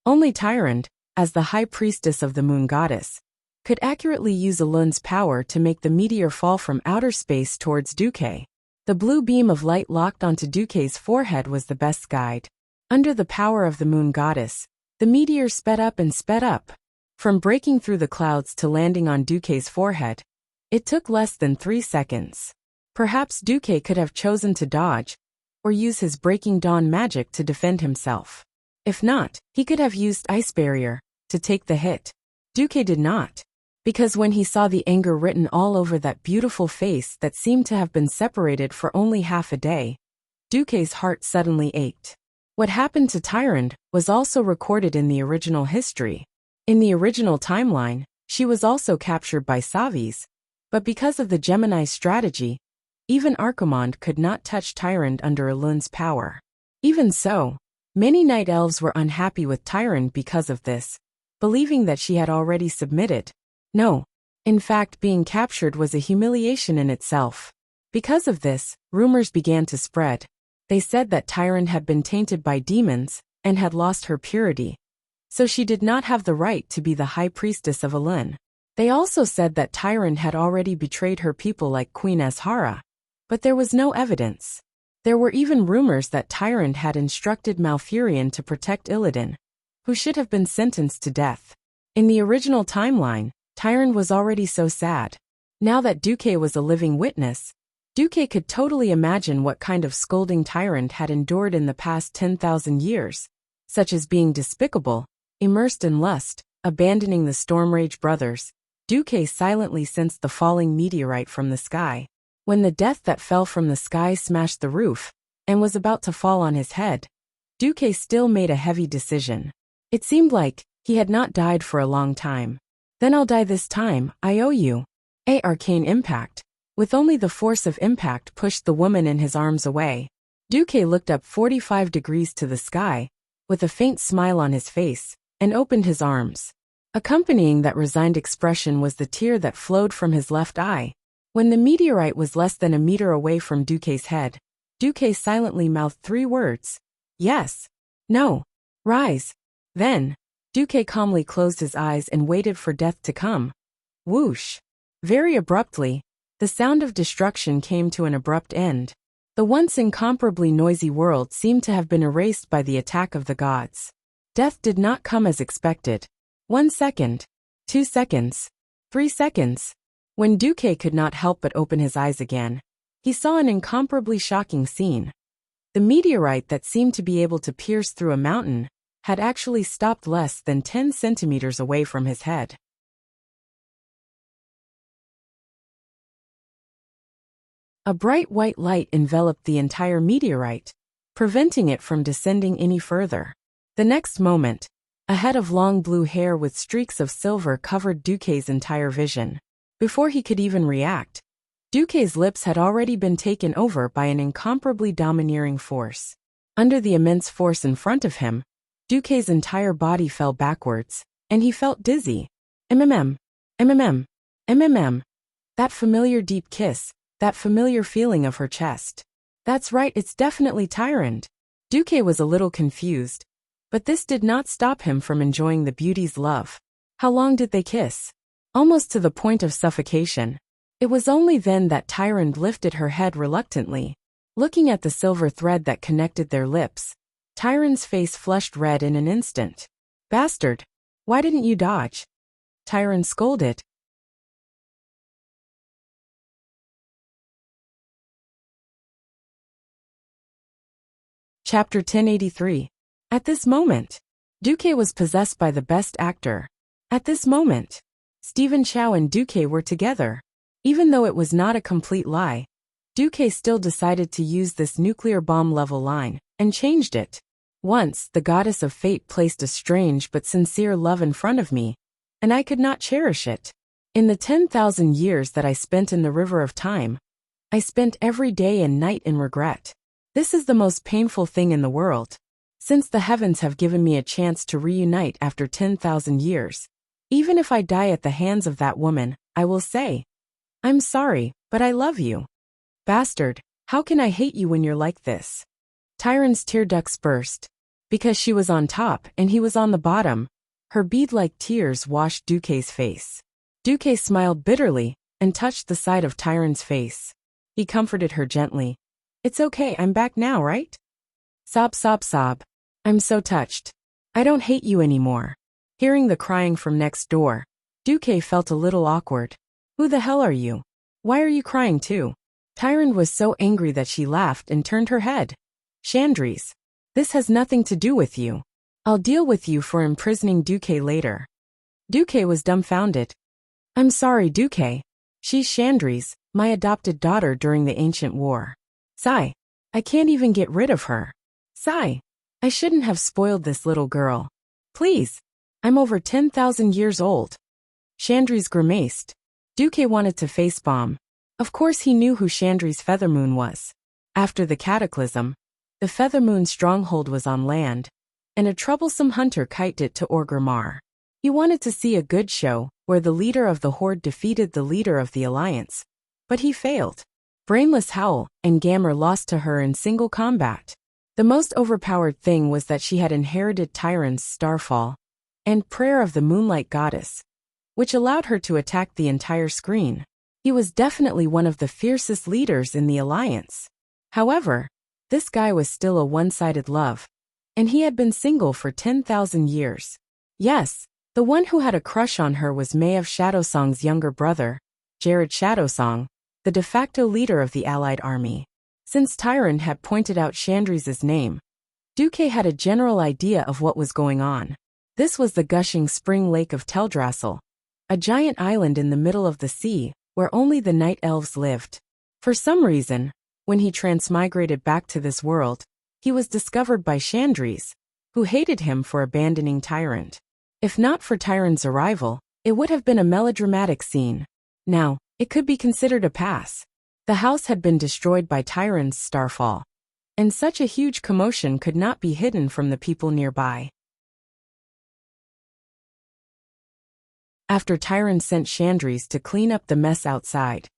Only Tyrant, as the high priestess of the moon goddess, could accurately use Elun's power to make the meteor fall from outer space towards Duque. The blue beam of light locked onto Duque's forehead was the best guide. Under the power of the moon goddess, the meteor sped up and sped up. From breaking through the clouds to landing on Duque's forehead, it took less than 3 seconds. Perhaps Duque could have chosen to dodge, or use his Breaking Dawn magic to defend himself. If not, he could have used Ice Barrier to take the hit. Duque did not, because when he saw the anger written all over that beautiful face that seemed to have been separated for only half a day, Duque's heart suddenly ached. What happened to Tyrant was also recorded in the original history. In the original timeline, she was also captured by Savis, but because of the Gemini strategy, even Archimonde could not touch Tyrant under Elun's power. Even so, many night elves were unhappy with Tyrant because of this, believing that she had already submitted. No, in fact, being captured was a humiliation in itself. Because of this, rumors began to spread. They said that Tyrant had been tainted by demons and had lost her purity, so she did not have the right to be the high priestess of Elun. They also said that Tyrant had already betrayed her people like Queen Azhara. But there was no evidence. There were even rumors that Tyrant had instructed Malfurion to protect Illidan, who should have been sentenced to death. In the original timeline, Tyrant was already so sad. Now that Duque was a living witness, Duque could totally imagine what kind of scolding Tyrant had endured in the past 10,000 years, such as being despicable, immersed in lust, abandoning the Stormrage brothers. Duque silently sensed the falling meteorite from the sky. When the death that fell from the sky smashed the roof and was about to fall on his head, Duque still made a heavy decision. It seemed like he had not died for a long time. Then I'll die this time, I owe you. Arcane impact. With only the force of impact pushed the woman in his arms away. Duque looked up 45 degrees to the sky, with a faint smile on his face, and opened his arms. Accompanying that resigned expression was the tear that flowed from his left eye. When the meteorite was less than a meter away from Duque's head, Duque silently mouthed 3 words. Yes. No. Rise. Then, Duque calmly closed his eyes and waited for death to come. Whoosh. Very abruptly, the sound of destruction came to an abrupt end. The once incomparably noisy world seemed to have been erased by the attack of the gods. Death did not come as expected. 1 second. 2 seconds. 3 seconds. When Duque could not help but open his eyes again, he saw an incomparably shocking scene. The meteorite that seemed to be able to pierce through a mountain had actually stopped less than 10 centimeters away from his head. A bright white light enveloped the entire meteorite, preventing it from descending any further. The next moment, a head of long blue hair with streaks of silver covered Duque's entire vision. Before he could even react, Duque's lips had already been taken over by an incomparably domineering force. Under the immense force in front of him, Duque's entire body fell backwards, and he felt dizzy. MMM. MMM. MMM. That familiar deep kiss. That familiar feeling of her chest. That's right, it's definitely Tyrant. Duque was a little confused, but this did not stop him from enjoying the beauty's love. How long did they kiss? Almost to the point of suffocation. It was only then that Tyrant lifted her head reluctantly. Looking at the silver thread that connected their lips, Tyrant's face flushed red in an instant. Bastard! Why didn't you dodge? Tyrant scolded. Chapter 1083. At this moment, Duque was possessed by the best actor. At this moment, Stephen Chow and Duque were together. Even though it was not a complete lie, Duque still decided to use this nuclear bomb level line, and changed it. Once, the goddess of fate placed a strange but sincere love in front of me, and I could not cherish it. In the 10,000 years that I spent in the river of time, I spent every day and night in regret. This is the most painful thing in the world. Since the heavens have given me a chance to reunite after 10,000 years, even if I die at the hands of that woman, I will say, I'm sorry, but I love you. Bastard, how can I hate you when you're like this? Tyrant's tear ducts burst. Because she was on top and he was on the bottom, her bead-like tears washed Duque's face. Duque smiled bitterly and touched the side of Tyrant's face. He comforted her gently. It's okay, I'm back now, right? Sob, sob, sob. I'm so touched. I don't hate you anymore. Hearing the crying from next door, Duque felt a little awkward. Who the hell are you? Why are you crying too? Tyrant was so angry that she laughed and turned her head. Chandris. This has nothing to do with you. I'll deal with you for imprisoning Duque later. Duque was dumbfounded. I'm sorry, Duque. She's Chandris, my adopted daughter during the ancient war. Sigh. I can't even get rid of her. Sigh. I shouldn't have spoiled this little girl. Please. I'm over 10,000 years old. Chandris grimaced. Duque wanted to facepalm. Of course he knew who Chandris Feathermoon was. After the cataclysm, the Feathermoon stronghold was on land, and a troublesome hunter kited it to Orgrimmar. He wanted to see a good show, where the leader of the Horde defeated the leader of the Alliance. But he failed. Brainless Howl and Gammer lost to her in single combat. The most overpowered thing was that she had inherited Tyrant's starfall and prayer of the Moonlight Goddess. which allowed her to attack the entire screen. He was definitely one of the fiercest leaders in the Alliance. However, this guy was still a one-sided love, and he had been single for 10,000 years. Yes, the one who had a crush on her was Maeve Shadowsong's younger brother, Jared Shadowsong, the de facto leader of the Allied army. Since Tyrant had pointed out Chandri's name, Duque had a general idea of what was going on. This was the gushing spring lake of Teldrassil, a giant island in the middle of the sea, where only the night elves lived. For some reason, when he transmigrated back to this world, he was discovered by Chandris, who hated him for abandoning Tyrant. If not for Tyrant's arrival, it would have been a melodramatic scene. Now, it could be considered a pass. The house had been destroyed by Tyrant's starfall, and such a huge commotion could not be hidden from the people nearby. After Tyrant sent Chandris to clean up the mess outside,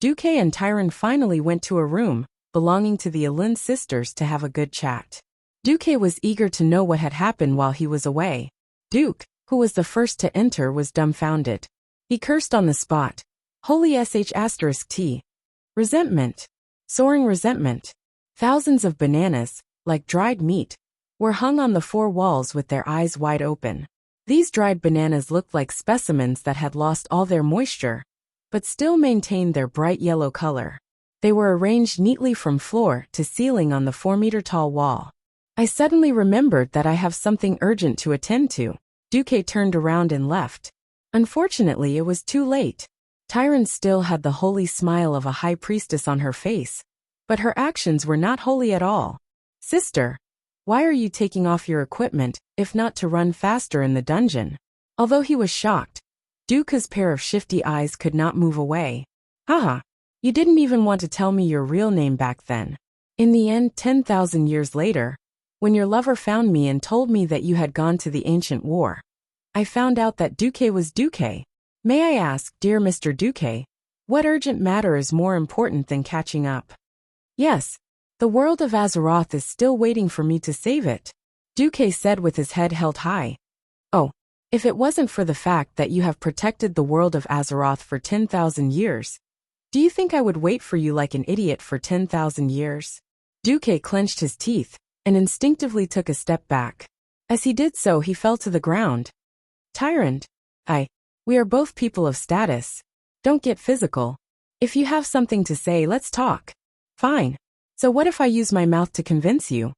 Duque and Tyrant finally went to a room belonging to the Elun sisters to have a good chat. Duque was eager to know what had happened while he was away. Duke, who was the first to enter, was dumbfounded. He cursed on the spot. Holy sh*T. Resentment. Soaring resentment. Thousands of bananas, like dried meat, were hung on the four walls with their eyes wide open. These dried bananas looked like specimens that had lost all their moisture, but still maintained their bright yellow color. They were arranged neatly from floor to ceiling on the 4-meter-tall wall. I suddenly remembered that I have something urgent to attend to. Duque turned around and left. Unfortunately, it was too late. Tyrant still had the holy smile of a high priestess on her face, but her actions were not holy at all. Sister, why are you taking off your equipment, if not to run faster in the dungeon? Although he was shocked, Duca's pair of shifty eyes could not move away. Haha, you didn't even want to tell me your real name back then. In the end, 10,000 years later, when your lover found me and told me that you had gone to the ancient war, I found out that Duque was Duque. May I ask, dear Mr. Duque, what urgent matter is more important than catching up? Yes, the world of Azeroth is still waiting for me to save it, Duque said with his head held high. Oh, if it wasn't for the fact that you have protected the world of Azeroth for 10,000 years, do you think I would wait for you like an idiot for 10,000 years? Duque clenched his teeth and instinctively took a step back. As he did so, he fell to the ground. Tyrant, we are both people of status. Don't get physical. If you have something to say, let's talk. Fine. So what if I use my mouth to convince you?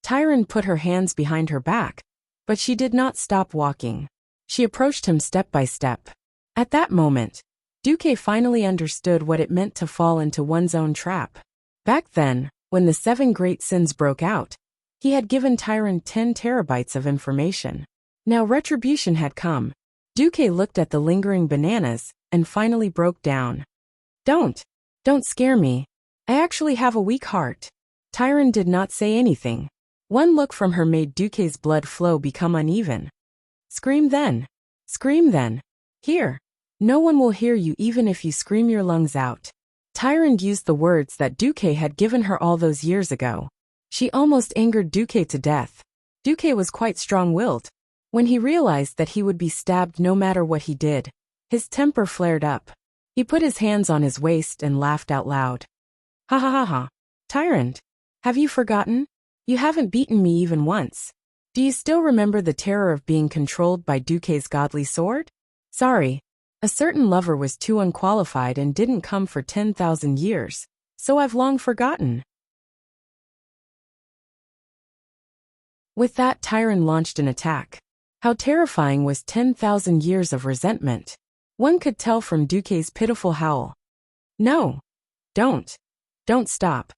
Tyrant put her hands behind her back, but she did not stop walking. She approached him step by step. At that moment, Duque finally understood what it meant to fall into one's own trap. Back then, when the 7 great sins broke out, he had given Tyrant 10 terabytes of information. Now retribution had come. Duque looked at the lingering bananas and finally broke down. Don't scare me. I actually have a weak heart. Tyrant did not say anything. One look from her made Duque's blood flow become uneven. Scream then. Scream then. Here. No one will hear you even if you scream your lungs out. Tyrant used the words that Duque had given her all those years ago. She almost angered Duque to death. Duque was quite strong-willed. When he realized that he would be stabbed no matter what he did, his temper flared up. He put his hands on his waist and laughed out loud. Ha ha ha ha. Tyrant, have you forgotten? You haven't beaten me even once. Do you still remember the terror of being controlled by Duque's godly sword? Sorry. A certain lover was too unqualified and didn't come for 10,000 years, so I've long forgotten. With that, Tyrant launched an attack. How terrifying was 10,000 years of resentment. One could tell from Duque's pitiful howl. No. Don't stop.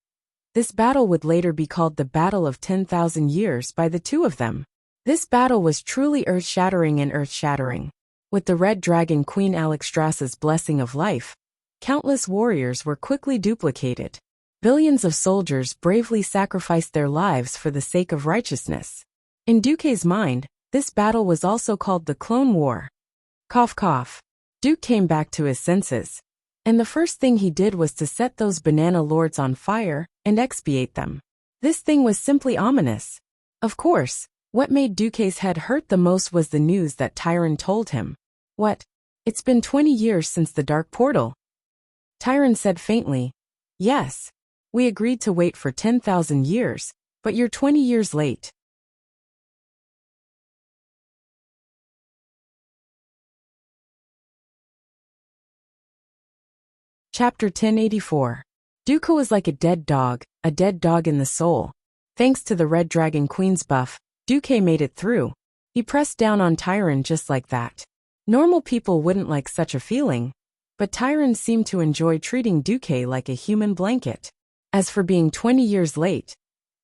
This battle would later be called the Battle of 10,000 Years by the two of them. This battle was truly earth-shattering and earth-shattering. With the Red Dragon Queen Alexstrasza's blessing of life, countless warriors were quickly duplicated. Billions of soldiers bravely sacrificed their lives for the sake of righteousness. In Duque's mind, this battle was also called the Clone War. Cough cough. Duque came back to his senses, and the first thing he did was to set those banana lords on fire and expiate them. This thing was simply ominous. Of course, what made Duque's head hurt the most was the news that Tyrant told him. What? It's been 20 years since the dark portal. Tyron said faintly. Yes. We agreed to wait for 10,000 years, but you're 20 years late. Chapter 1084. Dooku was like a dead dog in the soul. Thanks to the Red Dragon Queen's buff, Dooku made it through. He pressed down on Tyron just like that. Normal people wouldn't like such a feeling, but Tyron seemed to enjoy treating Dooku like a human blanket. As for being 20 years late,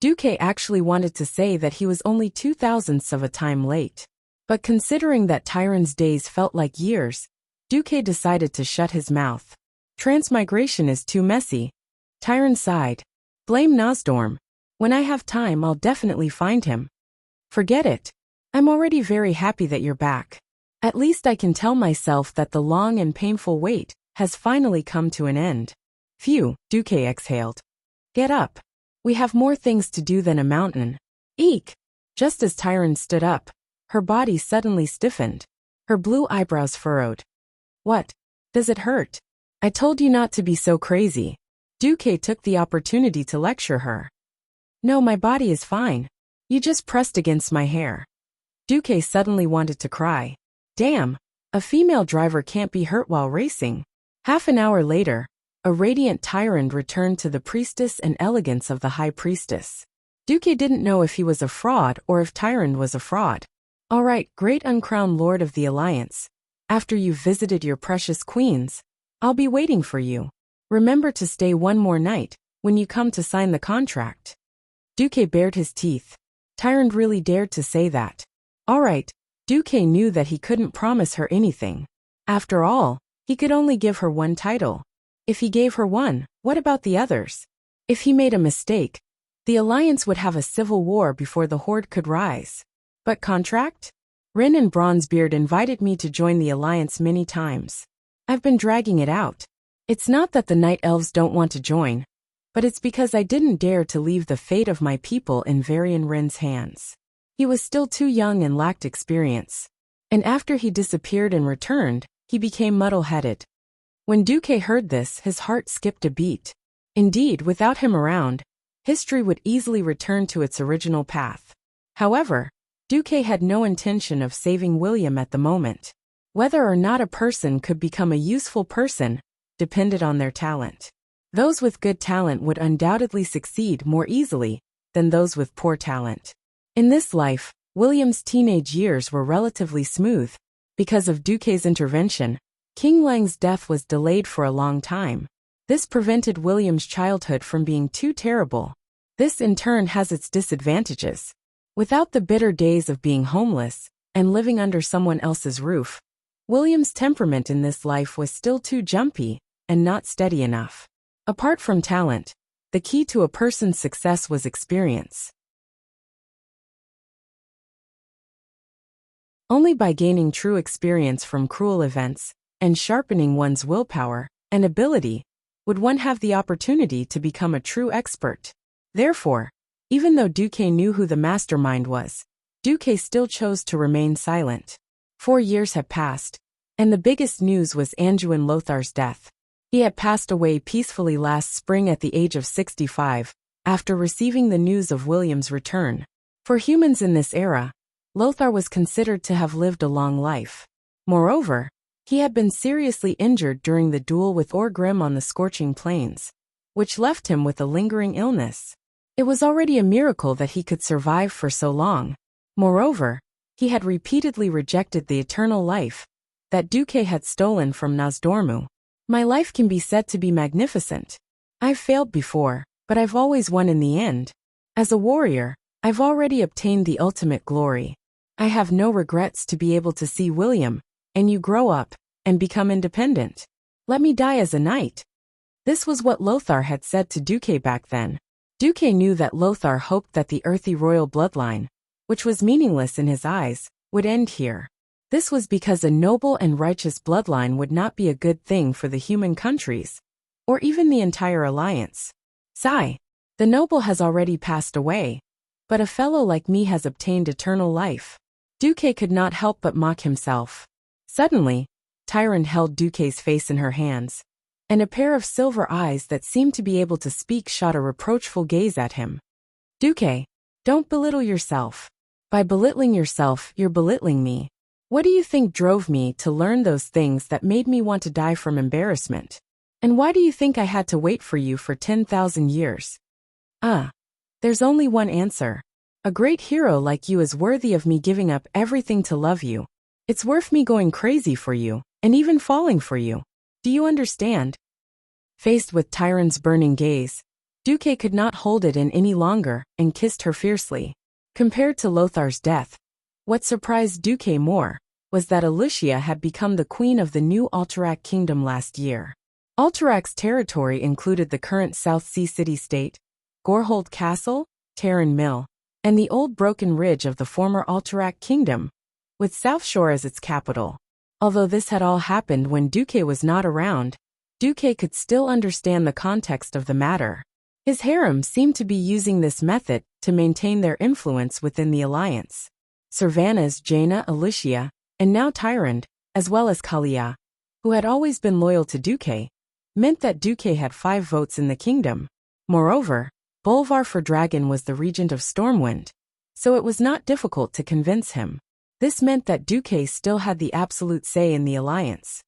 Dooku actually wanted to say that he was only 2/1000ths of a time late. But considering that Tyron's days felt like years, Dooku decided to shut his mouth. Transmigration is too messy. Tyron sighed. Blame Nosdorm. When I have time, I'll definitely find him. Forget it. I'm already very happy that you're back. At least I can tell myself that the long and painful wait has finally come to an end. Phew, Dooku exhaled. Get up. We have more things to do than a mountain. Eek! Just as Tyron stood up, her body suddenly stiffened. Her blue eyebrows furrowed. What? Does it hurt? I told you not to be so crazy. Dooku took the opportunity to lecture her. No, my body is fine. You just pressed against my hair. Dooku suddenly wanted to cry. Damn, a female driver can't be hurt while racing. Half an hour later, a radiant Tyron returned to the priestess and elegance of the high priestess. Dooku didn't know if he was a fraud or if Tyron was a fraud. All right, great uncrowned lord of the Alliance. After you've visited your precious queens, I'll be waiting for you. Remember to stay one more night when you come to sign the contract. Dooku bared his teeth. Tyron really dared to say that. All right, Dooku knew that he couldn't promise her anything. After all, he could only give her one title. If he gave her one, what about the others? If he made a mistake, the Alliance would have a civil war before the Horde could rise. But contract? Rin and Bronzebeard invited me to join the Alliance many times. I've been dragging it out. It's not that the Night Elves don't want to join, but it's because I didn't dare to leave the fate of my people in Varian Rin's hands. He was still too young and lacked experience. And after he disappeared and returned, he became muddle-headed. When Dooku heard this, his heart skipped a beat. Indeed, without him around, history would easily return to its original path. However, Dooku had no intention of saving William at the moment. Whether or not a person could become a useful person depended on their talent. Those with good talent would undoubtedly succeed more easily than those with poor talent. In this life, William's teenage years were relatively smooth. Because of Dooku's intervention, King Lang's death was delayed for a long time. This prevented William's childhood from being too terrible. This in turn has its disadvantages. Without the bitter days of being homeless and living under someone else's roof, William's temperament in this life was still too jumpy and not steady enough. Apart from talent, the key to a person's success was experience. Only by gaining true experience from cruel events and sharpening one's willpower and ability would one have the opportunity to become a true expert. Therefore, even though Dooku knew who the mastermind was, Dooku still chose to remain silent. 4 years had passed, and the biggest news was Anduin Lothar's death. He had passed away peacefully last spring at the age of 65, after receiving the news of William's return. For humans in this era, Lothar was considered to have lived a long life. Moreover, he had been seriously injured during the duel with Orgrim on the scorching plains, which left him with a lingering illness. It was already a miracle that he could survive for so long. Moreover, he had repeatedly rejected the eternal life that Dooku had stolen from Nosdormu. My life can be said to be magnificent. I've failed before, but I've always won in the end. As a warrior, I've already obtained the ultimate glory. I have no regrets to be able to see William and you grow up and become independent. Let me die as a knight. This was what Lothar had said to Dooku back then. Dooku knew that Lothar hoped that the earthy royal bloodline, which was meaningless in his eyes, would end here. This was because a noble and righteous bloodline would not be a good thing for the human countries, or even the entire alliance. Sigh. The noble has already passed away, but a fellow like me has obtained eternal life. Dooku could not help but mock himself. Suddenly, Tyrant held Duque's face in her hands, and a pair of silver eyes that seemed to be able to speak shot a reproachful gaze at him. Duque, don't belittle yourself. By belittling yourself, you're belittling me. What do you think drove me to learn those things that made me want to die from embarrassment? And why do you think I had to wait for you for 10,000 years? There's only one answer. A great hero like you is worthy of me giving up everything to love you. It's worth me going crazy for you, and even falling for you. Do you understand? Faced with Tyrant's burning gaze, Duque could not hold it in any longer and kissed her fiercely. Compared to Lothar's death, what surprised Duque more was that Alicia had become the queen of the new Alterac kingdom last year. Alterac's territory included the current South Sea city-state, Gorehold Castle, Terran Mill, and the old broken ridge of the former Alterac kingdom, with South Shore as its capital. Although this had all happened when Duque was not around, Duque could still understand the context of the matter. His harem seemed to be using this method to maintain their influence within the alliance. Servanas, Jaina, Alicia, and now Tyrant, as well as Kalia, who had always been loyal to Duque, meant that Duque had 5 votes in the kingdom. Moreover, Bolvar for Dragon was the regent of Stormwind, so it was not difficult to convince him. This meant that Duque still had the absolute say in the alliance.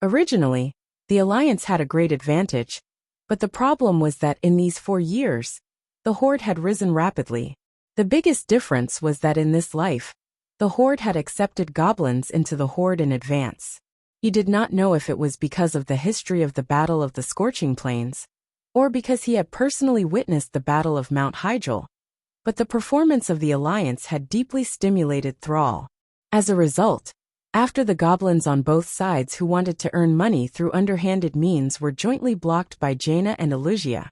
Originally, the alliance had a great advantage, but the problem was that in these 4 years, the Horde had risen rapidly. The biggest difference was that in this life, the Horde had accepted goblins into the Horde in advance. He did not know if it was because of the history of the Battle of the Scorching Plains, or because he had personally witnessed the Battle of Mount Hyjal, but the performance of the alliance had deeply stimulated Thrall. As a result, after the goblins on both sides who wanted to earn money through underhanded means were jointly blocked by Jaina and Alicia,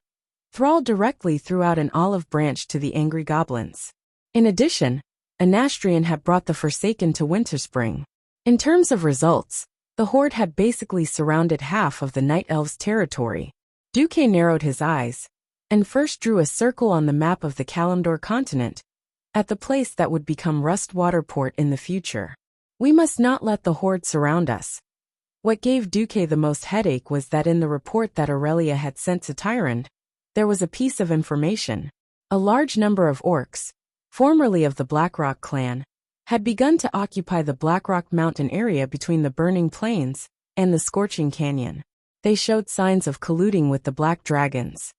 Thrall directly threw out an olive branch to the angry goblins. In addition, Anastrian had brought the Forsaken to Winterspring. In terms of results, the Horde had basically surrounded half of the Night Elves' territory. Duque narrowed his eyes, and first drew a circle on the map of the Kalimdor continent, at the place that would become Rustwater Port in the future. We must not let the Horde surround us. What gave Duque the most headache was that in the report that Aurelia had sent to Tyrande, there was a piece of information. A large number of orcs, formerly of the Blackrock clan, had begun to occupy the Blackrock mountain area between the Burning Plains and the Scorching Canyon. They showed signs of colluding with the Black Dragons.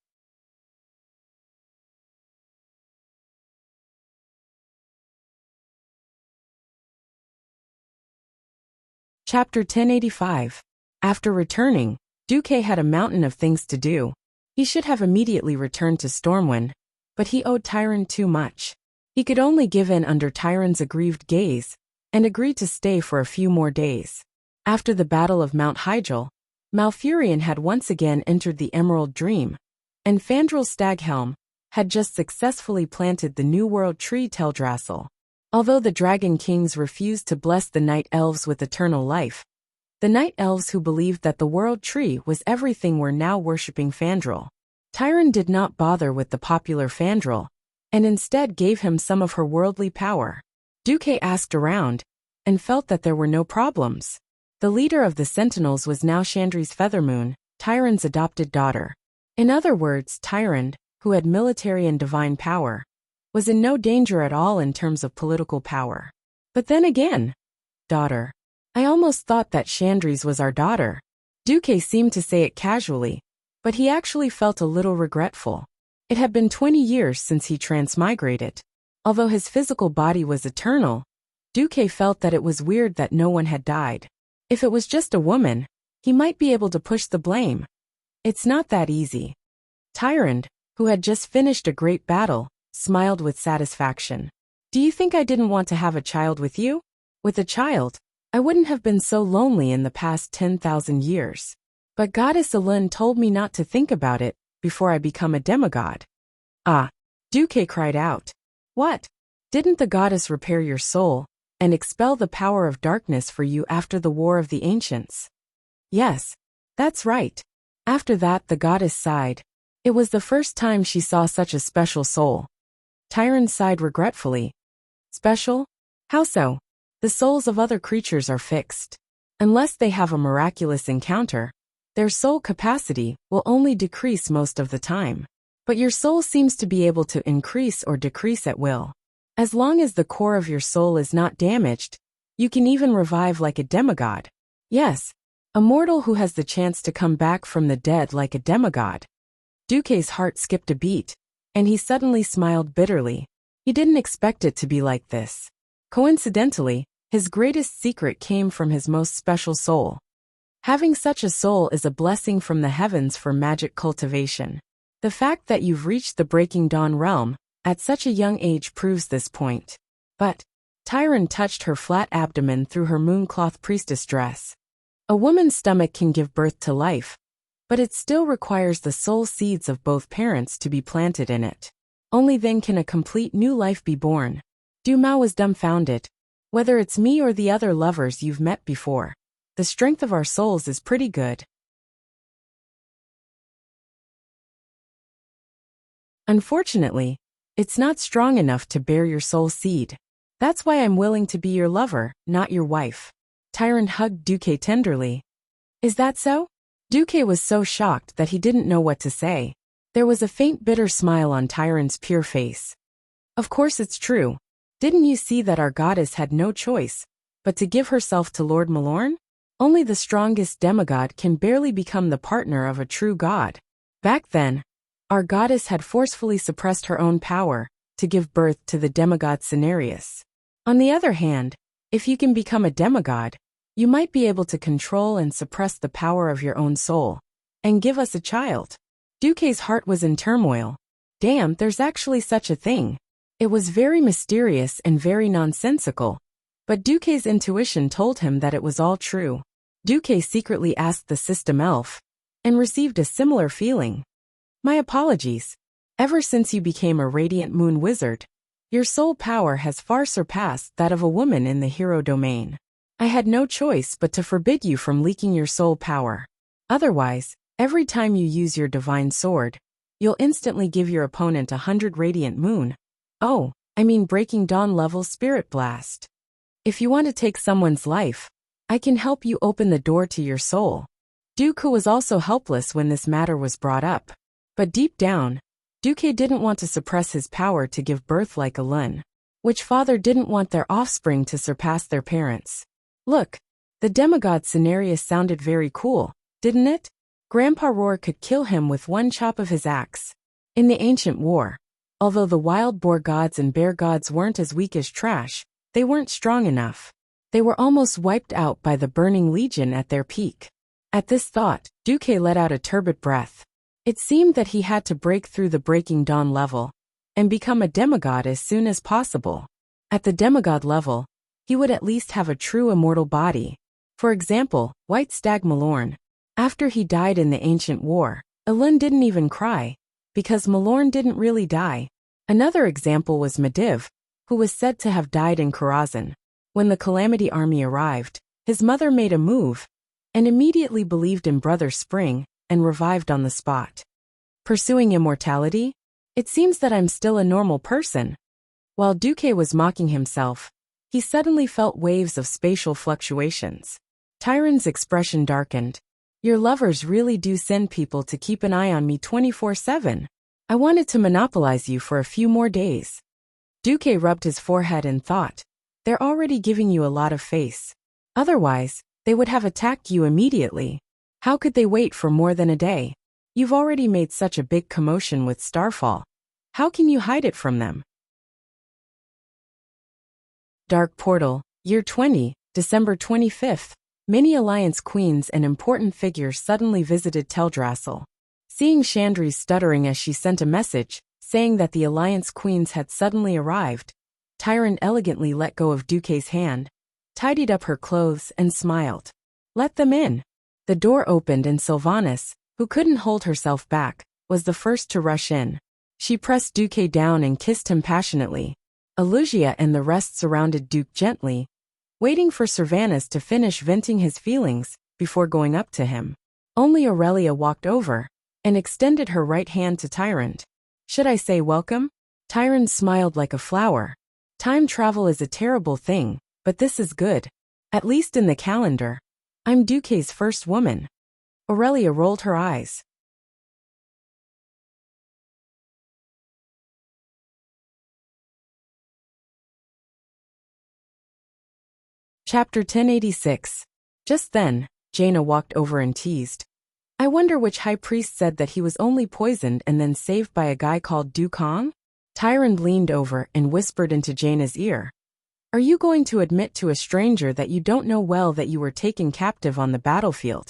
Chapter 1085. After returning, Duque had a mountain of things to do. He should have immediately returned to Stormwind, but he owed Tyrande too much. He could only give in under Tyrande's aggrieved gaze, and agreed to stay for a few more days. After the Battle of Mount Hyjal, Malfurion had once again entered the Emerald Dream, and Fandral Staghelm had just successfully planted the New World Tree Teldrassil. Although the Dragon Kings refused to bless the Night Elves with eternal life, the Night Elves who believed that the World Tree was everything were now worshipping Fandral. Tyrande did not bother with the popular Fandral, and instead gave him some of her worldly power. Duque asked around, and felt that there were no problems. The leader of the Sentinels was now Chandri's Feathermoon, Tyrande's adopted daughter. In other words, Tyrande, who had military and divine power, was in no danger at all in terms of political power. But then again, daughter. I almost thought that Chandri's was our daughter. Duque seemed to say it casually, but he actually felt a little regretful. It had been 20 years since he transmigrated. Although his physical body was eternal, Duque felt that it was weird that no one had died. If it was just a woman, he might be able to push the blame. It's not that easy. Tyrande, who had just finished a great battle, smiled with satisfaction. Do you think I didn't want to have a child with you? With a child, I wouldn't have been so lonely in the past 10,000 years. But Goddess Elun told me not to think about it before I become a demigod. Ah, Duque cried out. What? Didn't the goddess repair your soul and expel the power of darkness for you after the War of the Ancients? Yes, that's right. After that, the goddess sighed. It was the first time she saw such a special soul. Tyrande sighed regretfully. Special? How so? The souls of other creatures are fixed. Unless they have a miraculous encounter, their soul capacity will only decrease most of the time. But your soul seems to be able to increase or decrease at will. As long as the core of your soul is not damaged, you can even revive like a demigod. Yes, a mortal who has the chance to come back from the dead like a demigod. Duque's heart skipped a beat, and he suddenly smiled bitterly. He didn't expect it to be like this. Coincidentally, his greatest secret came from his most special soul. Having such a soul is a blessing from the heavens for magic cultivation. The fact that you've reached the Breaking Dawn realm at such a young age proves this point. But Tyron touched her flat abdomen through her mooncloth priestess dress. A woman's stomach can give birth to life, but it still requires the soul seeds of both parents to be planted in it. Only then can a complete new life be born. Dumao was dumbfounded. Whether it's me or the other lovers you've met before, the strength of our souls is pretty good. Unfortunately, it's not strong enough to bear your soul seed. That's why I'm willing to be your lover, not your wife. Tyron hugged Duque tenderly. Is that so? Duque was so shocked that he didn't know what to say. There was a faint bitter smile on Tyron's pure face. Of course it's true. Didn't you see that our goddess had no choice but to give herself to Lord Malorn? Only the strongest demigod can barely become the partner of a true god. Back then, our goddess had forcefully suppressed her own power to give birth to the demigod Cenarius. On the other hand, if you can become a demigod, you might be able to control and suppress the power of your own soul and give us a child. Duque's heart was in turmoil. Damn, there's actually such a thing. It was very mysterious and very nonsensical, but Duque's intuition told him that it was all true. Duque secretly asked the system elf and received a similar feeling. My apologies. Ever since you became a radiant moon wizard, your soul power has far surpassed that of a woman in the hero domain. I had no choice but to forbid you from leaking your soul power. Otherwise, every time you use your divine sword, you'll instantly give your opponent 100 radiant moon. Oh, I mean Breaking Dawn level spirit blast. If you want to take someone's life, I can help you open the door to your soul. Duque was also helpless when this matter was brought up. But deep down, Duque didn't want to suppress his power to give birth like a Lun. Which father didn't want their offspring to surpass their parents? Look, the demigod Cenarius sounded very cool, didn't it? Grandpa Roar could kill him with one chop of his axe. In the ancient war, although the wild boar gods and bear gods weren't as weak as trash, they weren't strong enough. They were almost wiped out by the Burning Legion at their peak. At this thought, Duque let out a turbid breath. It seemed that he had to break through the Breaking Dawn level and become a demigod as soon as possible. At the demigod level, he would at least have a true immortal body. For example, White Stag Malorn. After he died in the ancient war, Elun didn't even cry, because Malorn didn't really die. Another example was Mediv, who was said to have died in Karazhan. When the Calamity Army arrived, his mother made a move, and immediately believed in Brother Spring, and revived on the spot. Pursuing immortality? It seems that I'm still a normal person. While Duque was mocking himself, he suddenly felt waves of spatial fluctuations. Tyron's expression darkened. Your lovers really do send people to keep an eye on me 24/7. I wanted to monopolize you for a few more days. Duque rubbed his forehead and thought, they're already giving you a lot of face. Otherwise, they would have attacked you immediately. How could they wait for more than a day? You've already made such a big commotion with Starfall. How can you hide it from them? Dark Portal, Year 20, December 25th. Many Alliance queens and important figures suddenly visited Teldrassil. Seeing Chandri stuttering as she sent a message, saying that the Alliance queens had suddenly arrived, Tyron elegantly let go of Duque's hand, tidied up her clothes and smiled. Let them in. The door opened and Sylvanas, who couldn't hold herself back, was the first to rush in. She pressed Duque down and kissed him passionately. Alugia and the rest surrounded Duque gently, waiting for Sylvanas to finish venting his feelings before going up to him. Only Aurelia walked over and extended her right hand to Tyrant. Should I say welcome? Tyrant smiled like a flower. Time travel is a terrible thing, but this is good. At least in the calendar. I'm Duque's first woman. Aurelia rolled her eyes. Chapter 1086. Just then, Jaina walked over and teased. I wonder which high priest said that he was only poisoned and then saved by a guy called Dukong? Tyrande leaned over and whispered into Jaina's ear. Are you going to admit to a stranger that you don't know well that you were taken captive on the battlefield?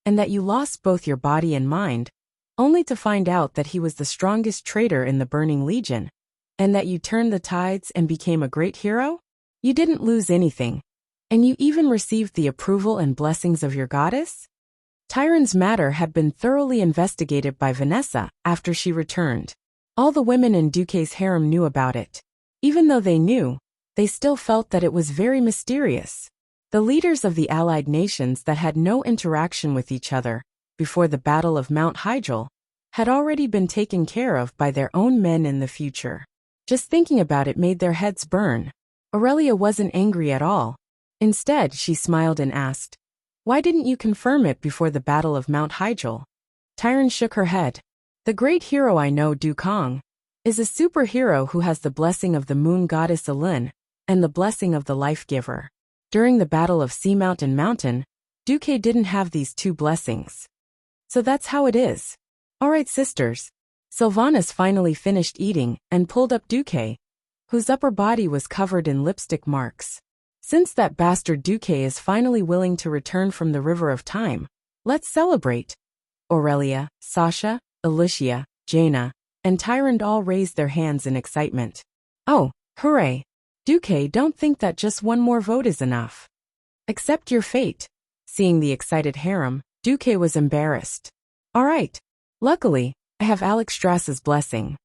And that you lost both your body and mind, only to find out that he was the strongest traitor in the Burning Legion? And that you turned the tides and became a great hero? You didn't lose anything. And you even received the approval and blessings of your goddess? Tyrande's matter had been thoroughly investigated by Vanessa after she returned. All the women in Duque's harem knew about it. Even though they knew, they still felt that it was very mysterious. The leaders of the allied nations that had no interaction with each other before the Battle of Mount Hyjal had already been taken care of by their own men in the future. Just thinking about it made their heads burn. Aurelia wasn't angry at all. Instead, she smiled and asked, why didn't you confirm it before the Battle of Mount Hyjal? Tyrande shook her head. The great hero I know, Dukong, is a superhero who has the blessing of the moon goddess Elin and the blessing of the life giver. During the Battle of Seamount and Mountain, Duque didn't have these two blessings. So that's how it is. All right, sisters. Sylvanas finally finished eating and pulled up Duque, whose upper body was covered in lipstick marks. Since that bastard Duque is finally willing to return from the River of Time, let's celebrate. Aurelia, Sasha, Alicia, Jaina, and Tyrande all raised their hands in excitement. Oh, hooray! Duque, don't think that just one more vote is enough. Accept your fate. Seeing the excited harem, Duque was embarrassed. All right. Luckily, I have Alex Strass's blessing.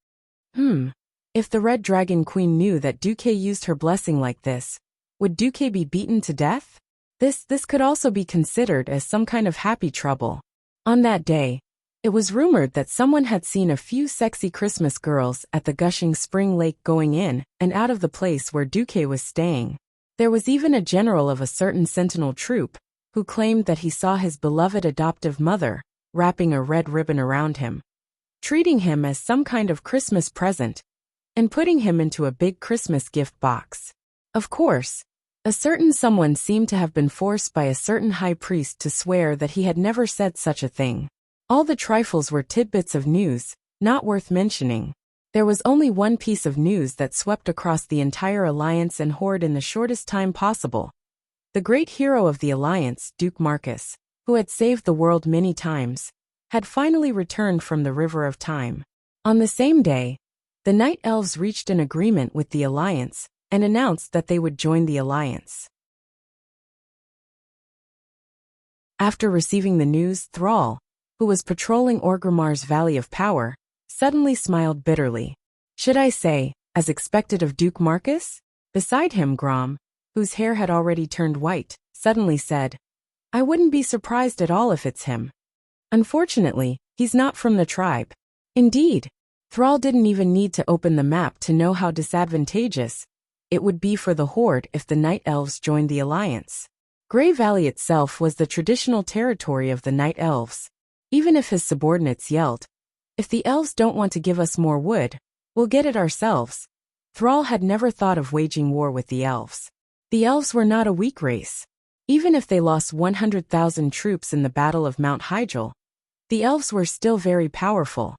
If the Red Dragon Queen knew that Duque used her blessing like this, would Duque be beaten to death? This could also be considered as some kind of happy trouble. On that day, it was rumored that someone had seen a few sexy Christmas girls at the gushing spring lake going in and out of the place where Duque was staying. There was even a general of a certain sentinel troop who claimed that he saw his beloved adoptive mother wrapping a red ribbon around him, treating him as some kind of Christmas present, and putting him into a big Christmas gift box. Of course, a certain someone seemed to have been forced by a certain high priest to swear that he had never said such a thing. All the trifles were tidbits of news, not worth mentioning. There was only one piece of news that swept across the entire Alliance and Horde in the shortest time possible. The great hero of the Alliance, Duke Marcus, who had saved the world many times, had finally returned from the River of Time. On the same day, the Night Elves reached an agreement with the Alliance and announced that they would join the Alliance. After receiving the news, Thrall, who was patrolling Orgrimmar's Valley of Power, suddenly smiled bitterly. Should I say, as expected of Duke Marcus? Beside him, Grom, whose hair had already turned white, suddenly said, I wouldn't be surprised at all if it's him. Unfortunately, he's not from the tribe. Indeed, Thrall didn't even need to open the map to know how disadvantageous it would be for the Horde if the Night Elves joined the Alliance. Grey Valley itself was the traditional territory of the Night Elves. Even if his subordinates yelled, if the elves don't want to give us more wood, we'll get it ourselves. Thrall had never thought of waging war with the elves. The elves were not a weak race. Even if they lost 100,000 troops in the Battle of Mount Hyjal, the elves were still very powerful,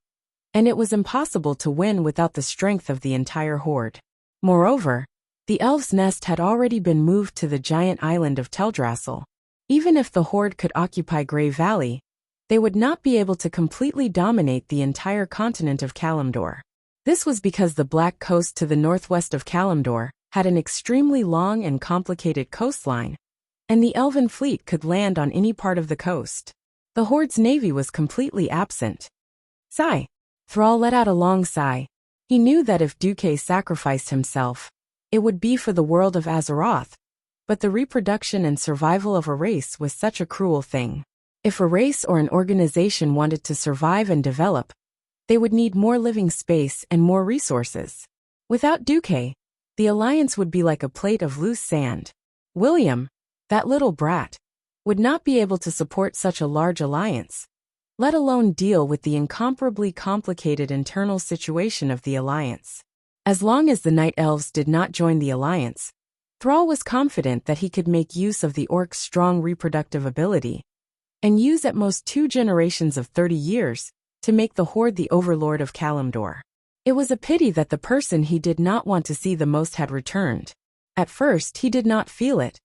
and it was impossible to win without the strength of the entire horde. Moreover, the elves' nest had already been moved to the giant island of Teldrassil. Even if the horde could occupy Grey Valley, they would not be able to completely dominate the entire continent of Kalimdor. This was because the Black Coast to the northwest of Kalimdor had an extremely long and complicated coastline, and the elven fleet could land on any part of the coast. The Horde's navy was completely absent. Sigh. Thrall let out a long sigh. He knew that if Duque sacrificed himself, it would be for the world of Azeroth, but the reproduction and survival of a race was such a cruel thing. If a race or an organization wanted to survive and develop, they would need more living space and more resources. Without Duque, the alliance would be like a plate of loose sand. William, that little brat, would not be able to support such a large alliance, let alone deal with the incomparably complicated internal situation of the alliance. As long as the Night Elves did not join the alliance, Thrall was confident that he could make use of the orc's strong reproductive ability, and use at most 2 generations of 30 years to make the Horde the overlord of Kalimdor. It was a pity that the person he did not want to see the most had returned. At first he did not feel it,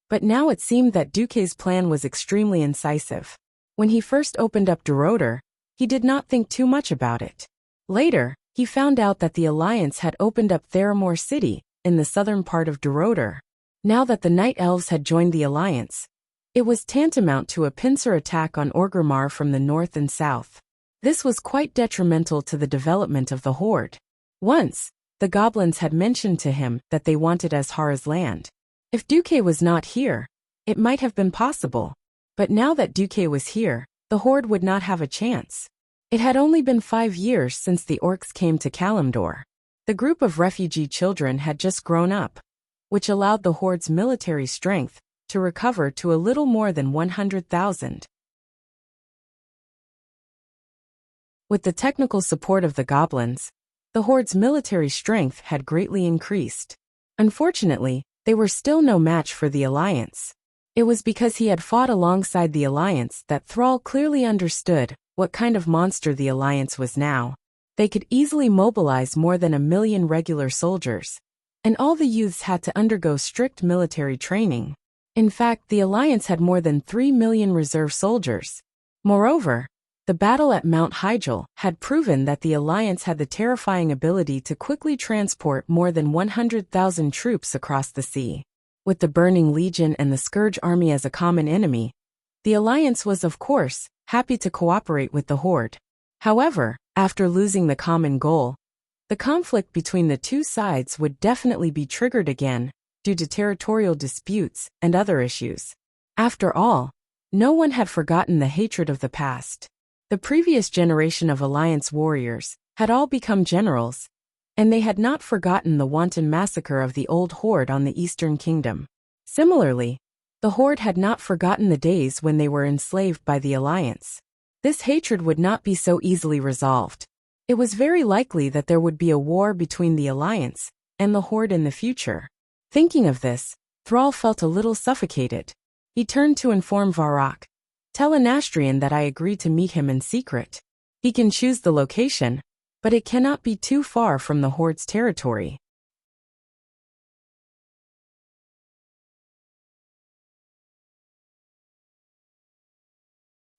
but now it seemed that Duque's plan was extremely incisive. When he first opened up Duroder, he did not think too much about it. Later, he found out that the Alliance had opened up Theramore City, in the southern part of Duroder. Now that the Night Elves had joined the Alliance, it was tantamount to a pincer attack on Orgrimmar from the north and south. This was quite detrimental to the development of the Horde. Once, the goblins had mentioned to him that they wanted Azhara's land. If Duque was not here, it might have been possible. But now that Duque was here, the Horde would not have a chance. It had only been 5 years since the orcs came to Kalimdor. The group of refugee children had just grown up, which allowed the Horde's military strength to recover to a little more than 100,000. With the technical support of the goblins, the Horde's military strength had greatly increased. Unfortunately, they were still no match for the Alliance. It was because he had fought alongside the Alliance that Thrall clearly understood what kind of monster the Alliance was now. They could easily mobilize more than 1 million regular soldiers, and all the youths had to undergo strict military training. In fact, the Alliance had more than 3 million reserve soldiers. Moreover, the battle at Mount Hyjal had proven that the Alliance had the terrifying ability to quickly transport more than 100,000 troops across the sea. With the Burning Legion and the Scourge Army as a common enemy, the Alliance was, of course, happy to cooperate with the Horde. However, after losing the common goal, the conflict between the two sides would definitely be triggered again due to territorial disputes and other issues. After all, no one had forgotten the hatred of the past. The previous generation of Alliance warriors had all become generals, and they had not forgotten the wanton massacre of the old Horde on the Eastern Kingdom. Similarly, the Horde had not forgotten the days when they were enslaved by the Alliance. This hatred would not be so easily resolved. It was very likely that there would be a war between the Alliance and the Horde in the future. Thinking of this, Thrall felt a little suffocated. He turned to inform Varrock. Tell Anastrian that I agreed to meet him in secret. He can choose the location, but it cannot be too far from the Horde's territory.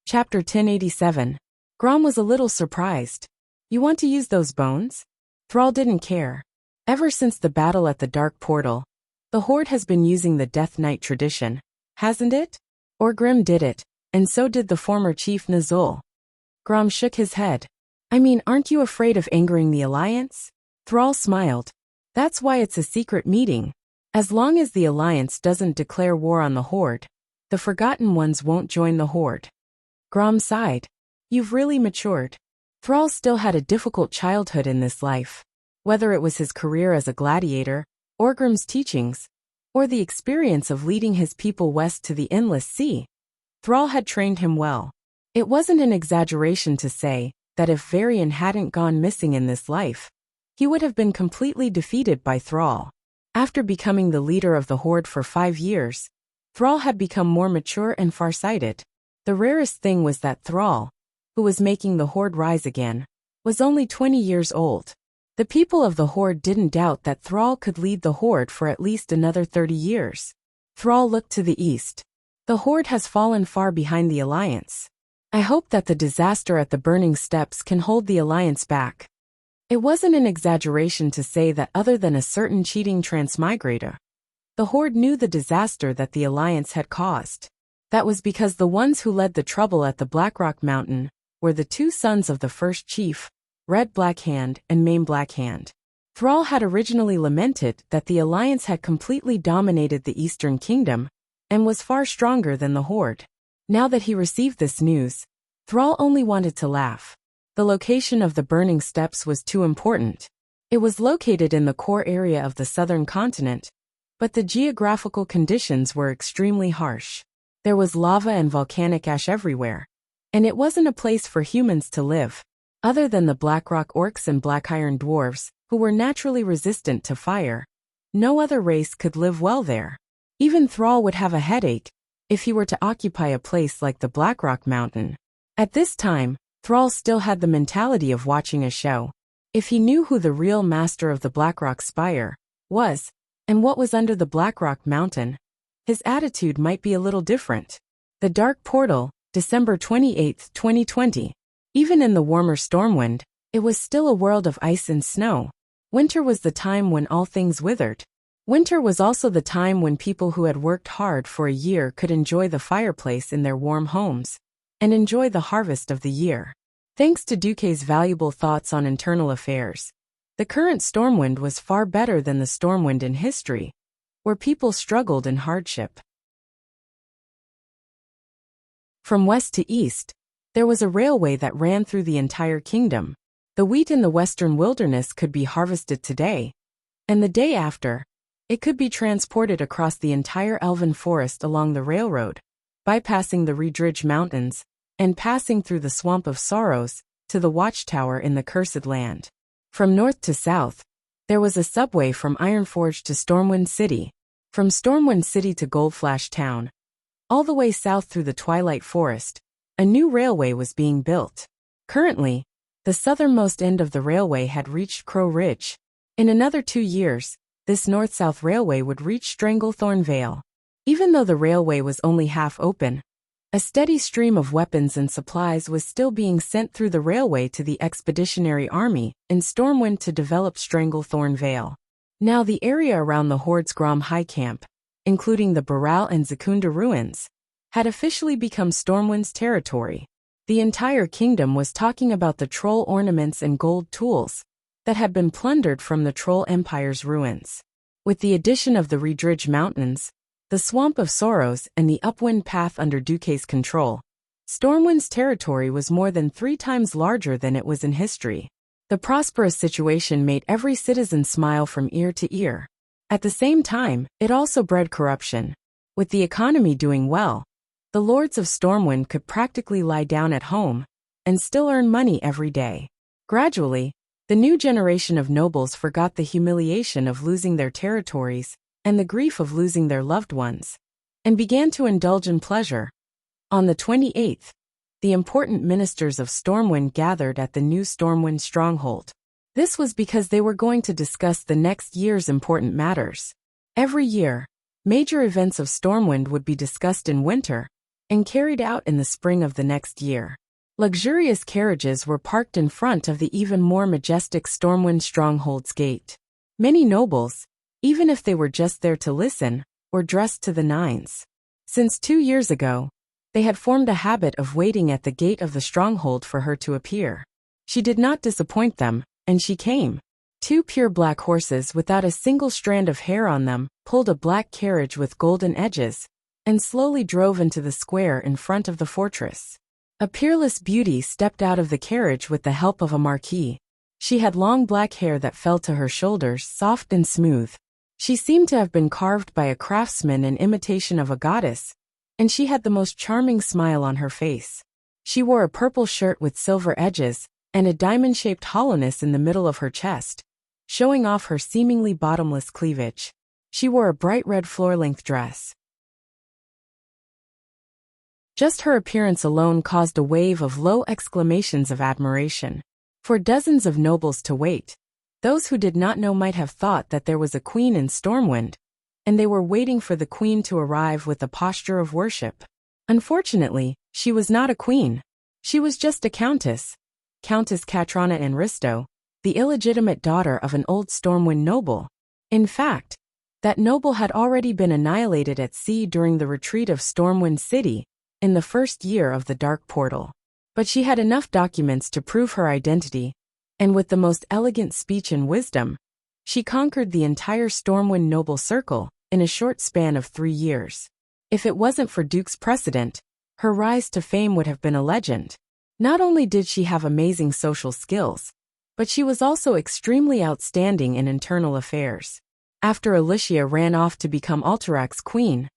Chapter 1087. Grom was a little surprised. You want to use those bones? Thrall didn't care. Ever since the battle at the Dark Portal, the Horde has been using the Death Knight tradition, hasn't it? Orgrim did it, and so did the former chief Nazul. Grom shook his head. I mean, aren't you afraid of angering the Alliance? Thrall smiled. That's why it's a secret meeting. As long as the Alliance doesn't declare war on the Horde, the Forgotten Ones won't join the Horde. Grom sighed. You've really matured. Thrall still had a difficult childhood in this life. Whether it was his career as a gladiator, Orgrim's teachings, or the experience of leading his people west to the Endless Sea, Thrall had trained him well. It wasn't an exaggeration to say that if Varian hadn't gone missing in this life, he would have been completely defeated by Thrall. After becoming the leader of the Horde for 5 years, Thrall had become more mature and farsighted. The rarest thing was that Thrall, who was making the Horde rise again, was only 20 years old. The people of the Horde didn't doubt that Thrall could lead the Horde for at least another 30 years. Thrall looked to the east. The Horde has fallen far behind the Alliance. I hope that the disaster at the Burning Steps can hold the Alliance back. It wasn't an exaggeration to say that other than a certain cheating transmigrator, the Horde knew the disaster that the Alliance had caused. That was because the ones who led the trouble at the Blackrock Mountain were the 2 sons of the first chief, Red Blackhand and Main Blackhand. Thrall had originally lamented that the Alliance had completely dominated the Eastern Kingdom and was far stronger than the Horde. Now that he received this news, Thrall only wanted to laugh. The location of the Burning Steps was too important. It was located in the core area of the southern continent, but the geographical conditions were extremely harsh. There was lava and volcanic ash everywhere, and it wasn't a place for humans to live. Other than the Blackrock orcs and black iron dwarves, who were naturally resistant to fire, no other race could live well there. Even Thrall would have a headache if he were to occupy a place like the Blackrock Mountain. At this time, Thrall still had the mentality of watching a show. If he knew who the real master of the Blackrock Spire was, and what was under the Blackrock Mountain, his attitude might be a little different. The Dark Portal, December 28, 2020. Even in the warmer Stormwind, it was still a world of ice and snow. Winter was the time when all things withered. Winter was also the time when people who had worked hard for a year could enjoy the fireplace in their warm homes and enjoy the harvest of the year. Thanks to Duque's valuable thoughts on internal affairs, the current Stormwind was far better than the Stormwind in history, where people struggled in hardship. From west to east, there was a railway that ran through the entire kingdom. The wheat in the western wilderness could be harvested today, and the day after, it could be transported across the entire elven forest along the railroad, bypassing the Redridge Mountains, and passing through the Swamp of Sorrows to the Watchtower in the Cursed Land. From north to south, there was a subway from Ironforge to Stormwind City, from Stormwind City to Goldflash Town. All the way south through the Twilight Forest, a new railway was being built. Currently, the southernmost end of the railway had reached Crow Ridge. In another 2 years, this north-south railway would reach Stranglethorn Vale. Even though the railway was only half open, a steady stream of weapons and supplies was still being sent through the railway to the Expeditionary Army in Stormwind to develop Stranglethorn Vale. Now the area around the Horde's Grom High Camp, including the Baral and Zakunda ruins, had officially become Stormwind's territory. The entire kingdom was talking about the troll ornaments and gold tools that had been plundered from the Troll Empire's ruins. With the addition of the Redridge Mountains, the Swamp of Sorrows, and the Upwind Path under Duque's control, Stormwind's territory was more than 3 times larger than it was in history. The prosperous situation made every citizen smile from ear to ear. At the same time, it also bred corruption. With the economy doing well, the lords of Stormwind could practically lie down at home and still earn money every day. Gradually, the new generation of nobles forgot the humiliation of losing their territories and the grief of losing their loved ones, and began to indulge in pleasure. On the 28th, the important ministers of Stormwind gathered at the new Stormwind stronghold. This was because they were going to discuss the next year's important matters. Every year, major events of Stormwind would be discussed in winter and carried out in the spring of the next year. Luxurious carriages were parked in front of the even more majestic Stormwind stronghold's gate. Many nobles, even if they were just there to listen, were dressed to the nines. Since 2 years ago, they had formed a habit of waiting at the gate of the stronghold for her to appear. She did not disappoint them, and she came. 2 pure black horses without a single strand of hair on them pulled a black carriage with golden edges and slowly drove into the square in front of the fortress. A peerless beauty stepped out of the carriage with the help of a marquis. She had long black hair that fell to her shoulders, soft and smooth. She seemed to have been carved by a craftsman in imitation of a goddess, and she had the most charming smile on her face. She wore a purple shirt with silver edges and a diamond-shaped hollowness in the middle of her chest, showing off her seemingly bottomless cleavage. She wore a bright red floor-length dress. Just her appearance alone caused a wave of low exclamations of admiration. For dozens of nobles to wait, those who did not know might have thought that there was a queen in Stormwind, and they were waiting for the queen to arrive with a posture of worship. Unfortunately, she was not a queen. She was just a countess, Countess Katrana Enristo, the illegitimate daughter of an old Stormwind noble. In fact, that noble had already been annihilated at sea during the retreat of Stormwind City in the first year of the Dark Portal. But she had enough documents to prove her identity, and with the most elegant speech and wisdom, she conquered the entire Stormwind noble circle in a short span of 3 years. If it wasn't for Duke's precedent, her rise to fame would have been a legend. Not only did she have amazing social skills, but she was also extremely outstanding in internal affairs. After Alicia ran off to become Alterac's queen,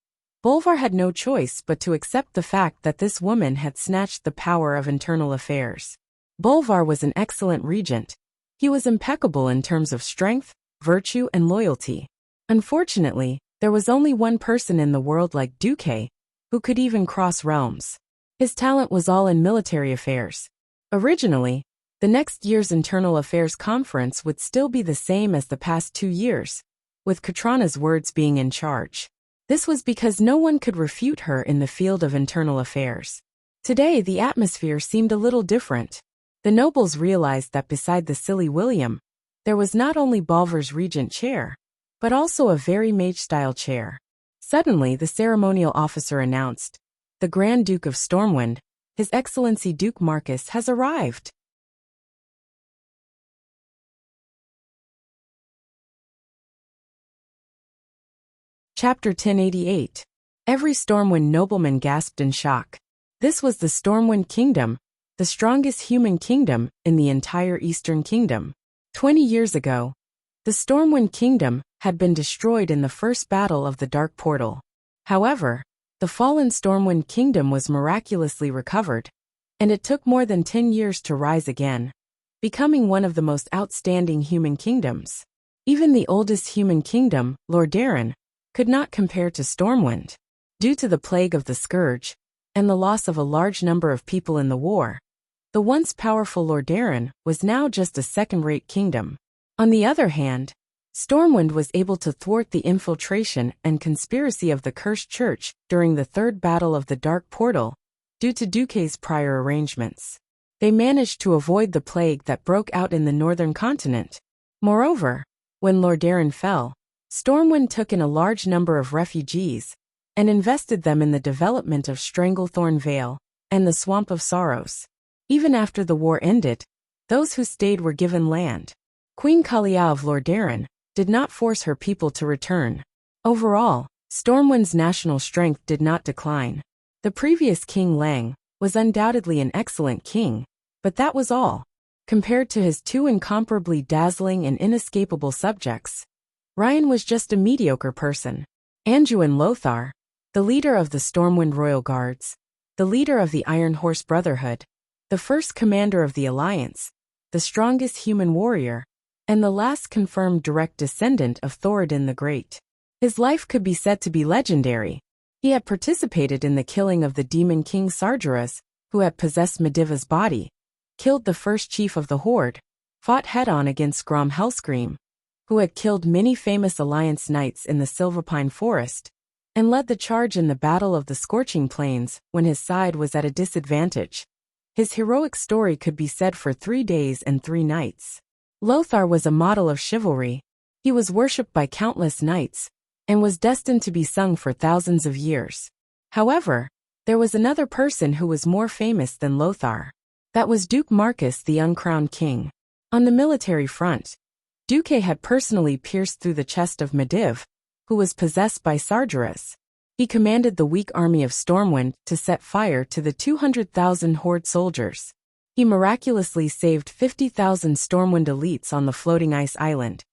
Bolvar had no choice but to accept the fact that this woman had snatched the power of internal affairs. Bolvar was an excellent regent. He was impeccable in terms of strength, virtue, and loyalty. Unfortunately, there was only one person in the world like Duque who could even cross realms. His talent was all in military affairs. Originally, the next year's Internal Affairs Conference would still be the same as the past 2 years, with Katrana's words being in charge. This was because no one could refute her in the field of internal affairs. Today, the atmosphere seemed a little different. The nobles realized that beside the silly William, there was not only Bolvar's regent chair, but also a very mage-style chair. Suddenly, the ceremonial officer announced, "The Grand Duke of Stormwind, His Excellency Duke Marcus, has arrived." Chapter 1088. Every Stormwind nobleman gasped in shock. This was the Stormwind Kingdom, the strongest human kingdom in the entire Eastern Kingdom. 20 years ago, the Stormwind Kingdom had been destroyed in the first battle of the Dark Portal. However, the fallen Stormwind Kingdom was miraculously recovered, and it took more than 10 years to rise again, becoming one of the most outstanding human kingdoms. Even the oldest human kingdom, Lordaeron, could not compare to Stormwind. Due to the plague of the Scourge, and the loss of a large number of people in the war, the once powerful Lordaeron was now just a second-rate kingdom. On the other hand, Stormwind was able to thwart the infiltration and conspiracy of the Cursed Church during the Third Battle of the Dark Portal, due to Duque's prior arrangements. They managed to avoid the plague that broke out in the northern continent. Moreover, when Lordaeron fell, Stormwind took in a large number of refugees and invested them in the development of Stranglethorn Vale and the Swamp of Sorrows. Even after the war ended, those who stayed were given land. Queen Kalia of Lordaeron did not force her people to return. Overall, Stormwind's national strength did not decline. The previous King Lang was undoubtedly an excellent king, but that was all. Compared to his two incomparably dazzling and inescapable subjects, Ryan was just a mediocre person. Anduin Lothar, the leader of the Stormwind Royal Guards, the leader of the Iron Horse Brotherhood, the first commander of the Alliance, the strongest human warrior, and the last confirmed direct descendant of Thoradin the Great. His life could be said to be legendary. He had participated in the killing of the demon king Sargeras, who had possessed Mediva's body, killed the first chief of the Horde, fought head-on against Grom Hellscream, who had killed many famous Alliance knights in the Silverpine Forest, and led the charge in the Battle of the Scorching Plains when his side was at a disadvantage. His heroic story could be said for 3 days and 3 nights. Lothar was a model of chivalry. He was worshipped by countless knights, and was destined to be sung for thousands of years. However, there was another person who was more famous than Lothar. That was Duke Marcus, the uncrowned king. On the military front, Duque had personally pierced through the chest of Mediv, who was possessed by Sargeras. He commanded the weak army of Stormwind to set fire to the 200,000 Horde soldiers. He miraculously saved 50,000 Stormwind elites on the floating ice island,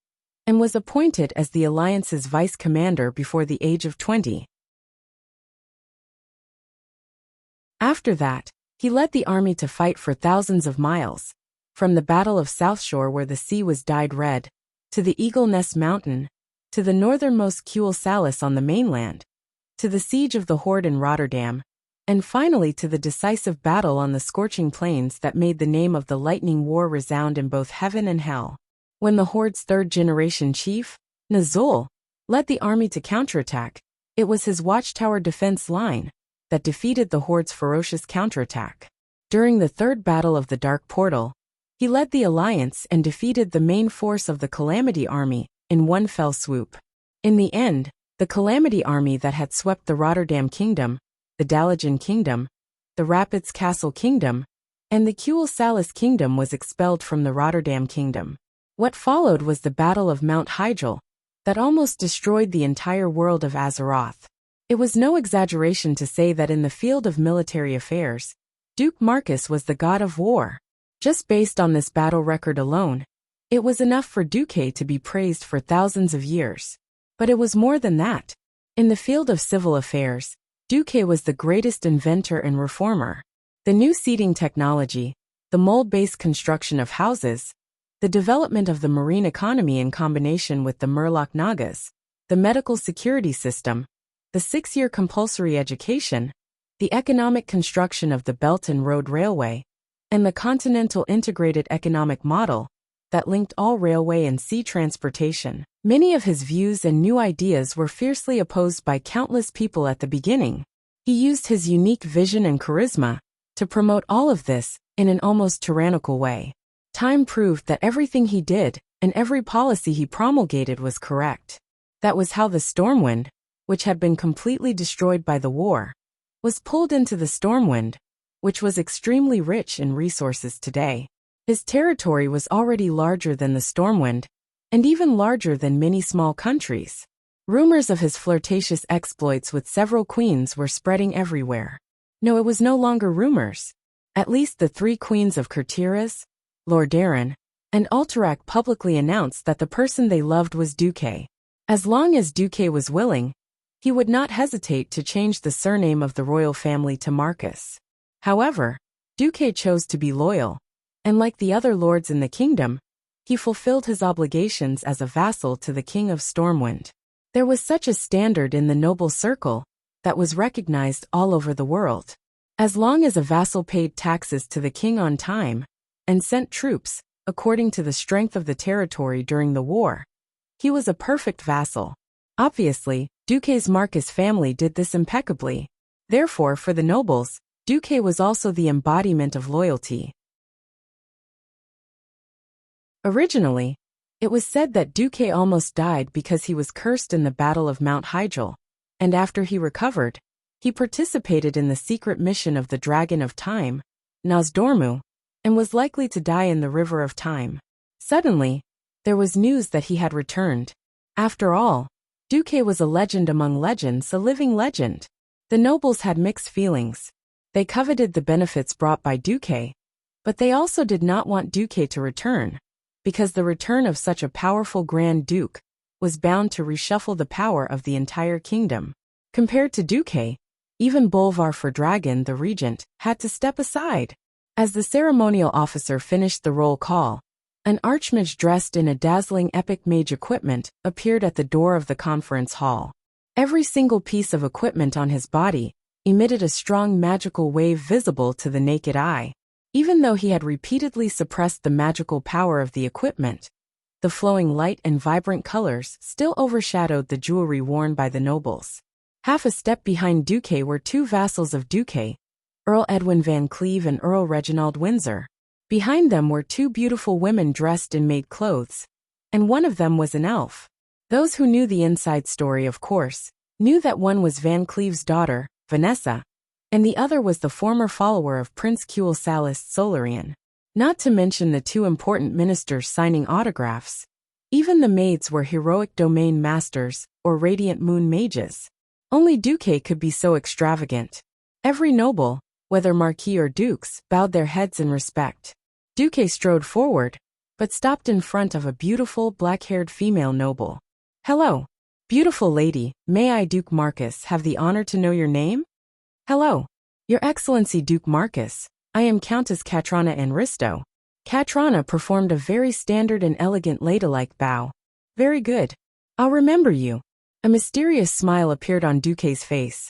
and was appointed as the Alliance's vice commander before the age of 20. After that, he led the army to fight for thousands of miles, from the Battle of Southshore where the sea was dyed red, to the Eagle Nest Mountain, to the northernmost Kuel Salis on the mainland, to the siege of the Horde in Rotterdam, and finally to the decisive battle on the Scorching Plains that made the name of the Lightning War resound in both heaven and hell. When the Horde's third-generation chief, Nazul, led the army to counterattack, it was his watchtower defense line that defeated the Horde's ferocious counterattack. During the Third Battle of the Dark Portal, he led the Alliance and defeated the main force of the Calamity Army in one fell swoop. In the end, the Calamity Army that had swept the Rotterdam Kingdom, the Dalajan Kingdom, the Rapids Castle Kingdom, and the Kuel Salis Kingdom was expelled from the Rotterdam Kingdom. What followed was the Battle of Mount Hyjal, that almost destroyed the entire world of Azeroth. It was no exaggeration to say that in the field of military affairs, Duke Marcus was the god of war. Just based on this battle record alone, it was enough for Duque to be praised for thousands of years. But it was more than that. In the field of civil affairs, Duque was the greatest inventor and reformer. The new seating technology, the mold-based construction of houses, the development of the marine economy in combination with the Murloc Nagas, the medical security system, the 6-year compulsory education, the economic construction of the Belt and Road Railway, and the Continental Integrated Economic Model that linked all railway and sea transportation. Many of his views and new ideas were fiercely opposed by countless people at the beginning. He used his unique vision and charisma to promote all of this in an almost tyrannical way. Time proved that everything he did and every policy he promulgated was correct. That was how the Stormwind, which had been completely destroyed by the war, was pulled into the Stormwind, which was extremely rich in resources today. His territory was already larger than the Stormwind, and even larger than many small countries. Rumors of his flirtatious exploits with several queens were spreading everywhere. No, it was no longer rumors. At least the 3 queens of Kurtiras, Lordaeron, and Alterac publicly announced that the person they loved was Duque. As long as Duque was willing, he would not hesitate to change the surname of the royal family to Marcus. However, Duque chose to be loyal, and like the other lords in the kingdom, he fulfilled his obligations as a vassal to the King of Stormwind. There was such a standard in the noble circle that was recognized all over the world. As long as a vassal paid taxes to the king on time and sent troops according to the strength of the territory during the war, he was a perfect vassal. Obviously, Duque's Marcus family did this impeccably. Therefore, for the nobles, Duque was also the embodiment of loyalty. Originally, it was said that Duque almost died because he was cursed in the Battle of Mount Hygel, and after he recovered, he participated in the secret mission of the Dragon of Time, Nosdormu, and was likely to die in the River of Time. Suddenly, there was news that he had returned. After all, Duque was a legend among legends, a living legend. The nobles had mixed feelings. They coveted the benefits brought by Duque, but they also did not want Duque to return, because the return of such a powerful Grand Duke was bound to reshuffle the power of the entire kingdom. Compared to Duque, even Bolvar for Dragon, the regent, had to step aside. As the ceremonial officer finished the roll call, an archmage dressed in a dazzling epic mage equipment appeared at the door of the conference hall. Every single piece of equipment on his body emitted a strong magical wave visible to the naked eye. Even though he had repeatedly suppressed the magical power of the equipment, the flowing light and vibrant colors still overshadowed the jewelry worn by the nobles. Half a step behind Duque were 2 vassals of Duque, Earl Edwin Van Cleve and Earl Reginald Windsor. Behind them were 2 beautiful women dressed in maid clothes, and one of them was an elf. Those who knew the inside story, of course, knew that one was Van Cleve's daughter, Vanessa, and the other was the former follower of Prince Kuel Salist Solarian. Not to mention the 2 important ministers signing autographs. Even the maids were heroic domain masters or radiant moon mages. Only Duque could be so extravagant. Every noble, whether marquis or dukes, bowed their heads in respect. Duque strode forward, but stopped in front of a beautiful black-haired female noble. "Hello, beautiful lady, may I, Duke Marcus, have the honor to know your name?" "Hello, Your Excellency Duke Marcus, I am Countess Catrana Enristo." Catrana performed a very standard and elegant ladylike bow. "Very good. I'll remember you." A mysterious smile appeared on Duque's face.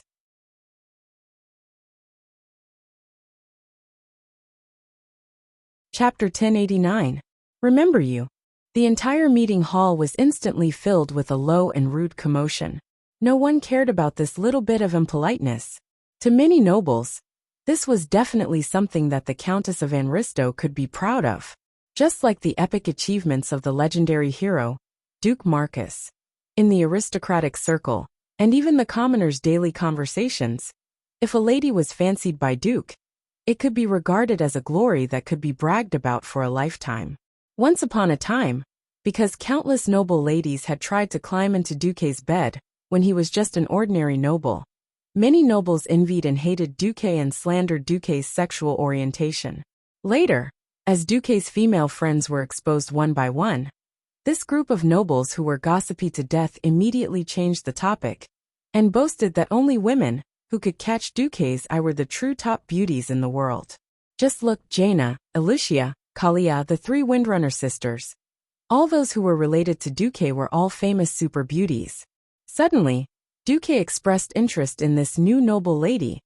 Chapter 1089. Remember you. The entire meeting hall was instantly filled with a low and rude commotion. No one cared about this little bit of impoliteness. To many nobles, this was definitely something that the Countess of Enristo could be proud of. Just like the epic achievements of the legendary hero, Duke Marcus. In the aristocratic circle, and even the commoners' daily conversations, if a lady was fancied by Duke, it could be regarded as a glory that could be bragged about for a lifetime. Once upon a time, because countless noble ladies had tried to climb into Duque's bed when he was just an ordinary noble, many nobles envied and hated Duque and slandered Duque's sexual orientation. Later, As Duque's female friends were exposed one by one, this group of nobles who were gossipy to death immediately changed the topic and boasted that only women who could catch Duque's eye were the true top beauties in the world. Just look, Jaina, Alicia, Kalia, the three Windrunner sisters. All those who were related to Duque were all famous super beauties. Suddenly, Duque expressed interest in this new noble lady,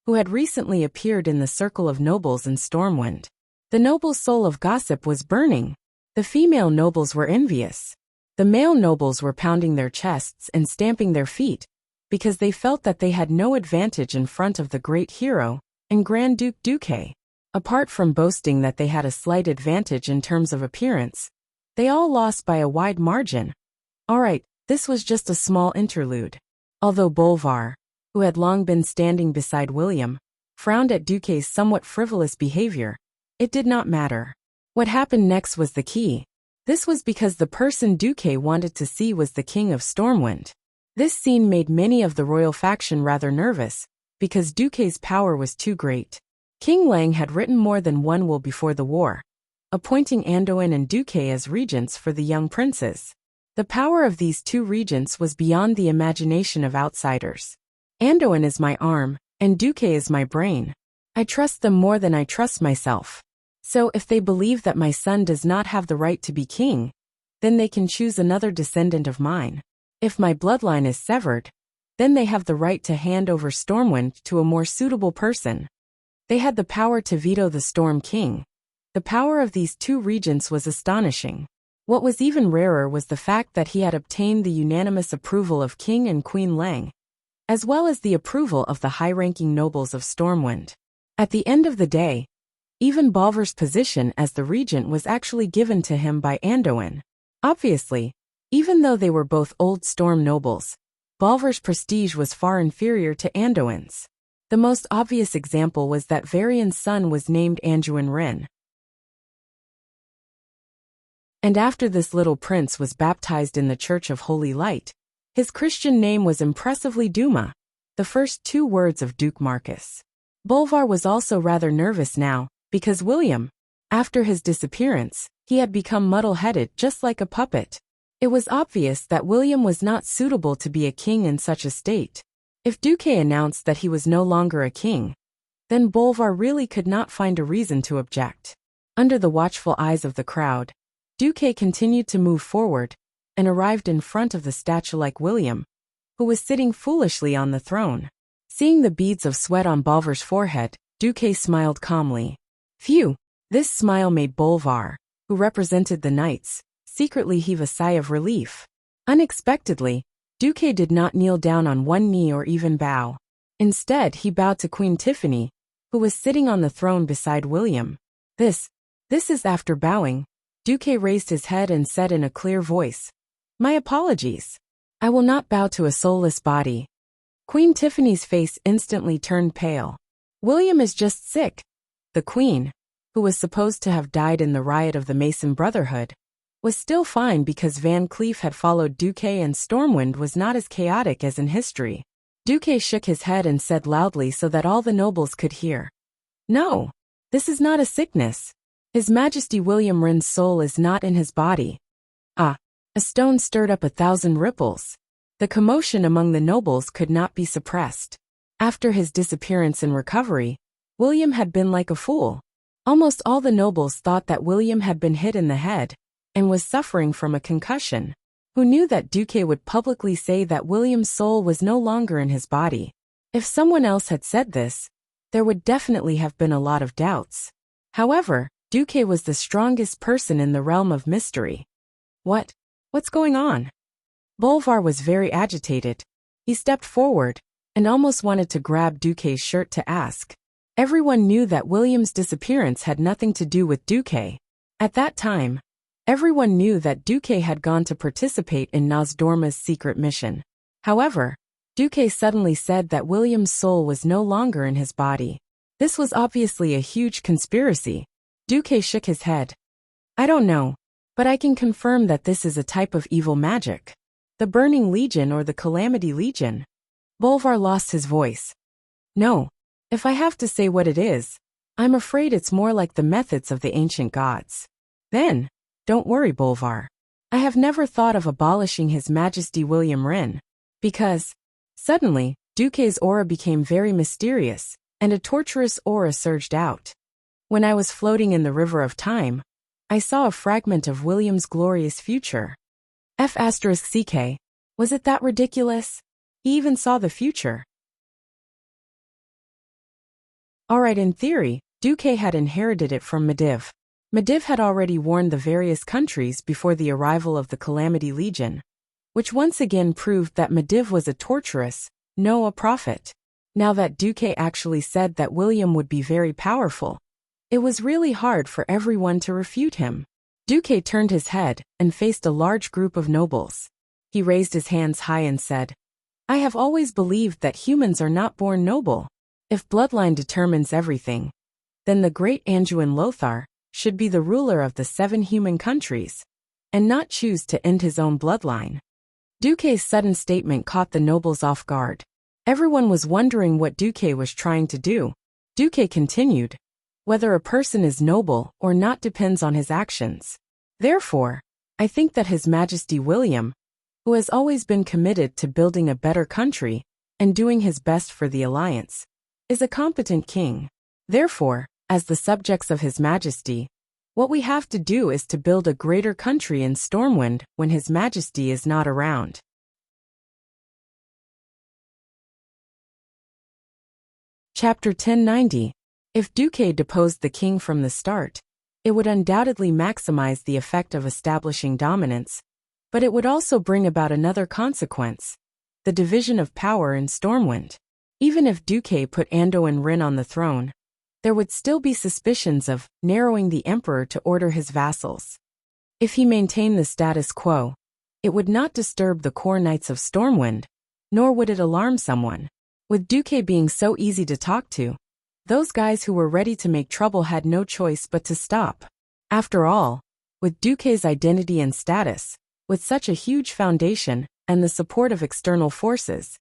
who had recently appeared in the circle of nobles in Stormwind. The noble's soul of gossip was burning. The female nobles were envious. The male nobles were pounding their chests and stamping their feet, because they felt that they had no advantage in front of the great hero and Grand Duke Duque. Apart from boasting that they had a slight advantage in terms of appearance, they all lost by a wide margin. Alright, this was just a small interlude. Although Bolvar, who had long been standing beside William, frowned at Duque's somewhat frivolous behavior, it did not matter. What happened next was the key. This was because the person Duque wanted to see was the King of Stormwind. This scene made many of the royal faction rather nervous, because Duque's power was too great. King Lang had written more than one will before the war, appointing Anduin and Duque as regents for the young princes. The power of these two regents was beyond the imagination of outsiders. Anduin is my arm, and Duque is my brain. I trust them more than I trust myself. So if they believe that my son does not have the right to be king, then they can choose another descendant of mine. If my bloodline is severed, then they have the right to hand over Stormwind to a more suitable person. They had the power to veto the Storm King. The power of these two regents was astonishing. What was even rarer was the fact that he had obtained the unanimous approval of King and Queen Lang, as well as the approval of the high-ranking nobles of Stormwind. At the end of the day, even Bolvar's position as the regent was actually given to him by Anduin. Obviously, even though they were both old Storm nobles, Bolvar's prestige was far inferior to Anduin's. The most obvious example was that Varian's son was named Anduin Wrynn. And after this little prince was baptized in the Church of Holy Light, his Christian name was impressively Duma, the first two words of Duke Marcus. Bolvar was also rather nervous now, because William, after his disappearance, he had become muddle-headed just like a puppet. It was obvious that William was not suitable to be a king in such a state. If Duque announced that he was no longer a king, then Bolvar really could not find a reason to object. Under the watchful eyes of the crowd, Duque continued to move forward and arrived in front of the statue-like William, who was sitting foolishly on the throne. Seeing the beads of sweat on Bolvar's forehead, Duque smiled calmly. Phew! This smile made Bolvar, who represented the knights, secretly heave a sigh of relief. Unexpectedly, Duque did not kneel down on one knee or even bow. Instead, he bowed to Queen Tiffany, who was sitting on the throne beside William. This is after bowing. Duque raised his head and said in a clear voice, "My apologies. I will not bow to a soulless body." Queen Tiffany's face instantly turned pale. William is just sick. The Queen, who was supposed to have died in the riot of the Mason Brotherhood, was still fine because Van Cleef had followed Duque and Stormwind was not as chaotic as in history. Duque shook his head and said loudly so that all the nobles could hear. "No, this is not a sickness. His Majesty William Wrynn's soul is not in his body." Ah, a stone stirred up 1,000 ripples. The commotion among the nobles could not be suppressed. After his disappearance and recovery, William had been like a fool. Almost all the nobles thought that William had been hit in the head and was suffering from a concussion. Who knew that Duque would publicly say that William's soul was no longer in his body? If someone else had said this, there would definitely have been a lot of doubts. However, Duque was the strongest person in the realm of mystery. What's going on? Bolvar was very agitated. He stepped forward and almost wanted to grab Duque's shirt to ask. Everyone knew that William's disappearance had nothing to do with Duque. At that time, everyone knew that Duque had gone to participate in Nozdorma's secret mission. However, Duque suddenly said that William's soul was no longer in his body. This was obviously a huge conspiracy. Duque shook his head. "I don't know, but I can confirm that this is a type of evil magic. The Burning Legion or the Calamity Legion." Bolvar lost his voice. "No, if I have to say what it is, I'm afraid it's more like the methods of the ancient gods. Then, don't worry, Bolvar. I have never thought of abolishing His Majesty William Wren, because, suddenly, Duque's aura became very mysterious, and a torturous aura surged out. When I was floating in the river of time, I saw a fragment of William's glorious future. F***ck. Was it that ridiculous? He even saw the future. Alright, in theory, Duque had inherited it from Medivh. Medivh had already warned the various countries before the arrival of the Calamity Legion, which once again proved that Medivh was a torturous, no a prophet. Now that Duque actually said that William would be very powerful, it was really hard for everyone to refute him. Duque turned his head and faced a large group of nobles. He raised his hands high and said, I have always believed that humans are not born noble. If bloodline determines everything, then the great Anduin Lothar should be the ruler of the 7 human countries, and not choose to end his own bloodline. Duque's sudden statement caught the nobles off guard. Everyone was wondering what Duque was trying to do. Duque continued, whether a person is noble or not depends on his actions. Therefore, I think that His Majesty William, who has always been committed to building a better country and doing his best for the alliance, is a competent king. Therefore, as the subjects of His Majesty, what we have to do is to build a greater country in Stormwind when His Majesty is not around. Chapter 1090. If Duque deposed the king from the start, it would undoubtedly maximize the effect of establishing dominance, but it would also bring about another consequence, the division of power in Stormwind. Even if Duque put Anduin Wren on the throne, there would still be suspicions of narrowing the emperor to order his vassals. If he maintained the status quo, it would not disturb the core knights of Stormwind, nor would it alarm someone. With Duque being so easy to talk to, those guys who were ready to make trouble had no choice but to stop. After all, with Duque's identity and status, with such a huge foundation and the support of external forces,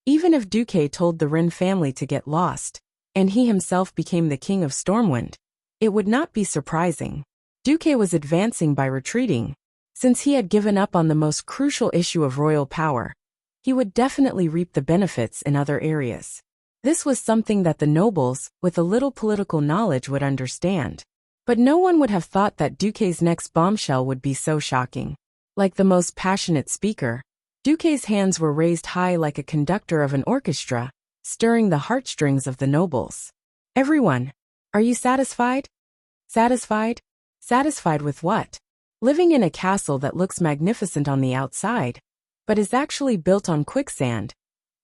even if Duque told the Wren family to get lost, and he himself became the king of Stormwind, it would not be surprising. Duque was advancing by retreating. Since he had given up on the most crucial issue of royal power, he would definitely reap the benefits in other areas. This was something that the nobles, with a little political knowledge, would understand. But no one would have thought that Duque's next bombshell would be so shocking. Like the most passionate speaker, Duque's hands were raised high like a conductor of an orchestra, stirring the heartstrings of the nobles. Everyone, are you satisfied? Satisfied? Satisfied with what? Living in a castle that looks magnificent on the outside, but is actually built on quicksand,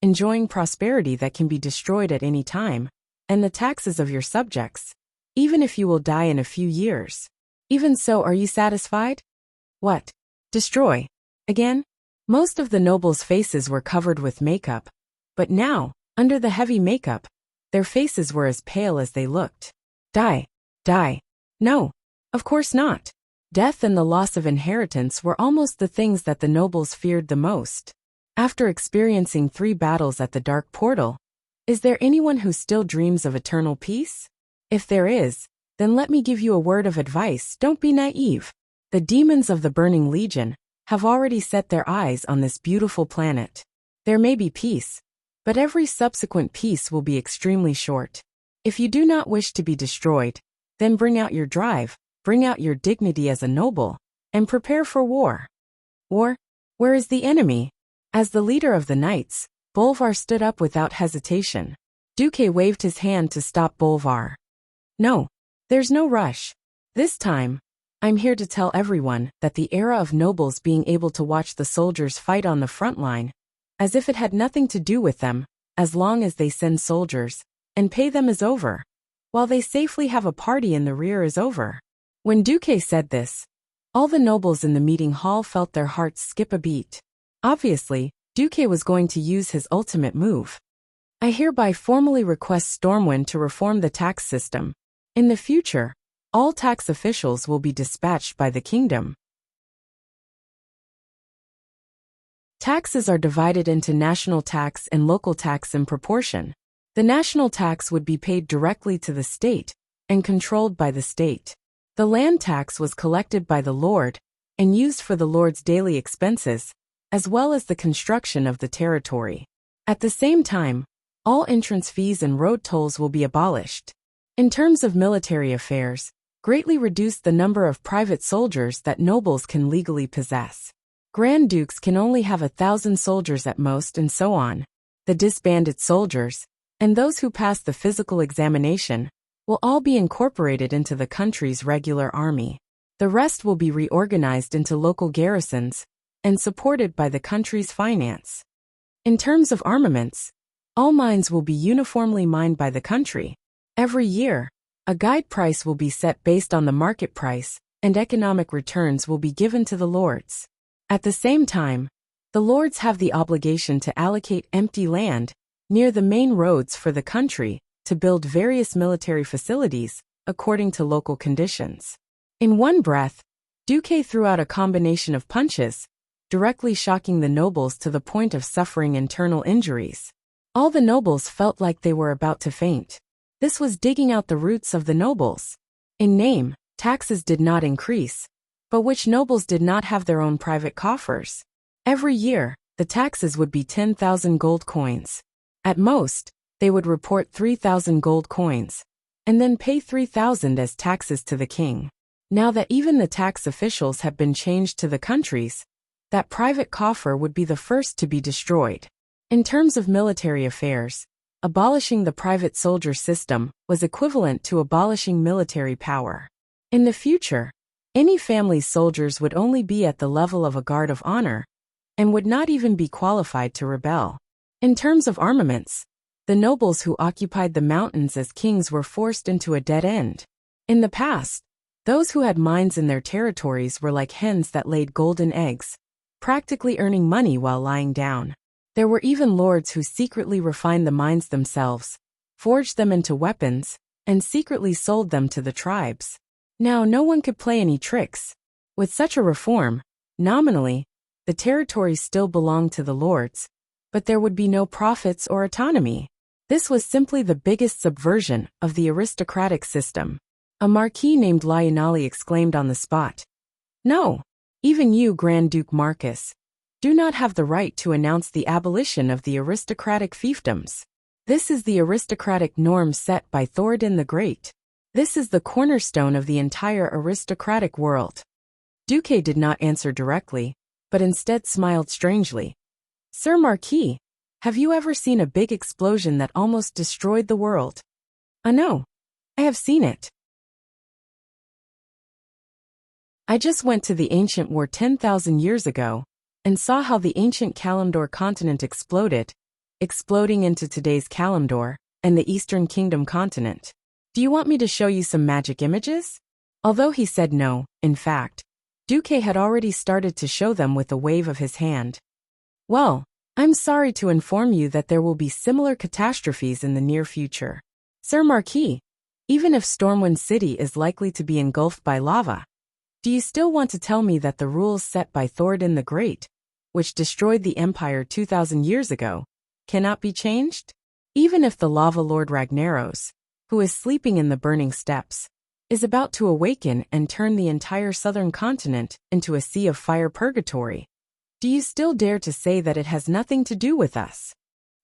enjoying prosperity that can be destroyed at any time, and the taxes of your subjects, even if you will die in a few years. Even so, are you satisfied? What? Destroy? Again? Most of the nobles' faces were covered with makeup, but now, under the heavy makeup, their faces were as pale as they looked. Die. Die. No. Of course not. Death and the loss of inheritance were almost the things that the nobles feared the most. After experiencing 3 battles at the Dark Portal, is there anyone who still dreams of eternal peace? If there is, then let me give you a word of advice: don't be naive. The demons of the Burning Legion have already set their eyes on this beautiful planet. There may be peace, but every subsequent peace will be extremely short. If you do not wish to be destroyed, then bring out your drive, bring out your dignity as a noble, and prepare for war. War? Where is the enemy? As the leader of the knights, Bolvar stood up without hesitation. Duque waved his hand to stop Bolvar. No, there's no rush. This time, I'm here to tell everyone that the era of nobles being able to watch the soldiers fight on the front line, as if it had nothing to do with them, as long as they send soldiers and pay them, is over. While they safely have a party in the rear is over. When Duque said this, all the nobles in the meeting hall felt their hearts skip a beat. Obviously, Duque was going to use his ultimate move. I hereby formally request Stormwind to reform the tax system. In the future, all tax officials will be dispatched by the kingdom. Taxes are divided into national tax and local tax in proportion. The national tax would be paid directly to the state, and controlled by the state. The land tax was collected by the lord and used for the lord's daily expenses, as well as the construction of the territory. At the same time, all entrance fees and road tolls will be abolished. In terms of military affairs, greatly reduced the number of private soldiers that nobles can legally possess. Grand dukes can only have 1,000 soldiers at most, and so on. The disbanded soldiers, and those who pass the physical examination, will all be incorporated into the country's regular army. The rest will be reorganized into local garrisons and supported by the country's finance. In terms of armaments, all mines will be uniformly mined by the country. Every year, a guide price will be set based on the market price, and economic returns will be given to the lords. At the same time, the lords have the obligation to allocate empty land near the main roads for the country to build various military facilities according to local conditions. In one breath, Duque threw out a combination of punches, directly shocking the nobles to the point of suffering internal injuries. All the nobles felt like they were about to faint. This was digging out the roots of the nobles. In name, taxes did not increase, but which nobles did not have their own private coffers? Every year, the taxes would be 10,000 gold coins. At most, they would report 3,000 gold coins, and then pay 3,000 as taxes to the king. Now that even the tax officials have been changed to the countries, that private coffer would be the first to be destroyed. In terms of military affairs, abolishing the private soldier system was equivalent to abolishing military power. In the future, any family's soldiers would only be at the level of a guard of honor, and would not even be qualified to rebel. In terms of armaments, the nobles who occupied the mountains as kings were forced into a dead end. In the past, those who had mines in their territories were like hens that laid golden eggs, practically earning money while lying down. There were even lords who secretly refined the mines themselves, forged them into weapons, and secretly sold them to the tribes. Now no one could play any tricks. With such a reform, nominally, the territories still belonged to the lords, but there would be no profits or autonomy. This was simply the biggest subversion of the aristocratic system. A marquis named Lionali exclaimed on the spot. No, even you, Grand Duke Marcus, do not have the right to announce the abolition of the aristocratic fiefdoms. This is the aristocratic norm set by Thoradin the Great. This is the cornerstone of the entire aristocratic world. Duque did not answer directly, but instead smiled strangely. Sir Marquis, have you ever seen a big explosion that almost destroyed the world? No, I have seen it. I just went to the ancient war 10,000 years ago, and saw how the ancient Kalimdor continent exploded, exploding into today's Kalimdor and the Eastern Kingdom continent. Do you want me to show you some magic images? Although he said no, in fact, Duque had already started to show them with a wave of his hand. Well, I'm sorry to inform you that there will be similar catastrophes in the near future. Sir Marquis, even if Stormwind City is likely to be engulfed by lava, do you still want to tell me that the rules set by Thoradin the Great, which destroyed the Empire 2,000 years ago, cannot be changed? Even if the lava lord Ragnaros, who is sleeping in the burning steppes, is about to awaken and turn the entire southern continent into a sea of fire purgatory, do you still dare to say that it has nothing to do with us?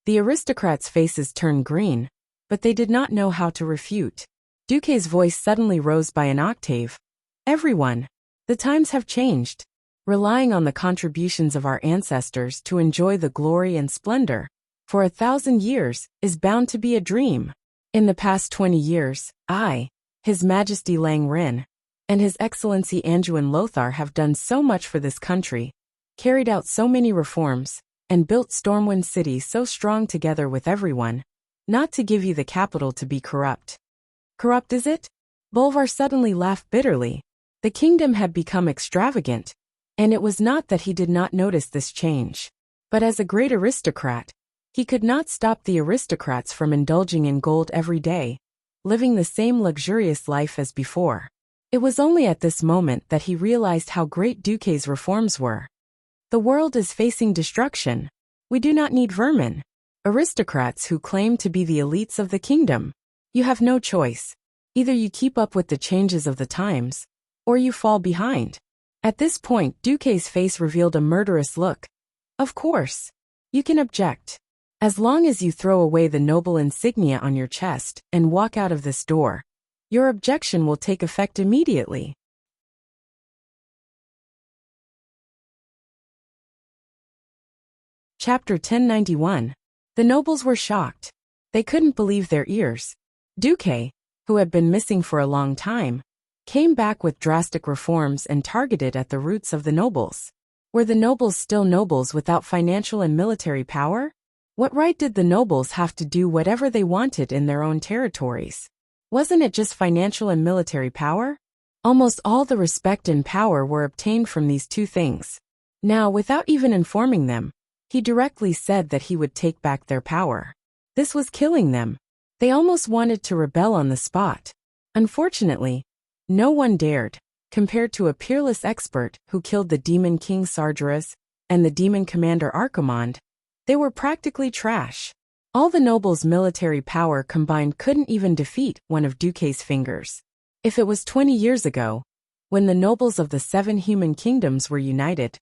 The aristocrats' faces turned green, but they did not know how to refute. Duque's voice suddenly rose by an octave. Everyone, the times have changed. Relying on the contributions of our ancestors to enjoy the glory and splendor for 1,000 years is bound to be a dream. In the past 20 years, I, His Majesty Lang Rin, and His Excellency Anduin Lothar have done so much for this country, carried out so many reforms, and built Stormwind City so strong together with everyone, not to give you the capital to be corrupt. Corrupt, is it? Bolvar suddenly laughed bitterly. The kingdom had become extravagant, and it was not that he did not notice this change. But as a great aristocrat, he could not stop the aristocrats from indulging in gold every day, living the same luxurious life as before. It was only at this moment that he realized how great Duque's reforms were. The world is facing destruction. We do not need vermin. Aristocrats who claim to be the elites of the kingdom. You have no choice. Either you keep up with the changes of the times, or you fall behind. At this point, Duque's face revealed a murderous look. Of course. You can object. As long as you throw away the noble insignia on your chest and walk out of this door, your objection will take effect immediately. Chapter 1091. The nobles were shocked. They couldn't believe their ears. Duque, who had been missing for a long time, came back with drastic reforms and targeted at the roots of the nobles. Were the nobles still nobles without financial and military power? What right did the nobles have to do whatever they wanted in their own territories? Wasn't it just financial and military power? Almost all the respect and power were obtained from these two things. Now, without even informing them, he directly said that he would take back their power. This was killing them. They almost wanted to rebel on the spot. Unfortunately, no one dared, compared to a peerless expert who killed the demon king Sargeras and the demon commander Archimond. They were practically trash. All the nobles' military power combined couldn't even defeat one of Duque's fingers. If it was 20 years ago, when the nobles of the 7 human kingdoms were united,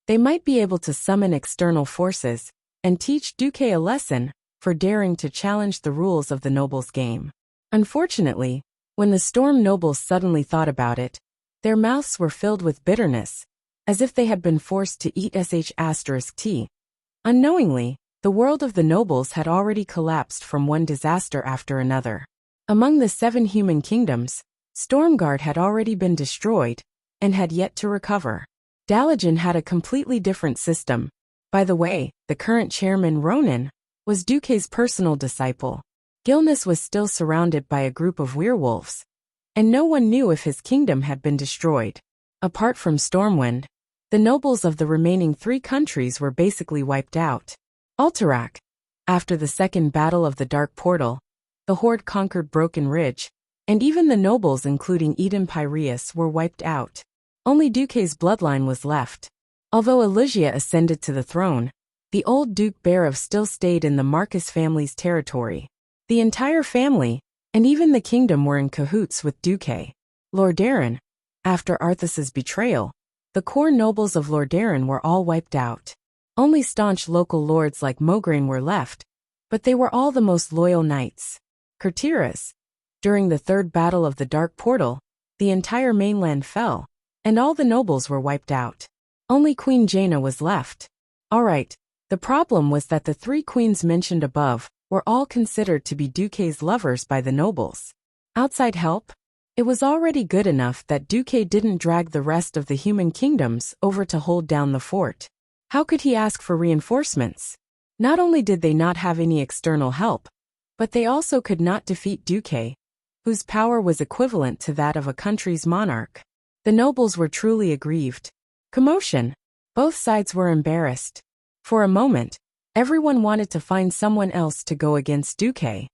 they might be able to summon external forces and teach Duque a lesson for daring to challenge the rules of the nobles' game. Unfortunately, when the Storm nobles suddenly thought about it, their mouths were filled with bitterness, as if they had been forced to eat **T. Unknowingly, the world of the nobles had already collapsed from one disaster after another. Among the 7 human kingdoms, Stormguard had already been destroyed and had yet to recover. Dalagen had a completely different system. By the way, the current chairman Ronan was Duque's personal disciple. Gilnis was still surrounded by a group of werewolves, and no one knew if his kingdom had been destroyed. Apart from Stormwind, the nobles of the remaining 3 countries were basically wiped out. Alterac. After the second battle of the Dark Portal, the Horde conquered Broken Ridge, and even the nobles including Eden Piraeus were wiped out. Only Duque's bloodline was left. Although Elysia ascended to the throne, the old Duke Berev still stayed in the Marcus family's territory. The entire family, and even the kingdom, were in cahoots with Duque. Lordaeron. After Arthas's betrayal, the core nobles of Lordaeron were all wiped out. Only staunch local lords like Mograine were left, but they were all the most loyal knights. Kurtiras. During the third battle of the Dark Portal, the entire mainland fell, and all the nobles were wiped out. Only Queen Jaina was left. Alright, the problem was that the 3 queens mentioned above were all considered to be Duque's lovers by the nobles. Outside help? It was already good enough that Duque didn't drag the rest of the human kingdoms over to hold down the fort. How could he ask for reinforcements? Not only did they not have any external help, but they also could not defeat Duque, whose power was equivalent to that of a country's monarch. The nobles were truly aggrieved. Commotion. Both sides were embarrassed. For a moment, everyone wanted to find someone else to go against Duque.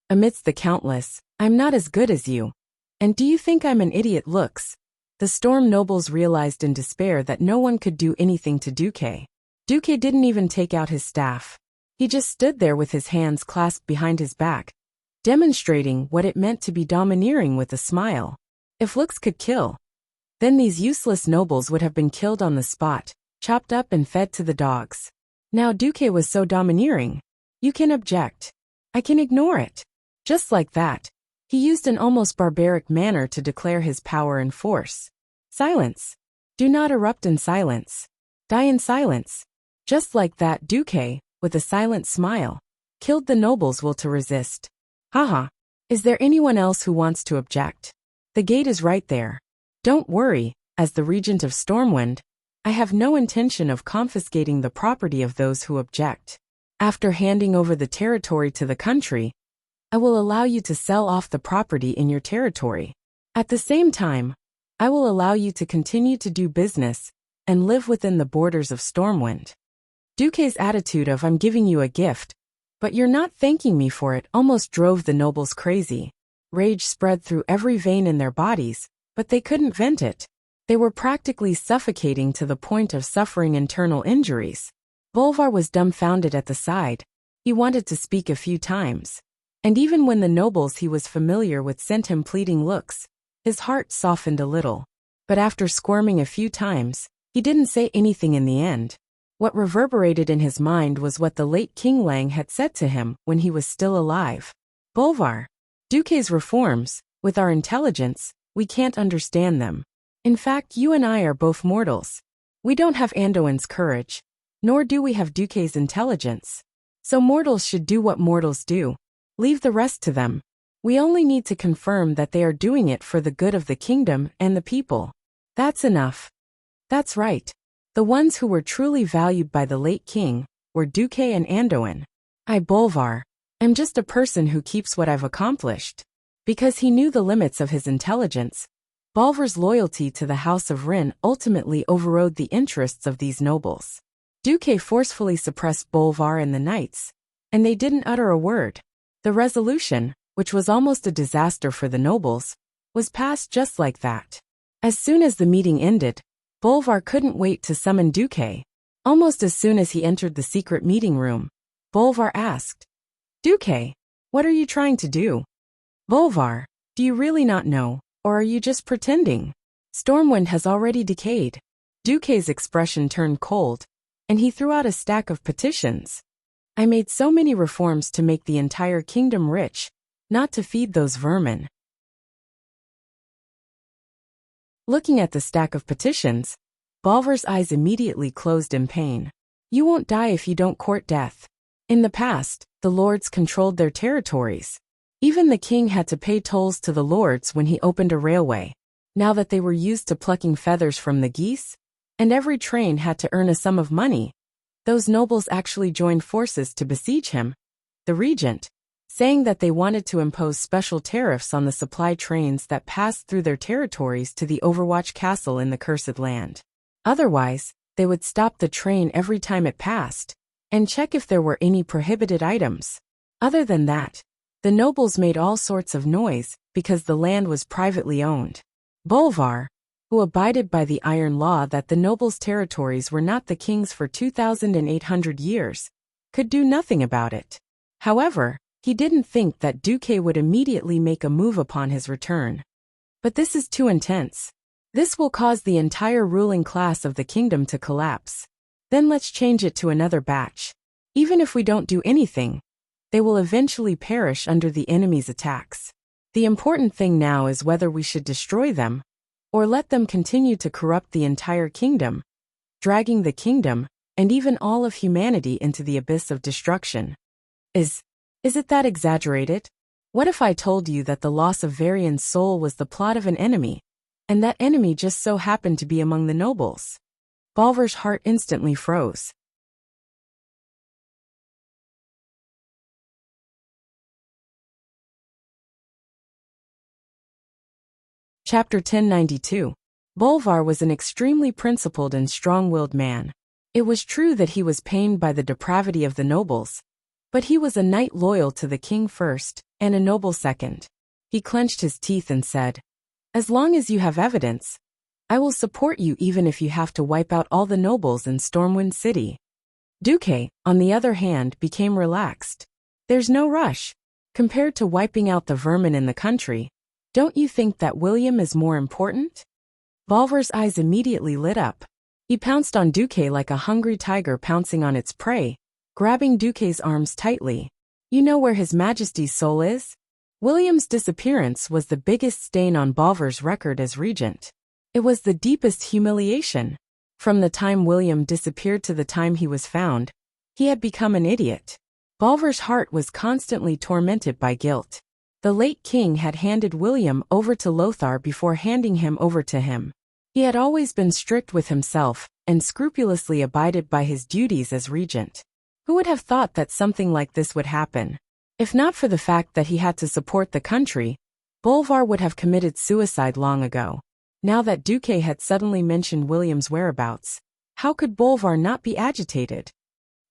Amidst the countless, "I'm not as good as you," and "Do you think I'm an idiot?" looks, the Storm nobles realized in despair that no one could do anything to Duque. Duque didn't even take out his staff. He just stood there with his hands clasped behind his back, demonstrating what it meant to be domineering with a smile. If looks could kill, then these useless nobles would have been killed on the spot, chopped up and fed to the dogs. Now Duque was so domineering. You can object. I can ignore it. Just like that, he used an almost barbaric manner to declare his power and force. Silence. Do not erupt in silence. Die in silence. Just like that, Duque, with a silent smile, killed the nobles' will to resist. Haha. Is there anyone else who wants to object? The gate is right there. Don't worry, as the regent of Stormwind, I have no intention of confiscating the property of those who object. After handing over the territory to the country, I will allow you to sell off the property in your territory. At the same time, I will allow you to continue to do business and live within the borders of Stormwind. Duque's attitude of "I'm giving you a gift, but you're not thanking me for it" almost drove the nobles crazy. Rage spread through every vein in their bodies, but they couldn't vent it. They were practically suffocating to the point of suffering internal injuries. Bolvar was dumbfounded at the side. He wanted to speak a few times. And even when the nobles he was familiar with sent him pleading looks, his heart softened a little. But after squirming a few times, he didn't say anything in the end. What reverberated in his mind was what the late King Lang had said to him when he was still alive. Bolvar, Duque's reforms, with our intelligence, we can't understand them. In fact, you and I are both mortals. We don't have Anduin's courage, nor do we have Duque's intelligence. So mortals should do what mortals do. Leave the rest to them. We only need to confirm that they are doing it for the good of the kingdom and the people. That's enough. That's right. The ones who were truly valued by the late king were Duque and Anduin. I, Bolvar, am just a person who keeps what I've accomplished. Because he knew the limits of his intelligence, Bolvar's loyalty to the House of Rin ultimately overrode the interests of these nobles. Duque forcefully suppressed Bolvar and the knights, and they didn't utter a word. The resolution, which was almost a disaster for the nobles, was passed just like that. As soon as the meeting ended, Bolvar couldn't wait to summon Duque. Almost as soon as he entered the secret meeting room, Bolvar asked, Duque, what are you trying to do? Bolvar, do you really not know, or are you just pretending? Stormwind has already decayed. Duque's expression turned cold, and he threw out a stack of petitions. I made so many reforms to make the entire kingdom rich, not to feed those vermin. Looking at the stack of petitions, Bolvar's eyes immediately closed in pain. You won't die if you don't court death. In the past, the lords controlled their territories. Even the king had to pay tolls to the lords when he opened a railway. Now that they were used to plucking feathers from the geese, and every train had to earn a sum of money, those nobles actually joined forces to besiege him, the regent, saying that they wanted to impose special tariffs on the supply trains that passed through their territories to the Overwatch Castle in the Cursed Land. Otherwise, they would stop the train every time it passed, and check if there were any prohibited items. Other than that, the nobles made all sorts of noise because the land was privately owned. Bolvar, who abided by the iron law that the nobles' territories were not the king's for 2,800 years, could do nothing about it. However, he didn't think that Duque would immediately make a move upon his return. But this is too intense. This will cause the entire ruling class of the kingdom to collapse. Then let's change it to another batch. Even if we don't do anything, they will eventually perish under the enemy's attacks. The important thing now is whether we should destroy them, or let them continue to corrupt the entire kingdom, dragging the kingdom, and even all of humanity into the abyss of destruction. Is it that exaggerated? What if I told you that the loss of Varian's soul was the plot of an enemy, and that enemy just so happened to be among the nobles? Bolvar's heart instantly froze. Chapter 1092. Bolvar was an extremely principled and strong-willed man. It was true that he was pained by the depravity of the nobles, but he was a knight loyal to the king first, and a noble second. He clenched his teeth and said, As long as you have evidence, I will support you even if you have to wipe out all the nobles in Stormwind City. Duque, on the other hand, became relaxed. There's no rush. Compared to wiping out the vermin in the country, don't you think that William is more important? Bolvar's eyes immediately lit up. He pounced on Duque like a hungry tiger pouncing on its prey, grabbing Duque's arms tightly. You know where His Majesty's soul is? William's disappearance was the biggest stain on Bolvar's record as regent. It was the deepest humiliation. From the time William disappeared to the time he was found, he had become an idiot. Bolvar's heart was constantly tormented by guilt. The late king had handed William over to Lothar before handing him over to him. He had always been strict with himself and scrupulously abided by his duties as regent. Who would have thought that something like this would happen? If not for the fact that he had to support the country, Bolvar would have committed suicide long ago. Now that Duque had suddenly mentioned William's whereabouts, how could Bolvar not be agitated?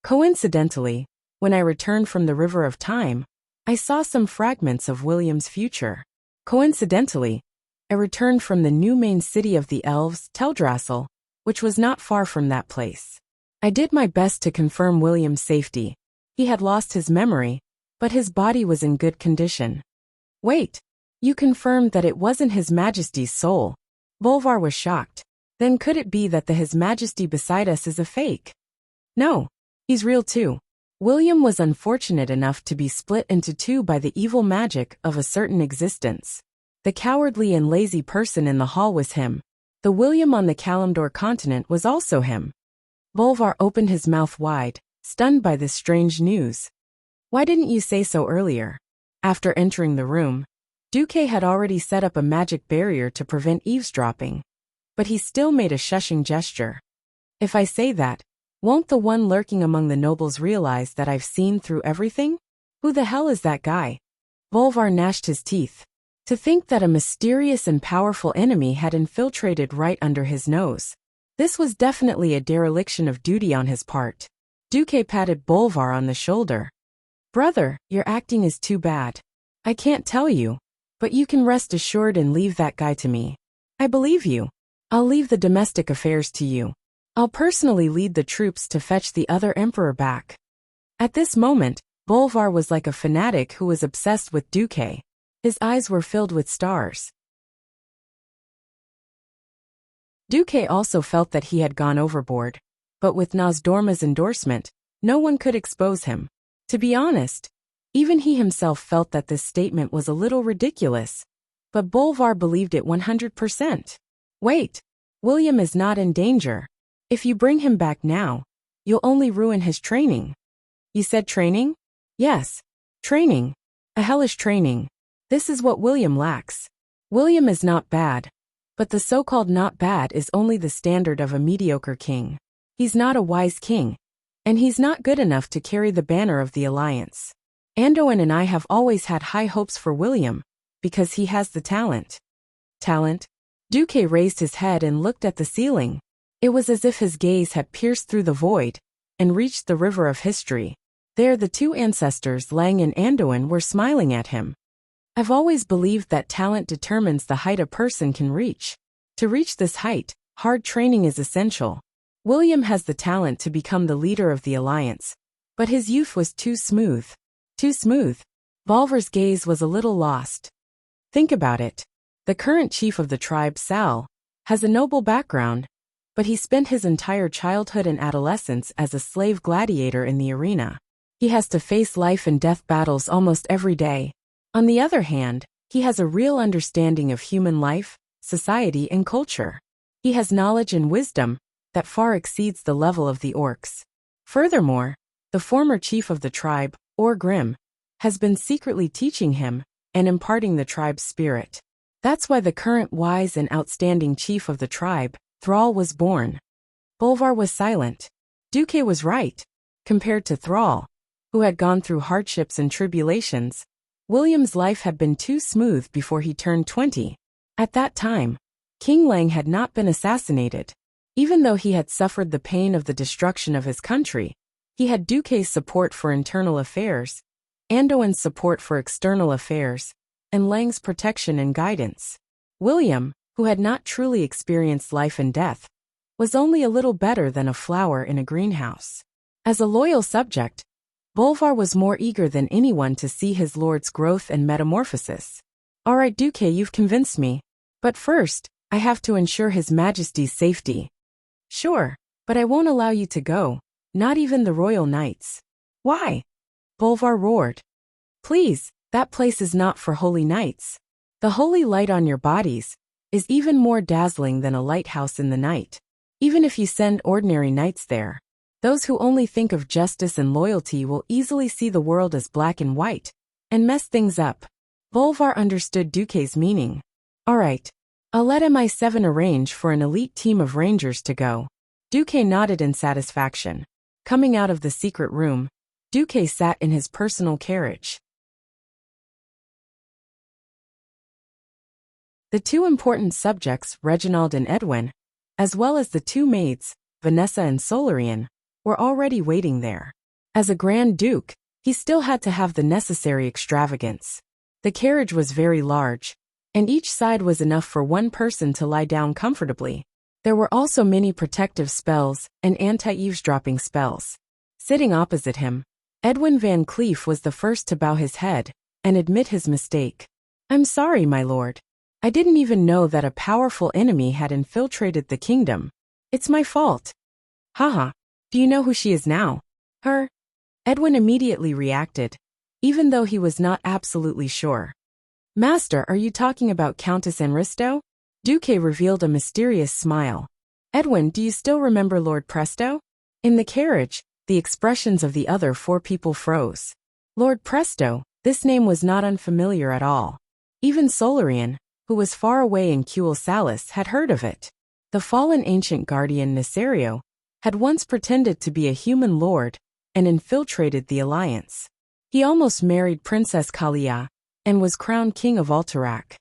Coincidentally, when I returned from the River of Time, I saw some fragments of William's future. Coincidentally, I returned from the new main city of the elves, Teldrassil, which was not far from that place. I did my best to confirm William's safety, He had lost his memory, but his body was in good condition. Wait, you confirmed that it wasn't His Majesty's soul? Bolvar was shocked. Then could it be that the His Majesty beside us is a fake? No, he's real too. William was unfortunate enough to be split into two by the evil magic of a certain existence. The cowardly and lazy person in the hall was him. The William on the Kalimdor continent was also him. Bolvar opened his mouth wide, stunned by this strange news. Why didn't you say so earlier? After entering the room, Duque had already set up a magic barrier to prevent eavesdropping. But he still made a shushing gesture. If I say that, won't the one lurking among the nobles realize that I've seen through everything? Who the hell is that guy? Bolvar gnashed his teeth. To think that a mysterious and powerful enemy had infiltrated right under his nose. This was definitely a dereliction of duty on his part. Duque patted Bolvar on the shoulder. Brother, your acting is too bad. I can't tell you, but you can rest assured and leave that guy to me. I believe you. I'll leave the domestic affairs to you. I'll personally lead the troops to fetch the other emperor back. At this moment, Bolvar was like a fanatic who was obsessed with Duque. His eyes were filled with stars. Duque also felt that he had gone overboard, but with Nozdorma's endorsement, no one could expose him. To be honest, even he himself felt that this statement was a little ridiculous, but Bolvar believed it 100%. Wait, William is not in danger. If you bring him back now, you'll only ruin his training. You said training? Yes, training. A hellish training. This is what William lacks. William is not bad, but the so-called not bad is only the standard of a mediocre king. He's not a wise king, and he's not good enough to carry the banner of the Alliance. Anduin and I have always had high hopes for William, because he has the talent. Talent? Duque raised his head and looked at the ceiling. It was as if his gaze had pierced through the void and reached the river of history. There the two ancestors, Lang and Anduin, were smiling at him. I've always believed that talent determines the height a person can reach. To reach this height, hard training is essential. William has the talent to become the leader of the Alliance, but his youth was too smooth. Too smooth. Bolvar's gaze was a little lost. Think about it. The current chief of the tribe, Sal, has a noble background, but he spent his entire childhood and adolescence as a slave gladiator in the arena. He has to face life and death battles almost every day. On the other hand, he has a real understanding of human life, society, and culture. He has knowledge and wisdom that far exceeds the level of the orcs. Furthermore, the former chief of the tribe, Orgrim, has been secretly teaching him and imparting the tribe's spirit. That's why the current wise and outstanding chief of the tribe, Thrall, was born. Bolvar was silent. Duque was right. Compared to Thrall, who had gone through hardships and tribulations, William's life had been too smooth before he turned 20. At that time, King Lang had not been assassinated. Even though he had suffered the pain of the destruction of his country, he had Duque's support for internal affairs, Anduin's support for external affairs, and Lang's protection and guidance. William, who had not truly experienced life and death, was only a little better than a flower in a greenhouse. As a loyal subject, Bolvar was more eager than anyone to see his lord's growth and metamorphosis. All right, Duque, you've convinced me. But first, I have to ensure His Majesty's safety. Sure, but I won't allow you to go, not even the royal knights. Why? Bolvar roared. Please, that place is not for holy knights. The holy light on your bodies is even more dazzling than a lighthouse in the night. Even if you send ordinary knights there, those who only think of justice and loyalty will easily see the world as black and white, and mess things up. Bolvar understood Duque's meaning. All right, I'll let MI7 arrange for an elite team of rangers to go. Duque nodded in satisfaction. Coming out of the secret room, Duque sat in his personal carriage. The two important subjects, Reginald and Edwin, as well as the two maids, Vanessa and Solarian, were already waiting there. As a Grand Duke, he still had to have the necessary extravagance. The carriage was very large, and each side was enough for one person to lie down comfortably. There were also many protective spells and anti-eavesdropping spells. Sitting opposite him, Edwin Van Cleef was the first to bow his head and admit his mistake. "I'm sorry, my lord. I didn't even know that a powerful enemy had infiltrated the kingdom. It's my fault." "Haha. Do you know who she is now?" "Her?" Edwin immediately reacted, even though he was not absolutely sure. "Master, are you talking about Countess Enristo?" Duque revealed a mysterious smile. "Edwin, do you still remember Lord Presto?" In the carriage, the expressions of the other four people froze. Lord Presto, this name was not unfamiliar at all. Even Solarian, who was far away in Cuel Salis, had heard of it. The fallen ancient guardian Nesario had once pretended to be a human lord and infiltrated the alliance. He almost married Princess Kalia and was crowned king of Alterac.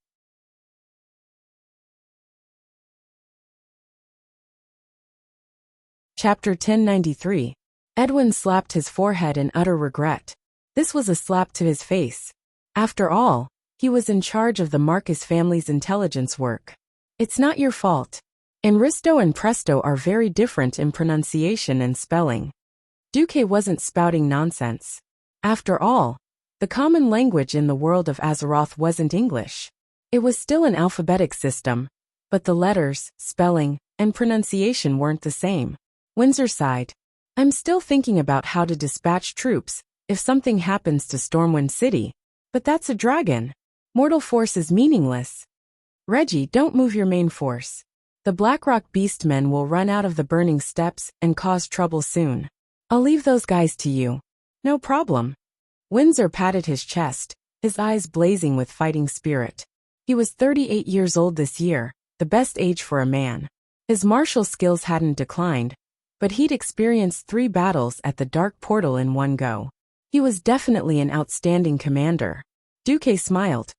Chapter 1093. Edwin slapped his forehead in utter regret. This was a slap to his face. After all, he was in charge of the Marcus family's intelligence work. "It's not your fault. Enristo and Presto are very different in pronunciation and spelling." Duque wasn't spouting nonsense. After all, the common language in the world of Azeroth wasn't English. It was still an alphabetic system, but the letters, spelling, and pronunciation weren't the same. Windsor sighed. "I'm still thinking about how to dispatch troops if something happens to Stormwind City. But that's a dragon. Mortal force is meaningless." "Reggie, don't move your main force. The Blackrock Beastmen will run out of the burning steps and cause trouble soon. I'll leave those guys to you." "No problem." Windsor patted his chest, his eyes blazing with fighting spirit. He was 38 years old this year, the best age for a man. His martial skills hadn't declined, but he'd experienced 3 battles at the Dark Portal in one go. He was definitely an outstanding commander. Duque smiled.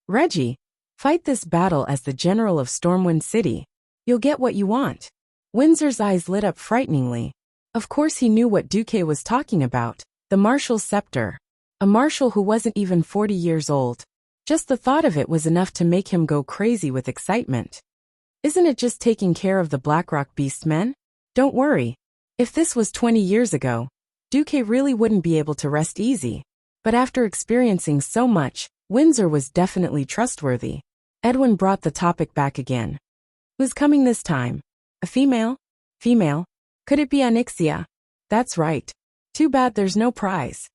"Reggie, fight this battle as the general of Stormwind City. You'll get what you want." Windsor's eyes lit up frighteningly. Of course he knew what Duque was talking about, the Marshal Scepter. A marshal who wasn't even 40 years old. Just the thought of it was enough to make him go crazy with excitement. "Isn't it just taking care of the Blackrock Beastmen? Don't worry. If this was 20 years ago, Duque really wouldn't be able to rest easy. But after experiencing so much, Windsor was definitely trustworthy." Edwin brought the topic back again. "Who's coming this time? A female?" "Female. Could it be Onyxia?" "That's right. Too bad there's no prize."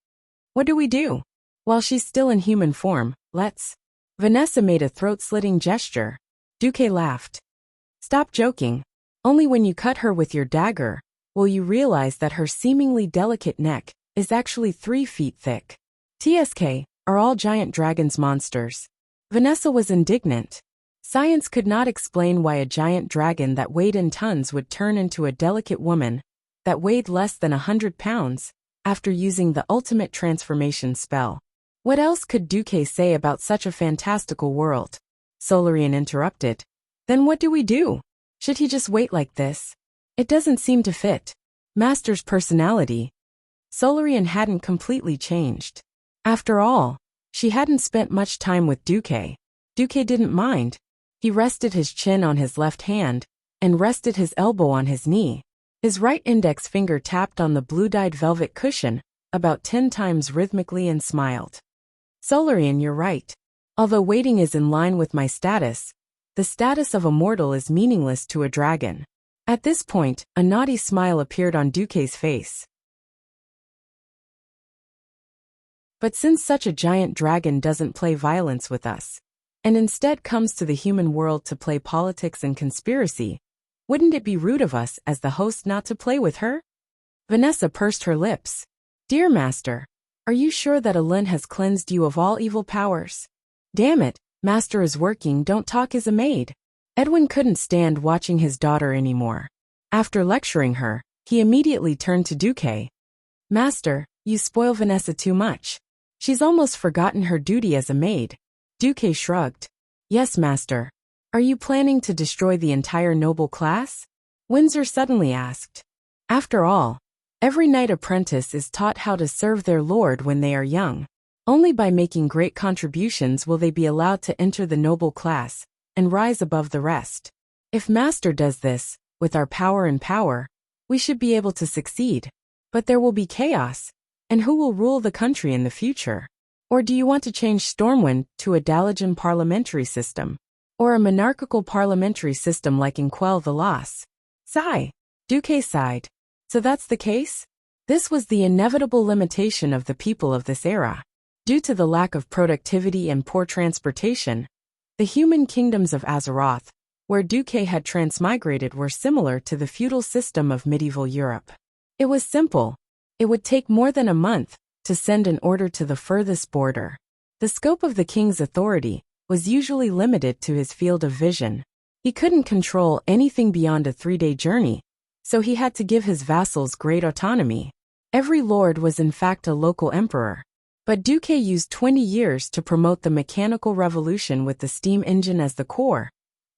"What do we do?" "While she's still in human form, let's—" Vanessa made a throat-slitting gesture. Duque laughed. "Stop joking. Only when you cut her with your dagger will you realize that her seemingly delicate neck is actually 3 feet thick. TSK, are all giant dragons monsters?" Vanessa was indignant. Science could not explain why a giant dragon that weighed in tons would turn into a delicate woman that weighed less than 100 pounds after using the ultimate transformation spell. What else could Duque say about such a fantastical world? Solarian interrupted. "Then what do we do? Should he just wait like this? It doesn't seem to fit Master's personality." Solarian hadn't completely changed. After all, she hadn't spent much time with Duque. Duque didn't mind. He rested his chin on his left hand and rested his elbow on his knee. His right index finger tapped on the blue-dyed velvet cushion about 10 times rhythmically and smiled. "Solarian, you're right. Although waiting is in line with my status, the status of a mortal is meaningless to a dragon." At this point, a naughty smile appeared on Duque's face. "But since such a giant dragon doesn't play violence with us, and instead comes to the human world to play politics and conspiracy, wouldn't it be rude of us as the host not to play with her?" Vanessa pursed her lips. "Dear Master, are you sure that Alin has cleansed you of all evil powers?" "Damn it, Master is working, don't talk as a maid." Edwin couldn't stand watching his daughter anymore. After lecturing her, he immediately turned to Duque. "Master, you spoil Vanessa too much. She's almost forgotten her duty as a maid." Duque shrugged. "Yes, Master. Are you planning to destroy the entire noble class?" Windsor suddenly asked. After all, every knight apprentice is taught how to serve their lord when they are young. Only by making great contributions will they be allowed to enter the noble class and rise above the rest. If Master does this, with our power and power, we should be able to succeed. But there will be chaos. And who will rule the country in the future? Or do you want to change Stormwind to a Dalajan parliamentary system? Or a monarchical parliamentary system like in Quell the Loss? Sigh. Duque sighed. So that's the case? This was the inevitable limitation of the people of this era. Due to the lack of productivity and poor transportation, the human kingdoms of Azeroth, where Duque had transmigrated, were similar to the feudal system of medieval Europe. It was simple. It would take more than a month to send an order to the furthest border. The scope of the king's authority was usually limited to his field of vision. He couldn't control anything beyond a 3-day journey, so he had to give his vassals great autonomy. Every lord was in fact a local emperor. But Duque used 20 years to promote the mechanical revolution with the steam engine as the core,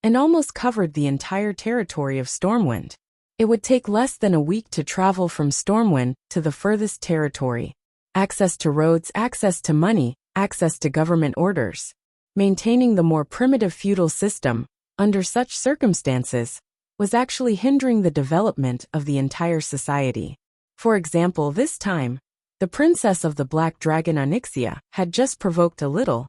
and almost covered the entire territory of Stormwind. It would take less than a week to travel from Stormwind to the furthest territory. Access to roads, access to money, access to government orders. Maintaining the more primitive feudal system, under such circumstances, was actually hindering the development of the entire society. For example, this time, the princess of the Black Dragon Onyxia had just provoked a little,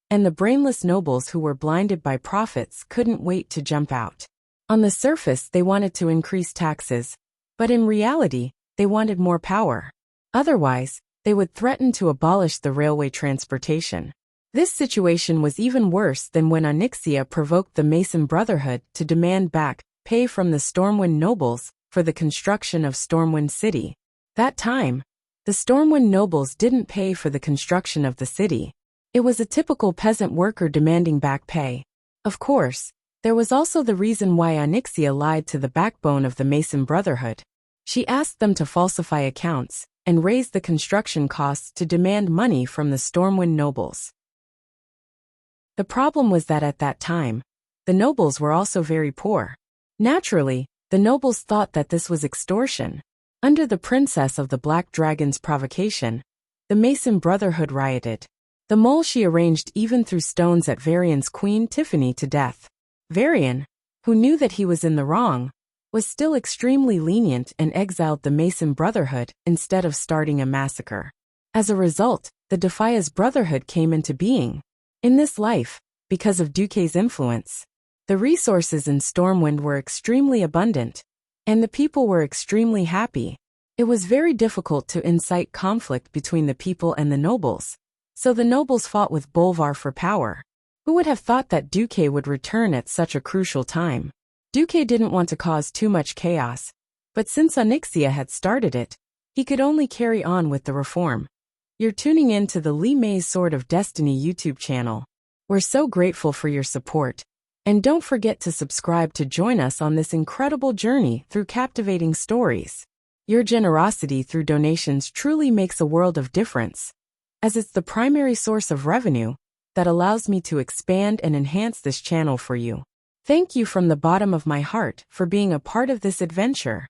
and the brainless nobles who were blinded by profits couldn't wait to jump out. On the surface, they wanted to increase taxes, but in reality, they wanted more power. Otherwise, they would threaten to abolish the railway transportation. This situation was even worse than when Onyxia provoked the Mason Brotherhood to demand back pay from the Stormwind nobles for the construction of Stormwind City. That time, the Stormwind nobles didn't pay for the construction of the city. It was a typical peasant worker demanding back pay. Of course, there was also the reason why Onyxia lied to the backbone of the Mason Brotherhood. She asked them to falsify accounts and raise the construction costs to demand money from the Stormwind nobles. The problem was that at that time, the nobles were also very poor. Naturally, the nobles thought that this was extortion. Under the Princess of the Black Dragon's provocation, the Mason Brotherhood rioted. The mole she arranged even threw stones at Varian's queen Tiffany to death. Varian, who knew that he was in the wrong, was still extremely lenient and exiled the Mason Brotherhood instead of starting a massacre. As a result, the Defias Brotherhood came into being. In this life, because of Duque's influence, the resources in Stormwind were extremely abundant, and the people were extremely happy. It was very difficult to incite conflict between the people and the nobles, so the nobles fought with Bolvar for power. Who would have thought that Duque would return at such a crucial time? Duque didn't want to cause too much chaos, but since Onyxia had started it, he could only carry on with the reform. You're tuning in to the Li Mei's Sword of Destiny YouTube channel. We're so grateful for your support. And don't forget to subscribe to join us on this incredible journey through captivating stories. Your generosity through donations truly makes a world of difference, as it's the primary source of revenue that allows me to expand and enhance this channel for you. Thank you from the bottom of my heart for being a part of this adventure.